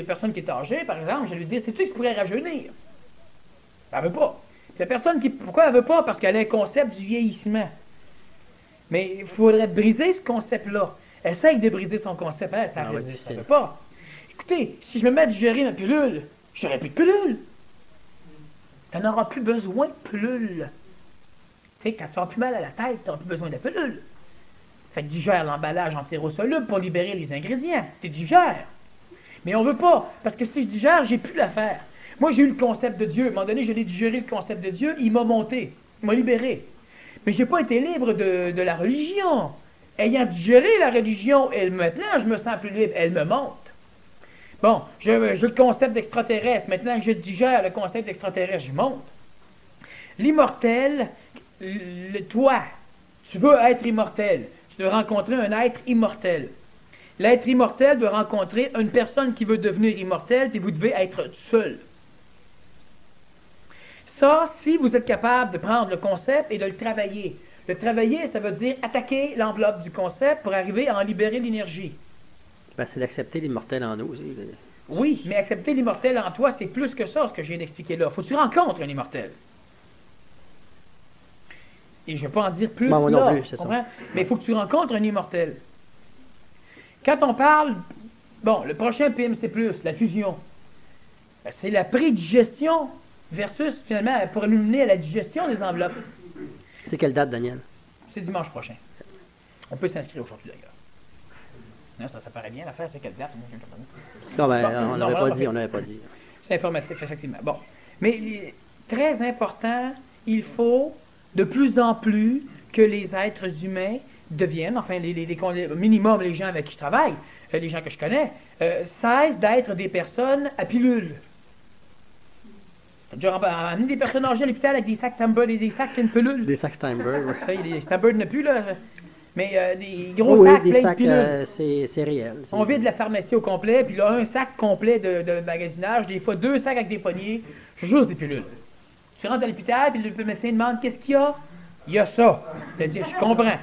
personne qui est âgée, par exemple, je lui dis, sais-tu que tu pourrais rajeunir? Elle veut pas. Puis la personne pourquoi elle veut pas? Parce qu'elle a un concept du vieillissement. Mais il faudrait briser ce concept-là. Essaye de briser son concept. Ça ne veut pas. Écoutez, si je me mets à digérer ma pilule, j'aurai plus de pilule. Tu n'auras plus besoin de pilule. Tu sais, quand tu auras plus mal à la tête, tu n'auras plus besoin de pilule. Fait que digère l'emballage entérosoluble pour libérer les ingrédients. Tu digères. Mais on veut pas. Parce que si je digère, j'ai plus l'affaire. Moi, j'ai eu le concept de Dieu. À un moment donné, je l'ai digéré le concept de Dieu. Il m'a monté. Il m'a libéré. Mais je n'ai pas été libre de la religion. Ayant digéré la religion, maintenant, je me sens plus libre. Elle me monte. Bon, j'ai le concept d'extraterrestre. Maintenant que je digère le concept d'extraterrestre, je monte. L'immortel, toi, tu veux être immortel. Tu dois rencontrer un être immortel. L'être immortel doit rencontrer une personne qui veut devenir immortelle, et vous devez être seul. Ça, si vous êtes capable de prendre le concept et de le travailler. Le travailler, ça veut dire attaquer l'enveloppe du concept pour arriver à en libérer l'énergie. Ben, c'est d'accepter l'immortel en nous aussi. Oui, mais accepter l'immortel en toi, c'est plus que ça, ce que je viens d'expliquer là. Faut que tu rencontres un immortel. Et je ne vais pas en dire plus moi là, non plus, c'est ça. Mais il faut que tu rencontres un immortel. Quand on parle, le prochain PMC+, la fusion, c'est la prédigestion versus, finalement, pour nous mener à la digestion des enveloppes. C'est quelle date, Daniel? C'est dimanche prochain. On peut s'inscrire aujourd'hui, d'ailleurs. Non, ça paraît bien, l'affaire, c'est quelle date? Non, on n'avait pas dit. C'est informatif, effectivement. Bon. Mais, très important, il faut de plus en plus que les êtres humains deviennent, enfin, minimum les gens avec qui je travaille, les gens que je connais, cessent d'être des personnes à pilule. J'ai amené des personnes âgées à l'hôpital avec des sacs Steinberg et des sacs pleins de pilules. Des sacs Steinberg, oui. Les Steinberg n'a plus, là. Mais des gros sacs pleins de pilules. C'est réel. On vide la pharmacie au complet, puis là, un sac complet de magasinage, des fois 2 sacs avec des poignées, juste des pilules. Tu rentres à l'hôpital, puis le médecin demande qu'est-ce qu'il y a? Il y a ça. C'est-à-dire, je comprends.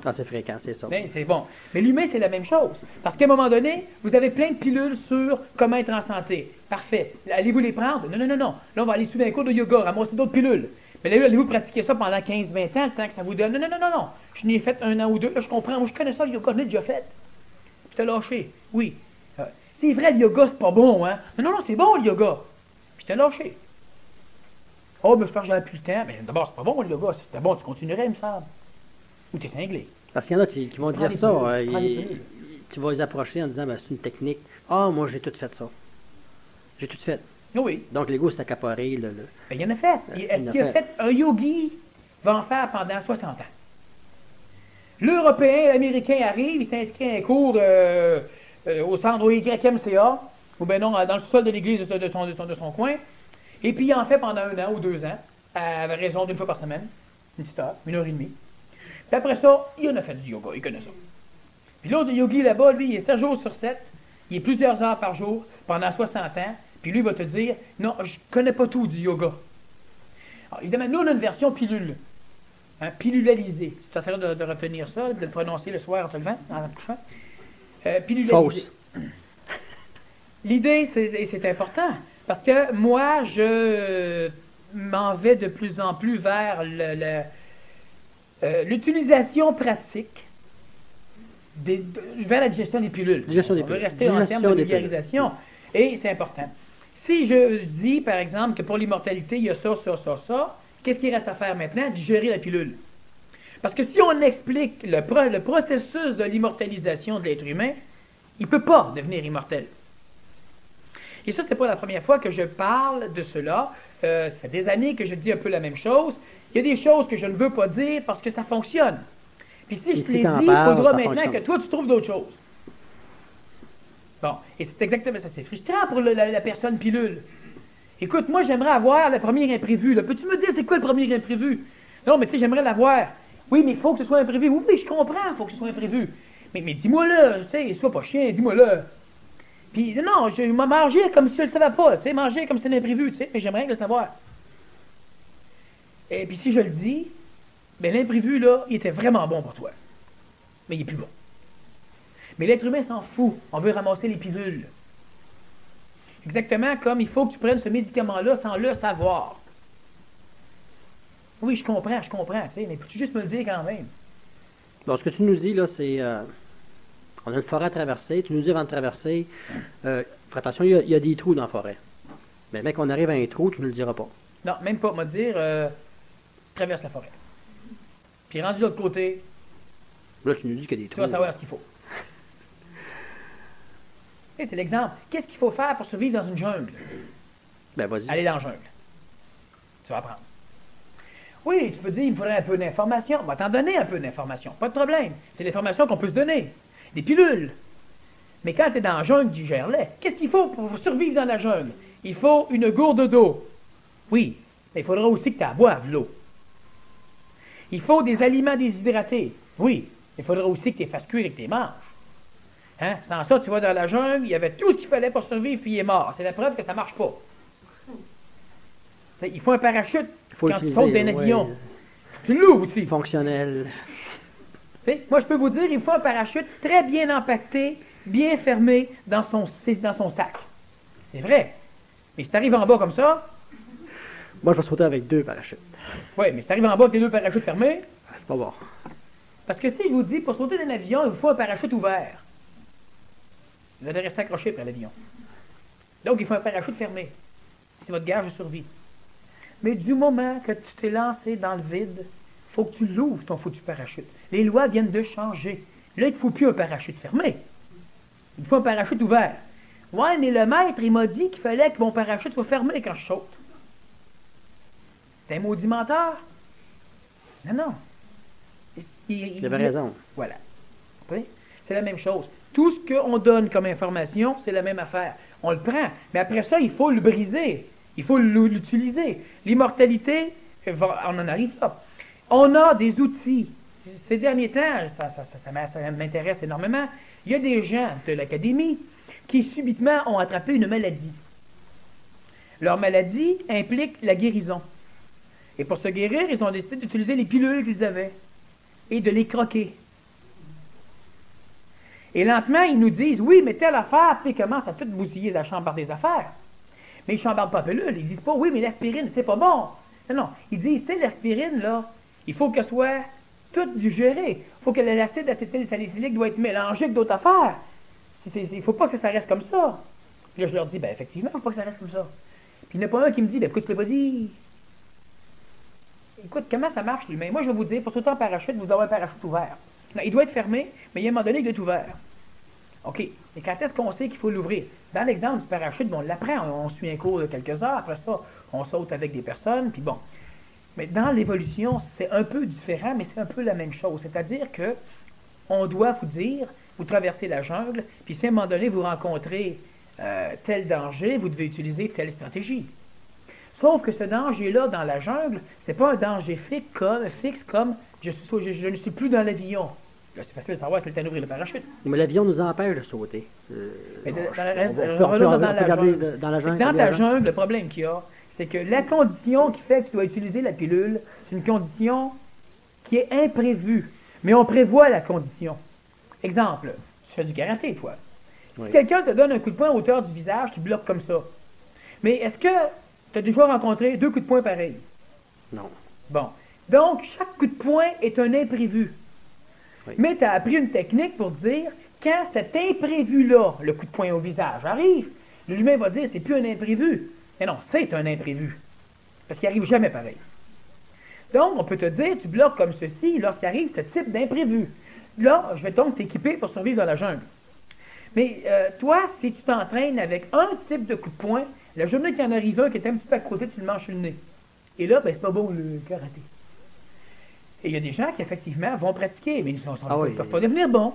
Ah, c'est fréquent, c'est ça. C'est bon. Mais l'humain, c'est la même chose. Parce qu'à un moment donné, vous avez plein de pilules sur comment être en santé. Parfait. Allez-vous les prendre? Non. Là, on va aller suivre un cours de yoga, ramasser d'autres pilules. Mais là, allez-vous pratiquer ça pendant 15-20 ans, le temps que ça vous donne? Non. Je n'ai fait 1 an ou 2. Là, je comprends. Moi, je connais ça, le yoga. Je l'ai déjà fait. Puis t'as lâché. Oui. C'est vrai, le yoga, c'est pas bon, hein? Non, c'est bon, le yoga. Puis t'as lâché. Oh, mais je pense que j'avais plus le temps. Mais d'abord, c'est pas bon, le yoga. Si c'était bon, tu continuerais, il me semble. Ou t'es cinglé. Parce qu'il y en a qui vont dire ça. Tu vas les approcher en disant, c'est une technique. Ah, moi, j'ai tout fait ça. J'ai tout fait. Oui. Donc, l'ego, c'est accaparé. Il y en a fait. Est-ce qu'il a fait un yogi va en faire pendant 60 ans? L'Européen, l'Américain arrive, il s'inscrit à un cours au centre au YMCA, ou bien non, dans le sol de l'église de son coin, et puis il en fait pendant 1 an ou 2 ans, à raison d'1 fois par semaine, une petite heure, 1h30. Puis après ça, il en a fait du yoga, il connaît ça. Puis l'autre yogi là-bas, lui, il est 7 jours sur 7, il est plusieurs heures par jour, pendant 60 ans, puis lui il va te dire, non, je connais pas tout du yoga. Alors, évidemment, nous on a une version pilule, pilulalisée. C'est à faire de retenir ça, de le prononcer le soir en te levant, en couchant. Pilulalisée. Fausse. L'idée, c'est important, parce que moi, je m'en vais de plus en plus vers l'utilisation pratique vers la digestion des pilules. On veut rester en termes de vulgarisation, et c'est important. Si je dis, par exemple, que pour l'immortalité, il y a ça, qu'est-ce qu'il reste à faire maintenant? Digérer la pilule. Parce que si on explique le processus de l'immortalisation de l'être humain, il ne peut pas devenir immortel. Et ça, c'est pas la première fois que je parle de cela. Ça fait des années que je dis un peu la même chose. Il y a des choses que je ne veux pas dire parce que ça fonctionne. Puis si je te les dis, il faudra maintenant que toi, tu trouves d'autres choses. Bon, et c'est exactement ça. C'est frustrant pour la personne pilule. Écoute, moi, j'aimerais avoir le premier imprévu. Peux-tu me dire c'est quoi le premier imprévu? Non, mais tu sais, j'aimerais l'avoir. Oui, mais il faut que ce soit imprévu. Oui, je comprends, il faut que ce soit imprévu. Mais dis-moi là, tu sais, sois pas chien, dis-moi là. Puis non, je m'ai mangé comme si je le savais pas, tu sais, manger comme si c'était un imprévu, tu sais, mais j'aimerais le savoir. Et puis si je le dis, ben l'imprévu là, il était vraiment bon pour toi. Mais il est plus bon. Mais l'être humain s'en fout. On veut ramasser les pilules. Exactement comme il faut que tu prennes ce médicament-là sans le savoir. Oui, je comprends, tu sais, mais peux-tu juste me le dire quand même? Bon, ce que tu nous dis, là, c'est... on a une forêt à traverser. Tu nous dis avant de traverser, fais attention, il y a des trous dans la forêt. Mais mec, on arrive à un trou, tu ne le diras pas. Non, même pas. Me dire, traverse la forêt. Puis rendu de l'autre côté, Là, tu nous dis qu'il y a des tu trous. vas savoir ce qu'il faut. Tu sais, c'est l'exemple. Qu'est-ce qu'il faut faire pour survivre dans une jungle? Ben, vas-y. Aller dans la jungle. Tu vas apprendre. Oui, tu peux dire, il me faudrait un peu d'information. On va t'en donner un peu d'information. Pas de problème. C'est l'information qu'on peut se donner. Des pilules. Mais quand tu es dans la jungle du Gerlet, qu'est-ce qu'il faut pour survivre dans la jungle? Il faut une gourde d'eau. Oui, mais il faudra aussi que tu boives l'eau. Il faut des aliments déshydratés. Oui, il faudra aussi que tu les fasses cuire et que tu les manges. Hein? Sans ça, tu vas dans la jungle, il y avait tout ce qu'il fallait pour survivre, puis il est mort. C'est la preuve que ça ne marche pas. Il faut un parachute quand tu sautes d'un avion. Ouais, Tu l'ouvres aussi. fonctionnel. Moi, je peux vous dire, il faut un parachute très bien empaqueté, bien fermé dans son sac. C'est vrai. Mais si tu arrives en bas comme ça, Moi, je vais sauter avec 2 parachutes. oui, mais si tu arrives en bas avec les 2 parachutes fermés, C'est pas bon. parce que si je vous dis, pour sauter d'un avion, il vous faut un parachute ouvert. Vous allez rester accroché après l'avion. Donc, il faut un parachute fermé. C'est votre gage de survie. Mais du moment que tu t'es lancé dans le vide, il faut que tu l'ouvres, ton foutu parachute. Les lois viennent de changer. Là, il ne faut plus un parachute fermé. Il faut un parachute ouvert. Ouais, mais le maître, il m'a dit qu'il fallait que mon parachute soit fermé quand je saute. T'es un maudit menteur? Non, non. Il avait raison. Voilà. Oui? C'est la même chose. Tout ce qu'on donne comme information, c'est la même affaire. On le prend. Mais après ça, il faut le briser. Il faut l'utiliser. L'immortalité, on en arrive là. On a des outils. Ces derniers temps, ça m'intéresse énormément. Il y a des gens de l'académie qui subitement ont attrapé une maladie. Leur maladie implique la guérison. Et pour se guérir, ils ont décidé d'utiliser les pilules qu'ils avaient et de les croquer. Et lentement, ils nous disent, oui, mais telle affaire, puis ils commencent à tout bousiller la chambre des affaires. Mais ils ne chambardent pas pilule. Ils disent pas, oui, mais l'aspirine, c'est pas bon. Non, non. Ils disent, tu sais, l'aspirine, là, il faut qu'elle soit toute digérée. Il faut que l'acide acétylsalicylique doit être mélangé avec d'autres affaires. Il ne faut pas que ça reste comme ça. Puis là, je leur dis, ben effectivement, il ne faut pas que ça reste comme ça. Puis il n'y en a pas un qui me dit, ben pourquoi tu ne l'as pas dit? Écoute, comment ça marche, l'humain? Moi, je vais vous dire, pour sauter en parachute, vous avez un parachute ouvert. Non, il doit être fermé, mais il y a un moment donné, il doit être ouvert. OK. Et quand est-ce qu'on sait qu'il faut l'ouvrir? Dans l'exemple du parachute, bon, on l'apprend, on suit un cours de quelques heures, après ça, on saute avec des personnes, puis bon. Mais dans l'évolution, c'est un peu différent, mais c'est un peu la même chose. C'est-à-dire que on doit vous dire, vous traversez la jungle, puis si à un moment donné, vous rencontrez tel danger, vous devez utiliser telle stratégie. Sauf que ce danger-là, dans la jungle, c'est pas un danger fixe comme je ne suis plus dans l'avion. Là, c'est facile de savoir si c'est le temps d'ouvrir le parachute. Mais l'avion nous empêche de sauter. Mais Dans la jungle. Dans ta jungle, le problème qu'il y a, c'est que la condition qui fait que tu dois utiliser la pilule, c'est une condition qui est imprévue. Mais on prévoit la condition. Exemple, tu fais du karaté, toi. Si quelqu'un te donne un coup de poing à hauteur du visage, tu bloques comme ça. Mais est-ce que tu as déjà rencontré 2 coups de poing pareils? Non. Bon. Donc, chaque coup de poing est un imprévu. Oui. Mais tu as appris une technique pour dire, quand cet imprévu-là, le coup de poing au visage, arrive, l'humain va dire, c'est plus un imprévu. Mais non, c'est un imprévu. Parce qu'il n'arrive jamais pareil. Donc, on peut te dire, tu bloques comme ceci lorsqu'il arrive ce type d'imprévu. Là, je vais donc t'équiper pour survivre dans la jungle. Mais toi, si tu t'entraînes avec un type de coup de poing, la journée qu'il y en arrive un qui est un petit peu à côté, tu le manges sur le nez. Et là, ben, c'est pas bon le karaté. Et il y a des gens qui, effectivement, vont pratiquer, mais ils ne peuvent pas devenir bons,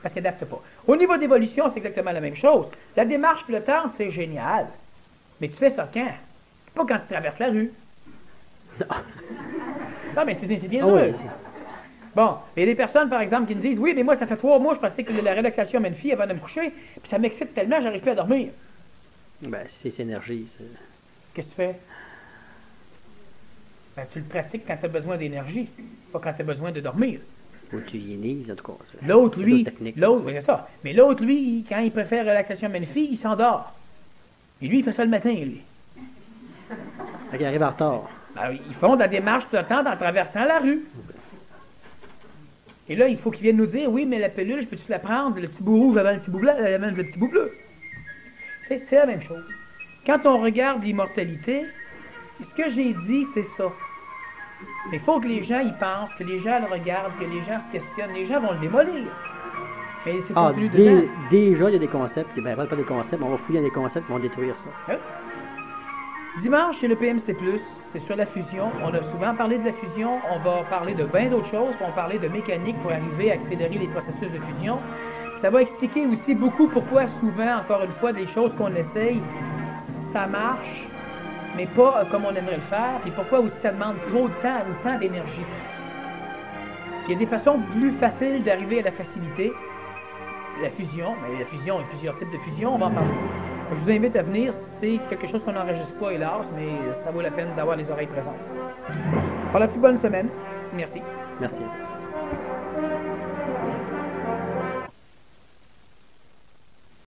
parce qu'ils n'adaptent pas. Au niveau d'évolution, c'est exactement la même chose. La démarche flottante, c'est génial. Mais tu fais ça quand? Pas quand tu traverses la rue. Non, mais c'est bien sûr. Bon, il y a des personnes, par exemple, qui me disent, oui, mais moi, ça fait 3 mois, je pratique la relaxation à une fille avant de me coucher, puis ça m'excite tellement, j'arrive plus à dormir. Ben, c'est énergie. Qu'est-ce que tu fais? Ben, tu le pratiques quand tu as besoin d'énergie, pas quand tu as besoin de dormir. Ou tu ionises, en tout cas. L'autre, C'est lui, d'autres techniques. l'autre, oui, c'est ça. Mais l'autre, lui, quand il préfère relaxation magnifique, il s'endort. Et lui, il fait ça le matin, lui. Fait qu'il arrive en retard. Ben, ils font de la démarche tout le temps en traversant la rue. Et là, il faut qu'ils viennent nous dire, oui, mais la pelule, je peux-tu la prendre, le petit bout rouge avant le petit bout blanc, le petit bout bleu. C'est la même chose. Quand on regarde l'immortalité, ce que j'ai dit, c'est ça. Mais il faut que les gens y pensent, que les gens le regardent, que les gens se questionnent. Les gens vont le démolir. Mais c'est contenu dedans. Déjà, il y a des concepts. Ben, pas des concepts, on va fouiller dans des concepts, on va détruire ça. Hein? Dimanche, chez le PMC+, c'est sur la fusion. On a souvent parlé de la fusion. On va parler de bien d'autres choses. On va parler de mécanique pour arriver à accélérer les processus de fusion. Ça va expliquer aussi beaucoup pourquoi souvent, encore une fois, des choses qu'on essaye, ça marche, mais pas comme on aimerait le faire, et pourquoi aussi ça demande trop de temps ou tant d'énergie. Il y a des façons plus faciles d'arriver à la facilité. La fusion, mais la fusion, il y a plusieurs types de fusion, on va en parler. Je vous invite à venir, c'est quelque chose qu'on n'enregistre pas, hélas, mais ça vaut la peine d'avoir les oreilles présentes. Voilà, bonne semaine. Merci. Merci.